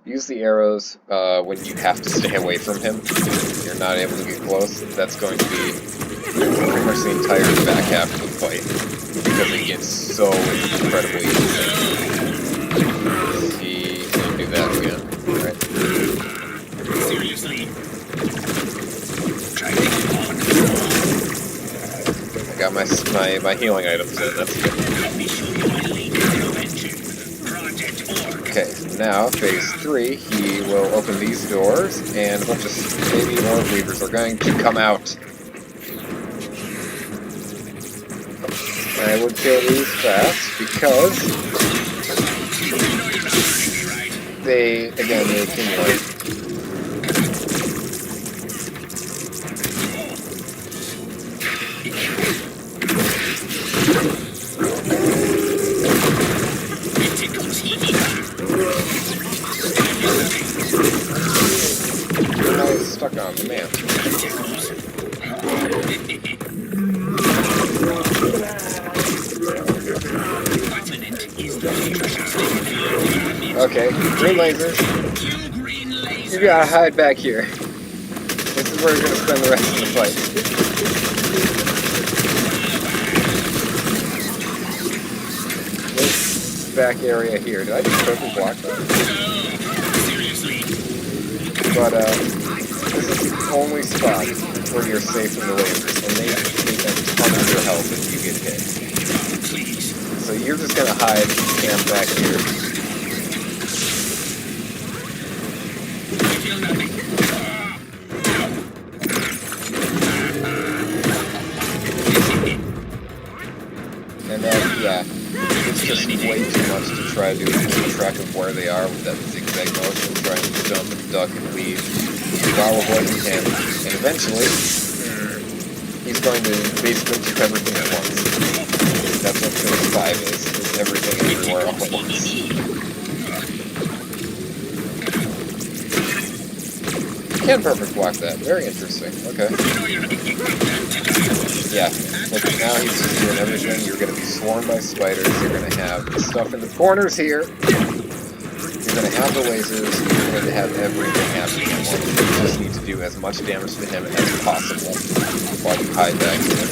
Use the arrows when you have to stay away from him. You're not able to get close. That's going to be pretty much the entire back half of the fight, because it gets so incredibly insane. He can do that again. Alright. Seriously. I got my healing items in, that's good. Let me show you my latest invention. Project Orc. Okay, now, phase 3, he will open these doors, and a bunch of baby orb weavers are going to come out. I would kill these fast, because they accumulate. I was stuck on the man. Okay, green lasers. You gotta hide back here. This is where you're gonna spend the rest of the fight. This back area here. Did I just totally block that? But this is the only spot where you're safe from the lasers, and they take a ton of your health if you get hit. So you're just gonna hide and camp back here. And yeah, it's just way too much to try to keep track of where they are with that zigzag motion, trying to jump and duck and weave while avoiding him. And eventually, he's going to basically do everything at once. That's what phase 5 is everything everywhere all at once. Can perfect block that. Very interesting. Okay. Yeah. Look, now he's just doing everything. You're going to be swarmed by spiders. You're going to have stuff in the corners here. You're going to have the lasers. You're going to have everything happening at once. You just need to do as much damage to him as possible while you hide back here.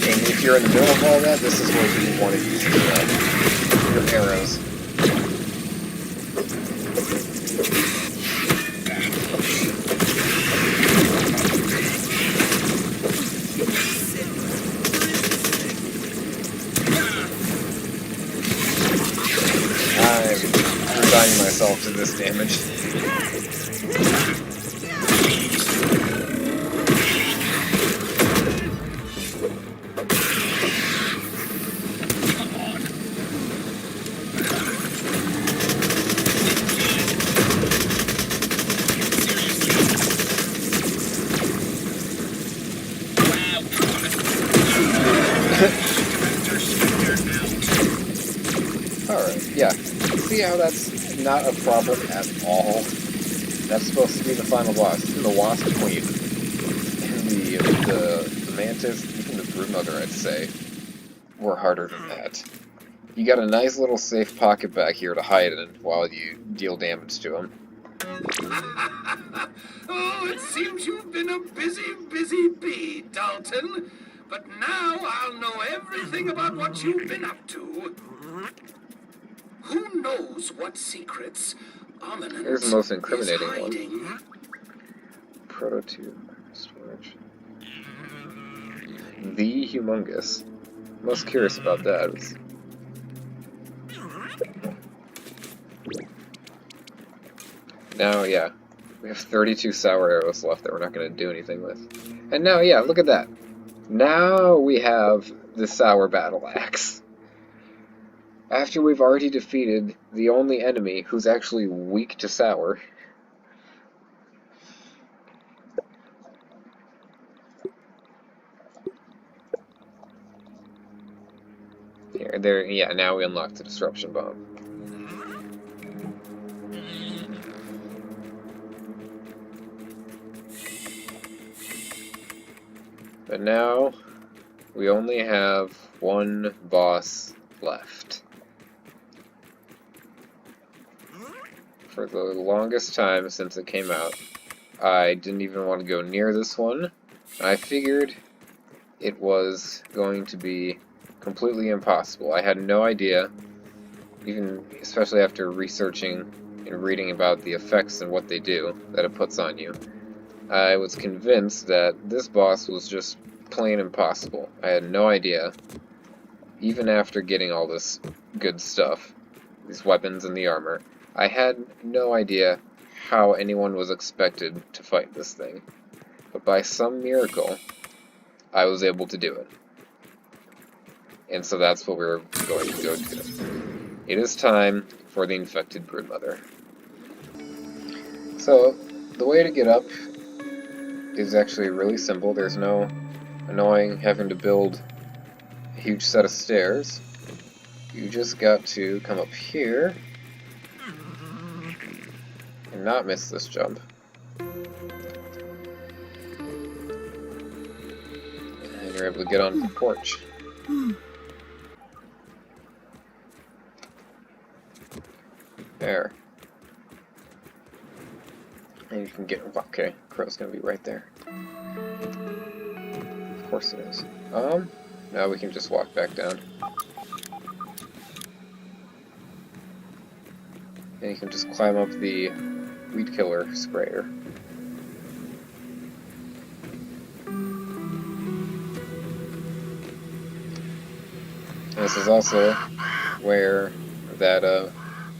And if you're in the middle of all that, this is where you want to use your arrows. I'm resigning myself to this damage. Alright, yeah. See how that's not a problem at all? That's supposed to be the final boss. Even the Wasp Queen and the Mantis, even the Broodmother, I'd say, were harder than that. You got a nice little safe pocket back here to hide in while you deal damage to him. Oh, it seems you've been a busy, busy bee, Dalton. But now I'll know everything about what you've been up to. Who knows what secrets Ominence Here's the most incriminating is hiding. one. Prototube storage. The Humongous. Most curious about that is... Now, yeah, we have 32 sour arrows left that we're not going to do anything with. And now, yeah, look at that. Now we have the sour battle axe. After we've already defeated the only enemy who's actually weak to sour. Here, there, yeah, now we unlock the disruption bomb. But now we only have one boss left. For the longest time since it came out, I didn't even want to go near this one. I figured it was going to be completely impossible. I had no idea, even especially after researching and reading about the effects and what they do that it puts on you. I was convinced that this boss was just plain impossible. I had no idea, even after getting all this good stuff, these weapons and the armor, I had no idea how anyone was expected to fight this thing. But by some miracle, I was able to do it. And so that's what we're going to go do. It is time for the infected Broodmother. So, the way to get up is actually really simple. There's no annoying having to build a huge set of stairs. You just got to come up here and not miss this jump. And you're able to get onto the porch. There. And you can get... Okay, Crow's gonna be right there. Of course it is. Now we can just walk back down. And you can just climb up the weed killer sprayer. And this is also where that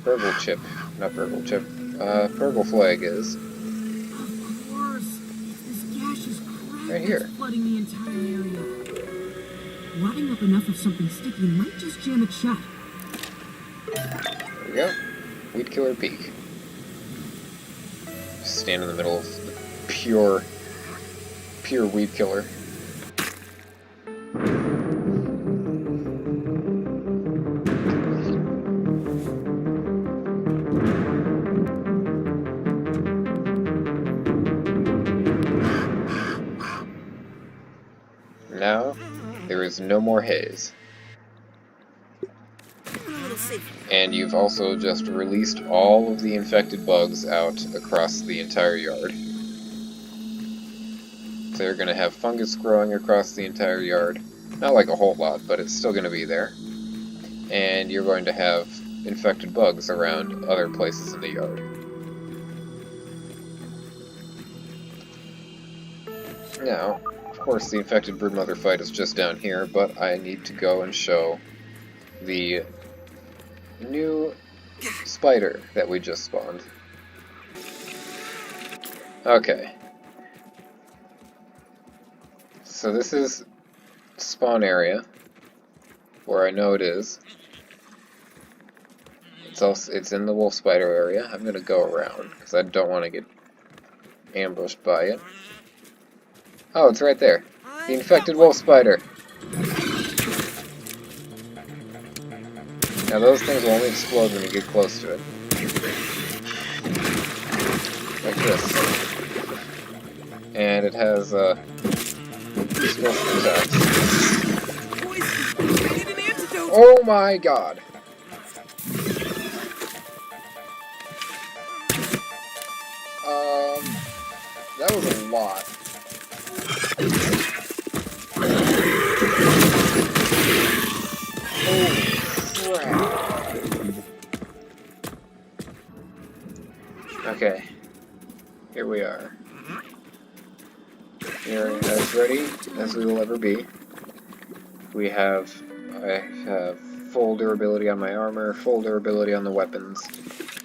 BURG.L chip, not BURG.L chip, BURG.L flag is. Of course. This gaseous crap Right here. that's flooding the entire area. Wadding up enough of something sticky might just jam it shut. There we go. Weed Killer Peak. Just stand in the middle of the pure weed killer. Now, there is no more haze. And you've also just released all of the infected bugs out across the entire yard. So you're going to have fungus growing across the entire yard. Not like a whole lot, but it's still going to be there. And you're going to have infected bugs around other places in the yard. Now, of course, the infected Broodmother fight is just down here, but I need to go and show the new spider that we just spawned. Okay. So this is spawn area, where I know it is. It's in the wolf spider area. I'm gonna go around because I don't want to get ambushed by it. Oh, it's right there. The infected wolf spider. Now those things will only explode when you get close to it. Like this. And it has explosive attacks. Oh my god! That was a lot. Holy crap. Okay. Here we are. We're as ready as we will ever be. I have full durability on my armor, full durability on the weapons.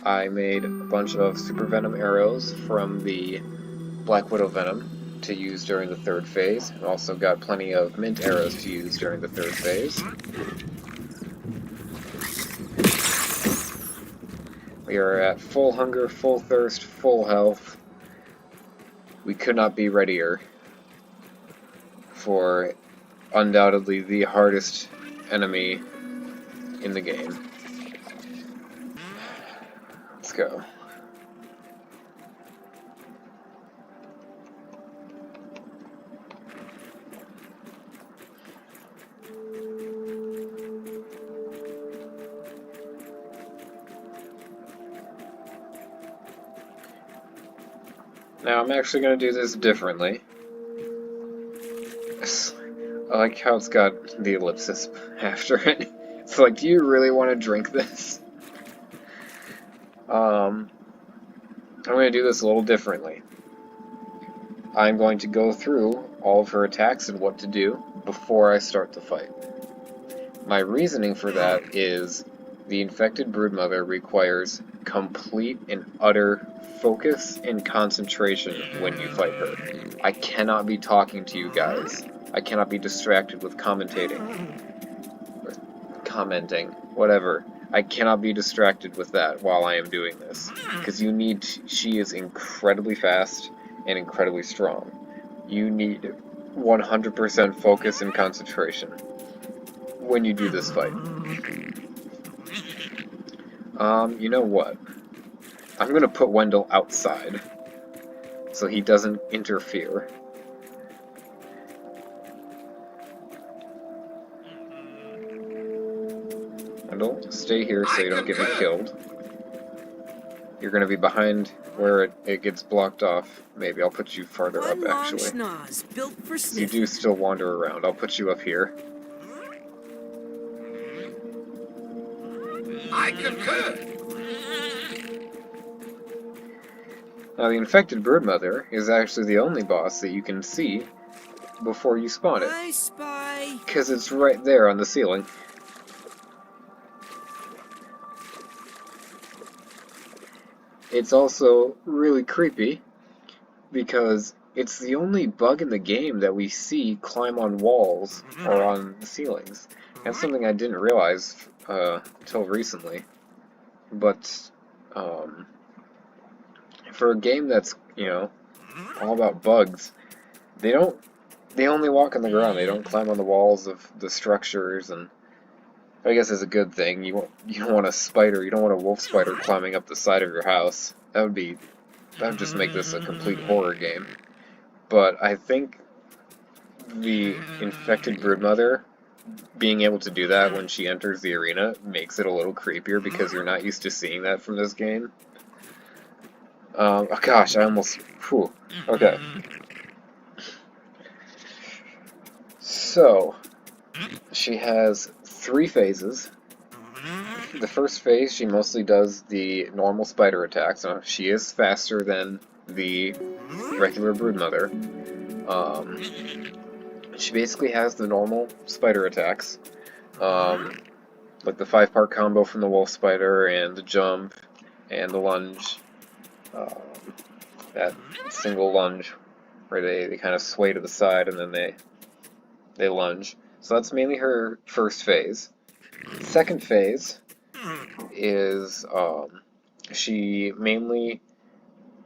I made a bunch of super venom arrows from the Black Widow venom to use during the third phase. I've also got plenty of mint arrows to use during the third phase. We are at full hunger, full thirst, full health. We could not be readier for undoubtedly the hardest enemy in the game. Let's go. Now I'm actually going to do this differently. I like how it's got the ellipsis after it. It's like, do you really want to drink this? I'm going to do this a little differently. I'm going to go through all of her attacks and what to do before I start the fight. My reasoning for that is the infected Broodmother requires complete and utter focus and concentration when you fight her. I cannot be talking to you guys. I cannot be distracted with commentating. Or commenting. Whatever. I cannot be distracted with that while I am doing this. Because she is incredibly fast and incredibly strong. You need 100% focus and concentration when you do this fight. You know what? I'm gonna put Wendell outside so he doesn't interfere. Wendell, stay here so you don't get me killed. You're gonna be behind where it gets blocked off. Maybe I'll put you farther up, actually. Schnoz, built for You do still wander around. I'll put you up here. I concur. Now, the infected Broodmother is actually the only boss that you can see before you spawn it. I spy. Because it's right there on the ceiling. It's also really creepy because it's the only bug in the game that we see climb on walls or on the ceilings. That's something I didn't realize until recently. But for a game that's, you know, all about bugs, they only walk on the ground. They don't climb on the walls of the structures, and I guess it's a good thing. You don't want a spider, you don't want a wolf spider climbing up the side of your house. That would just make this a complete horror game. But I think the infected Broodmother being able to do that when she enters the arena makes it a little creepier because you're not used to seeing that from this game. Oh gosh, I almost... Whew. Okay. So, she has 3 phases. The first phase, she mostly does the normal spider attacks. She is faster than the regular Broodmother. She basically has the normal spider attacks. Like the 5-part combo from the wolf spider, and the jump, and the lunge. That single lunge where they kind of sway to the side and then they lunge. So that's mainly her first phase. Second phase is she mainly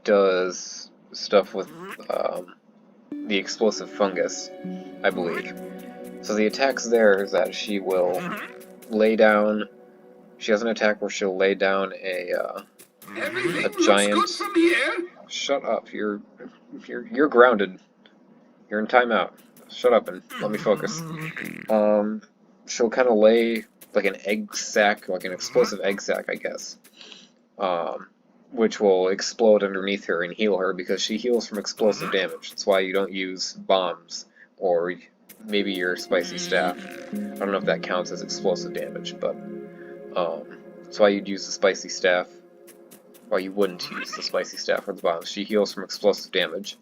does stuff with the explosive fungus, I believe. So the attacks there is that she will lay down. She has an attack where she'll lay down a giant. Good from here. Shut up! You're grounded. You're in timeout. Shut up and let me focus. She'll kind of lay like an egg sack, like an explosive egg sack, I guess. Which will explode underneath her and heal her because she heals from explosive damage. That's why you don't use bombs or maybe your spicy staff. I don't know if that counts as explosive damage, but that's why you'd use the spicy staff. Why you wouldn't use the spicy staff or the bombs. She heals from explosive damage.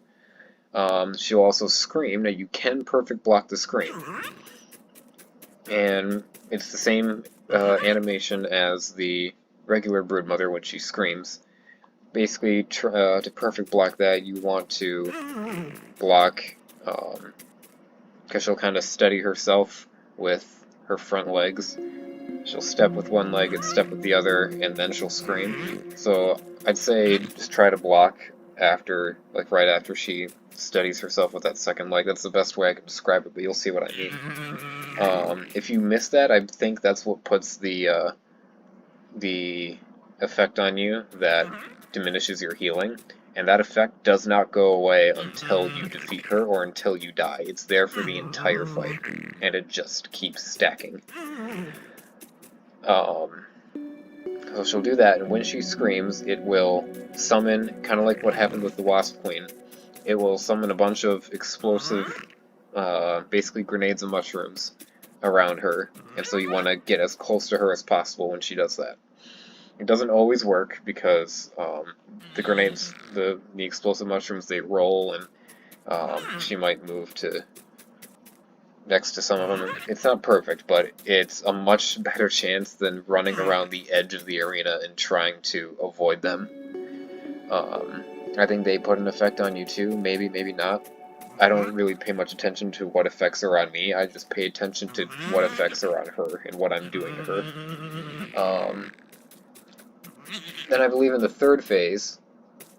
She'll also scream. Now you can perfect block the scream. And it's the same animation as the regular Broodmother when she screams. Basically, to perfect block that, you want to block, because she'll kind of steady herself with her front legs. She'll step with one leg and step with the other, and then she'll scream. So I'd say just try to block after, like right after she steadies herself with that second leg. That's the best way I can describe it, but you'll see what I mean. If you miss that, I think that's what puts the effect on you that diminishes your healing, and that effect does not go away until you defeat her or until you die. It's there for the entire fight, and it just keeps stacking. So she'll do that, and when she screams, it will summon, kind of like what happened with the Wasp Queen, it will summon a bunch of explosive, basically grenades and mushrooms around her, and so you want to get as close to her as possible when she does that. It doesn't always work because the grenades, the explosive mushrooms, they roll, and she might move to next to some of them. It's not perfect, but it's a much better chance than running around the edge of the arena and trying to avoid them. I think they put an effect on you too, maybe, maybe not. I don't really pay much attention to what effects are on me, I just pay attention to what effects are on her and what I'm doing to her. Then I believe in the third phase,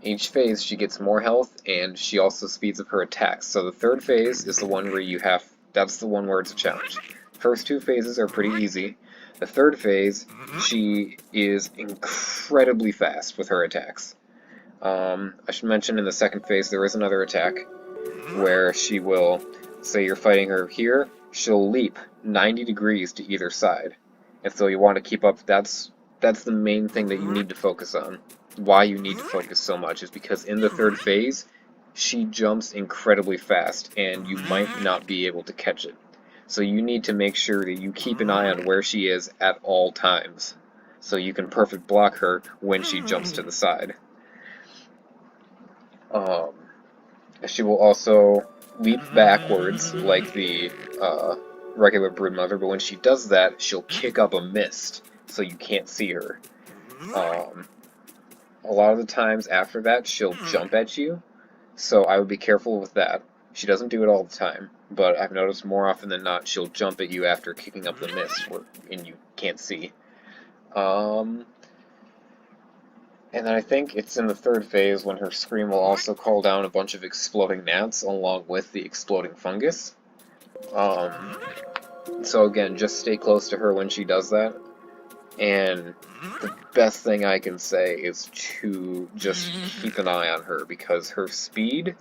each phase she gets more health, and she also speeds up her attacks. So the third phase is the one where you have, that's the one where it's a challenge. First two phases are pretty easy. The third phase, she is incredibly fast with her attacks. I should mention in the second phase there is another attack where she will, say you're fighting her here, she'll leap 90 degrees to either side. And so you want to keep up, that's the main thing that you need to focus on. Why you need to focus so much is because in the third phase, she jumps incredibly fast, and you might not be able to catch it. So you need to make sure that you keep an eye on where she is at all times, so you can perfect block her when she jumps to the side. She will also leap backwards like the regular Broodmother, but when she does that, she'll kick up a mist, so you can't see her. A lot of the times after that, she'll jump at you, so I would be careful with that. She doesn't do it all the time, but I've noticed more often than not, she'll jump at you after kicking up the mist, and you can't see. And then I think it's in the third phase when her scream will also call down a bunch of exploding gnats along with the exploding fungus. So again, just stay close to her when she does that. And the best thing I can say is to just keep an eye on her, because her speed,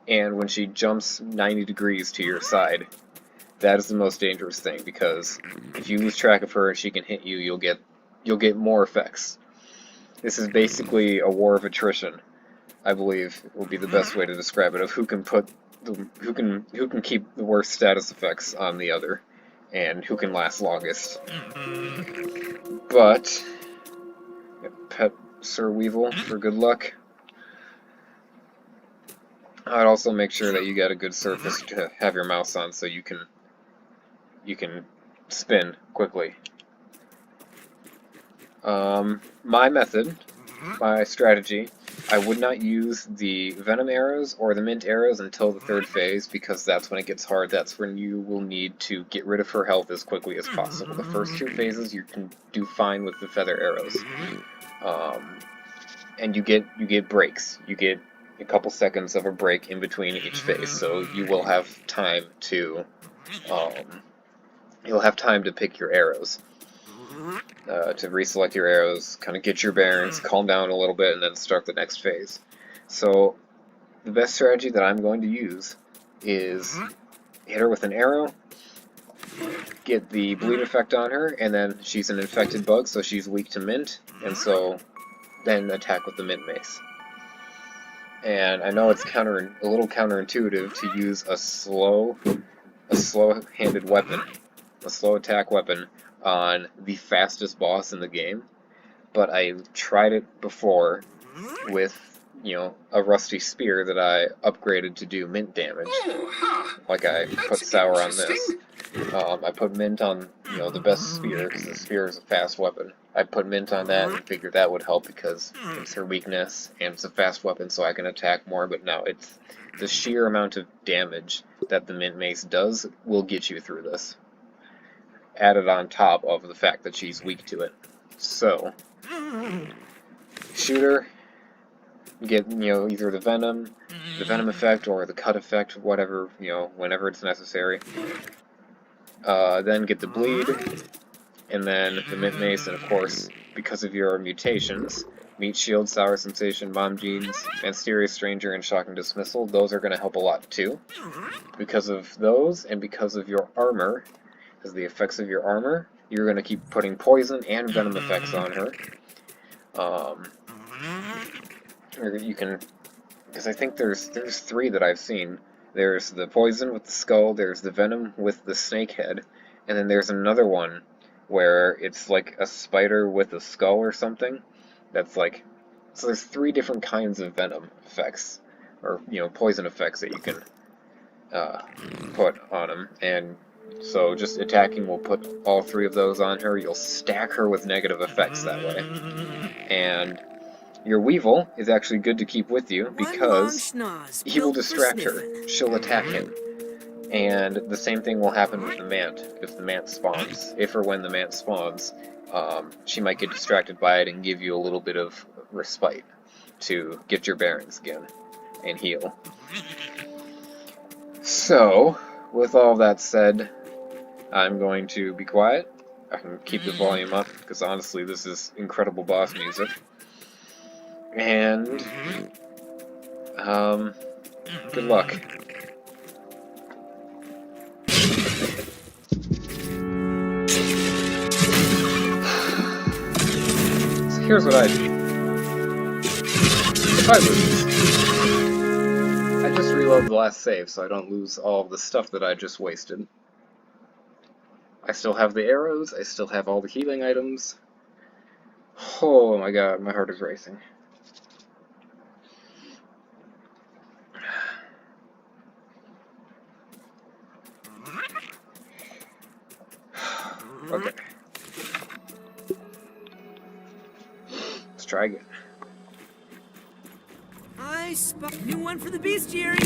and when she jumps 90 degrees to your side, that is the most dangerous thing, because if you lose track of her and she can hit you, you'll get more effects. This is basically a war of attrition, I believe would be the best way to describe it, of who can keep the worst status effects on the other, and who can last longest. But pet Sir Weevil for good luck. I'd also make sure that you got a good surface to have your mouse on, so you can spin quickly. My method, my strategy, I would not use the Venom arrows or the Mint arrows until the third phase, because that's when it gets hard. That's when you will need to get rid of her health as quickly as possible. The first two phases you can do fine with the feather arrows, and you get breaks. You get a couple seconds of a break in between each phase, so you will have time to pick your arrows. To reselect your arrows, kind of get your bearings, calm down a little bit, and then start the next phase. So the best strategy that I'm going to use is hit her with an arrow, get the bleed effect on her, and then she's an infected bug, so she's weak to mint, and so then attack with the mint mace. And I know it's a little counterintuitive to use a slow-handed weapon, a slow attack weapon, on the fastest boss in the game, but I tried it before with, a rusty spear that I upgraded to do mint damage. Like I put sour on this. I put mint on, the best spear, because the spear is a fast weapon. I put mint on that and figured that would help because it's her weakness, and it's a fast weapon, so I can attack more, but no, it's the sheer amount of damage that the mint mace does will get you through this, added on top of the fact that she's weak to it. So, shoot her, get, either the venom effect or the cut effect, whatever, whenever it's necessary. Then get the bleed, and then the mint mace, and of course, because of your mutations, Meat Shield, Sour Sensation, Mom Jeans, Mysterious Stranger, and Shocking Dismissal, those are going to help a lot too. Because of those, and because of your armor, because the effects of your armor, you're going to keep putting poison and venom effects on her. Or you can, because I think there's 3 that I've seen. There's the poison with the skull, there's the venom with the snake head, and then there's another one where it's like a spider with a skull or something. That's like, so there's 3 different kinds of venom effects, or, you know, poison effects that you can put on them, and so just attacking will put all 3 of those on her. You'll stack her with negative effects that way. And your Weevil is actually good to keep with you because he will distract her. She'll attack him. And the same thing will happen with the Mant if the Mant spawns. If or when the Mant spawns, she might get distracted by it and give you a little bit of respite to get your bearings again and heal. So, with all that said, I'm going to be quiet. I can keep the volume up because honestly this is incredible boss music. And, good luck. So here's what I do. If I lose, I just reload the last save so I don't lose all of the stuff that I just wasted. I still have the arrows, I still have all the healing items. Oh my god, my heart is racing. Okay. Let's try again. I spot new one for the bestiary.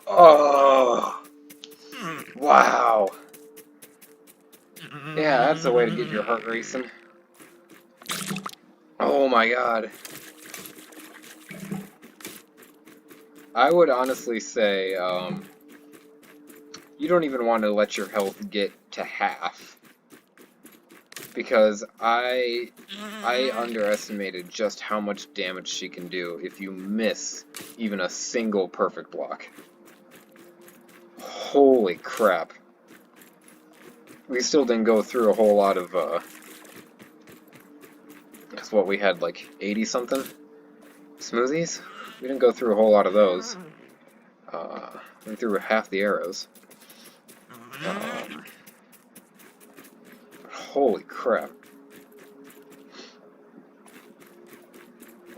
Oh, wow. Yeah, that's a way to get your heart racing. Oh my god. I would honestly say, you don't even want to let your health get to half. Because I underestimated just how much damage she can do if you miss even a single perfect block. Holy crap. We still didn't go through a whole lot of, because what, we had like 80-something smoothies? We didn't go through a whole lot of those. Went through half the arrows. Holy crap.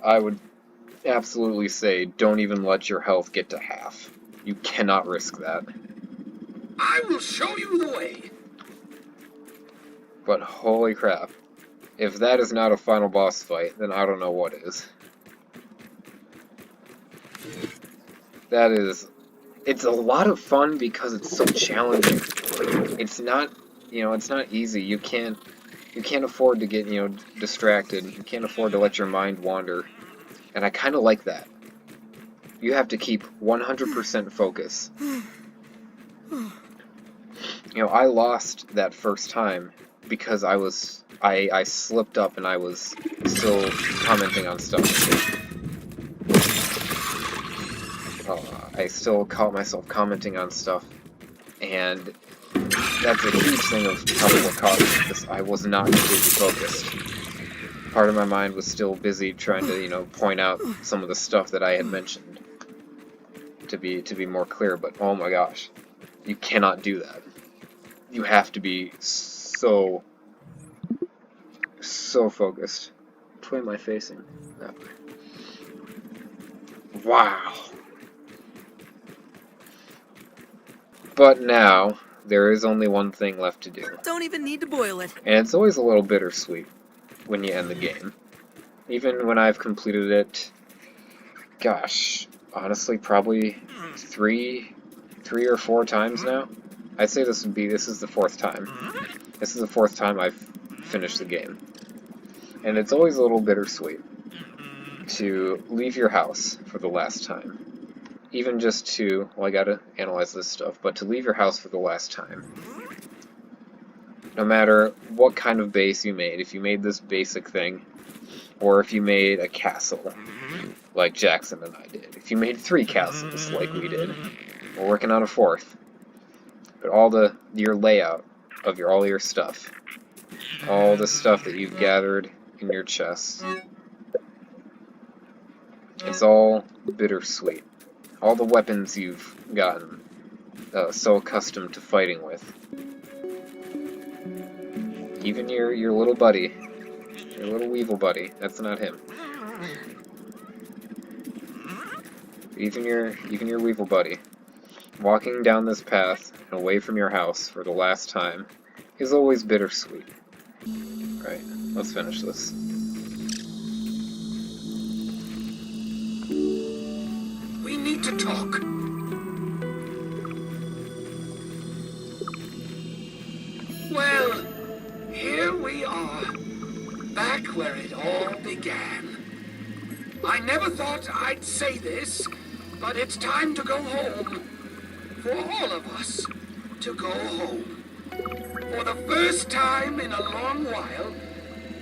I would absolutely say don't even let your health get to half. You cannot risk that. I will show you the way. But holy crap. If that is not a final boss fight, then I don't know what is. That is... It's a lot of fun because it's so challenging. It's not, it's not easy. You can't afford to get, distracted. You can't afford to let your mind wander. And I kind of like that. You have to keep 100% focus. I lost that first time because I slipped up and I was still commenting on stuff. I still caught myself commenting on stuff, and that's a huge thing of probably what caused it, because I was not completely focused. Part of my mind was still busy trying to, point out some of the stuff that I had mentioned. to be more clear, but oh my gosh, you cannot do that. You have to be so focused. Which way am I facing? That way. Wow. But now, there is only one thing left to do. Don't even need to boil it. And it's always a little bittersweet when you end the game. Even when I've completed it, gosh, honestly, probably three or four times now. I'd say this is the fourth time. This is the fourth time I've finished the game. And it's always a little bittersweet to leave your house for the last time. Even just to, well, I gotta analyze this stuff, but to leave your house for the last time. No matter what kind of base you made, if you made this basic thing, or if you made a castle, like Jackson and I did. If you made 3 castles, like we did, we're working on a 4th. But your layout of all your stuff, all the stuff that you've gathered in your chest, it's all bittersweet. All the weapons you've gotten so accustomed to fighting with. Even your little buddy, your little weevil buddy, that's not him. Even your weevil buddy, walking down this path and away from your house for the last time is always bittersweet. Right, let's finish this. We need to talk. Well, here we are, back where it all began. I never thought I'd say this, but it's time to go home. For all of us to go home. For the first time in a long while,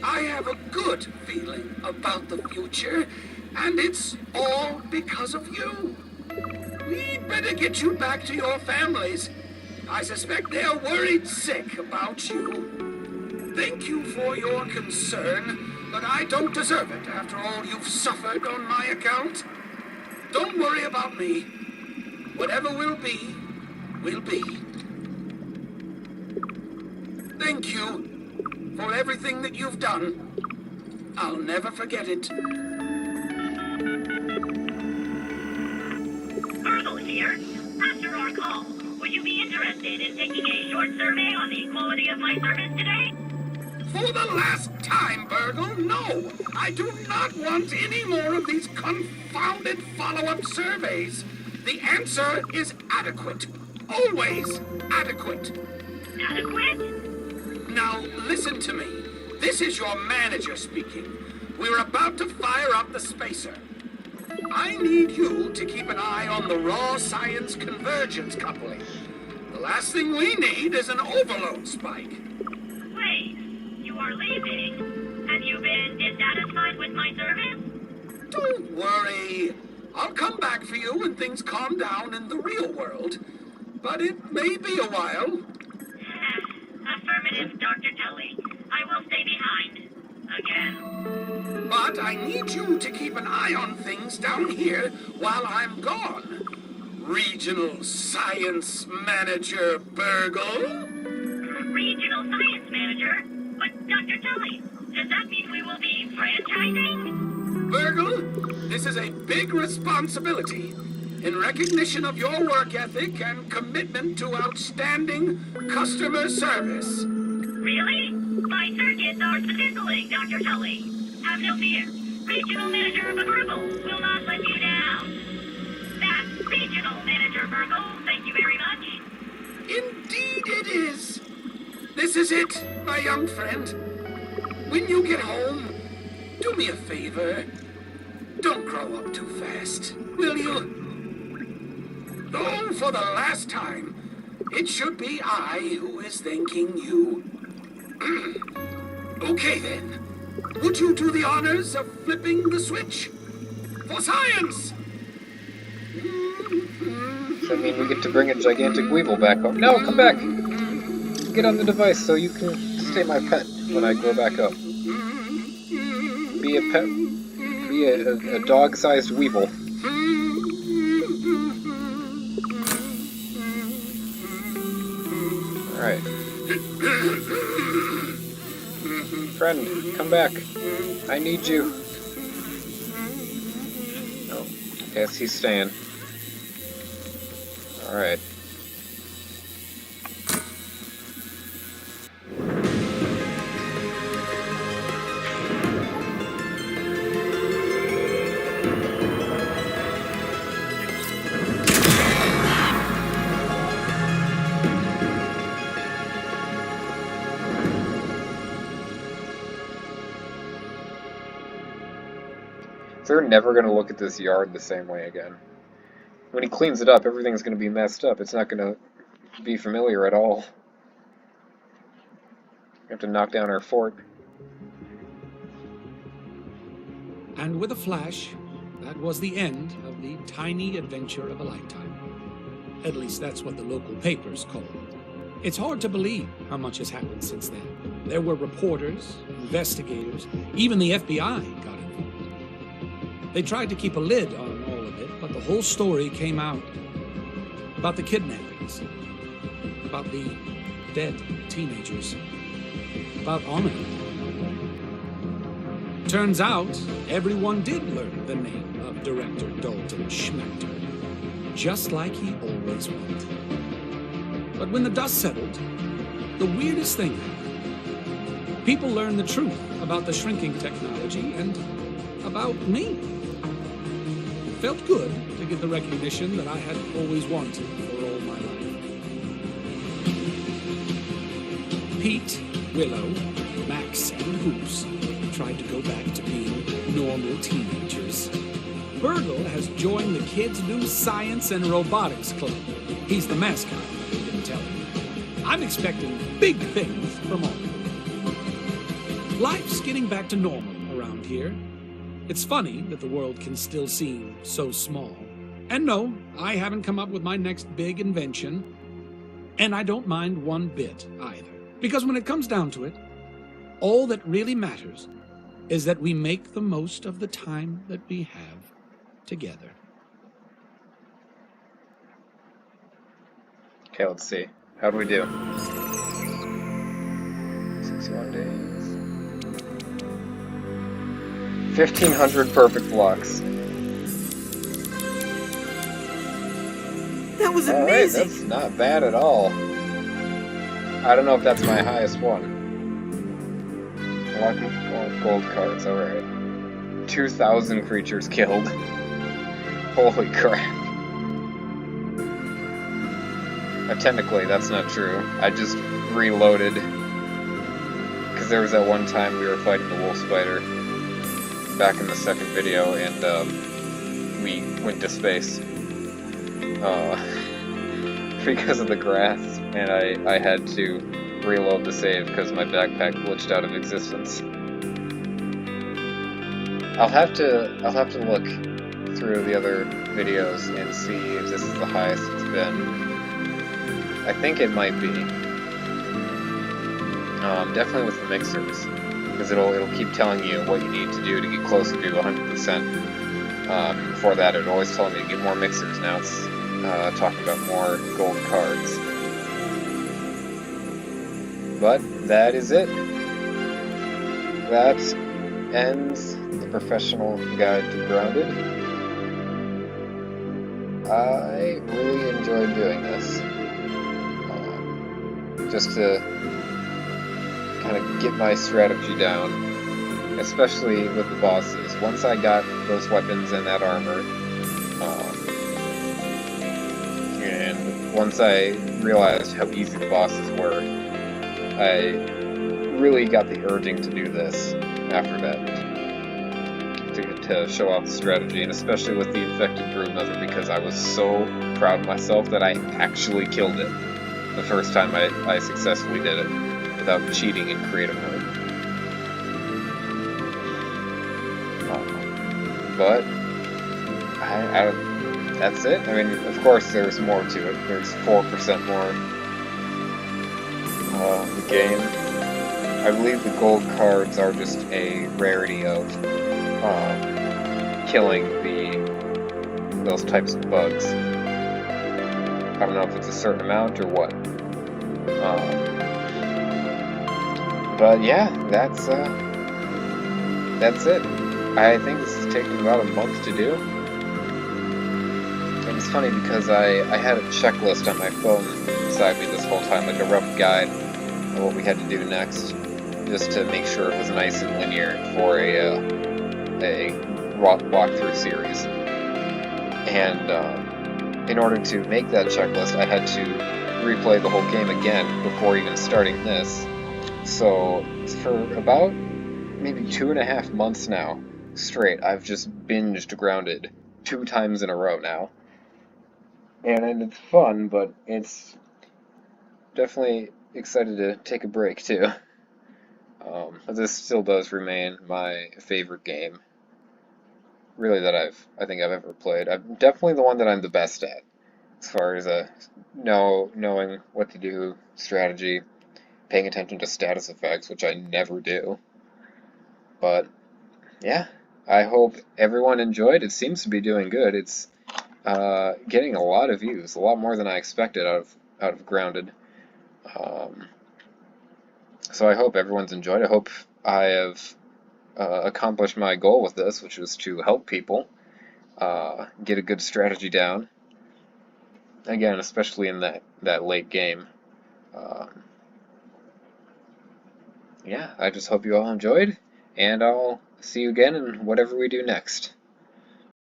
I have a good feeling about the future, and it's all because of you. We'd better get you back to your families. I suspect they're worried sick about you. Thank you for your concern, but I don't deserve it after all you've suffered on my account. Don't worry about me. Whatever will be, will be. Thank you for everything that you've done. I'll never forget it. BURG.L here. After our call, would you be interested in taking a short survey on the quality of my service today? For the last time, BURG.L, no! I do not want any more of these confounded follow-up surveys. The answer is adequate. Always adequate. Adequate? Now, listen to me. This is your manager speaking. We're about to fire up the spacer. I need you to keep an eye on the raw science convergence coupling. The last thing we need is an overload spike. Wait, you are leaving? Have you been dissatisfied with my service? Don't worry. I'll come back for you when things calm down in the real world. But it may be a while. Affirmative, Dr. Tully. I will stay behind. Again. But I need you to keep an eye on things down here while I'm gone. Regional Science Manager BURG.L. Regional Science Manager? But, Dr. Tully, does that mean we will be franchising? BURG.L, this is a big responsibility. In recognition of your work ethic and commitment to outstanding customer service. Really? My circuits are fizzling, Dr. Tully. Have no fear. Regional Manager BURG.L will not let you down. That's Regional Manager BURG.L. Thank you very much. Indeed it is. This is it, my young friend. When you get home, do me a favor. Don't grow up too fast, will you? Though for the last time, it should be I who is thanking you. Okay then. Would you do the honors of flipping the switch? For science! Does that mean we get to bring a gigantic weevil back home? No, come back! Get on the device so you can stay my pet when I grow back up. Be a pet. Be a dog-sized weevil. Friend, come back. I need you. Oh, guess he's staying. Alright. They're never going to look at this yard the same way again. When he cleans it up, everything's going to be messed up. It's not going to be familiar at all. We have to knock down our fort. And with a flash, that was the end of the tiny adventure of a lifetime. At least that's what the local papers call it. It's hard to believe how much has happened since then. There were reporters, investigators, even the FBI got involved. They tried to keep a lid on all of it, but the whole story came out. About the kidnappings, about the dead teenagers, about honor. Turns out, everyone did learn the name of Director Dalton Schmector, just like he always wanted. But when the dust settled, the weirdest thing happened. People learned the truth about the shrinking technology and about me. It felt good to get the recognition that I had always wanted for all my life. Pete, Willow, Max, and Hoops tried to go back to being normal teenagers. BURG.L has joined the kids' new science and robotics club. He's the mascot, I didn't tell him. I'm expecting big things from all of them. Life's getting back to normal around here. It's funny that the world can still seem so small. And no, I haven't come up with my next big invention. And I don't mind one bit either. Because when it comes down to it, all that really matters is that we make the most of the time that we have together. Okay, let's see. How do we do? 61 days. 1,500 perfect blocks. That was Alright, amazing! that's not bad at all. I don't know if that's my highest one. Unlocking gold cards, alright. 2,000 creatures killed. Holy crap. Technically, that's not true. I just reloaded. Because there was that one time we were fighting the wolf spider back in the second video, and we went to space. Because of the grass, and I had to reload the save because my backpack glitched out of existence. I'll have to look through the other videos and see if this is the highest it's been. I think it might be. Definitely with the mixers, because it'll keep telling you what you need to do to get closer to 100%. Before that, it always told me to get more mixers. Now it's talking about more gold cards. But that is it. That ends the professional guide to Grounded. I really enjoyed doing this. Just to kind of get my strategy down, especially with the bosses. Once I got those weapons and that armor, and once I realized how easy the bosses were, I really got the urging to do this after that, to show off the strategy, and especially with the infected Broodmother, because I was so proud of myself that I actually killed it the first time I successfully did it without cheating in creative mode. But that's it. I mean, of course, there's more to it. There's 4% more. The game. I believe the gold cards are just a rarity of killing those types of bugs. I don't know if it's a certain amount or what. But yeah, that's it. I think this has taken about a month to do. And it's funny because I had a checklist on my phone beside me this whole time, like a rough guide of what we had to do next, just to make sure it was nice and linear for a walkthrough series. And in order to make that checklist, I had to replay the whole game again before even starting this. So for about maybe 2.5 months now straight, I've just binged Grounded 2 times in a row now. And it's fun, but it's definitely excited to take a break too. But this still does remain my favorite game, really, that I think I've ever played. I'm definitely the one that I'm the best at, as far as knowing what to do, strategy, paying attention to status effects, which I never do. But yeah, I hope everyone enjoyed. It seems to be doing good. It's getting a lot of views, a lot more than I expected out of Grounded. So I hope everyone's enjoyed. I hope I have accomplished my goal with this, which was to help people get a good strategy down. Again, especially in that late game. Yeah, I just hope you all enjoyed, and I'll see you again in whatever we do next.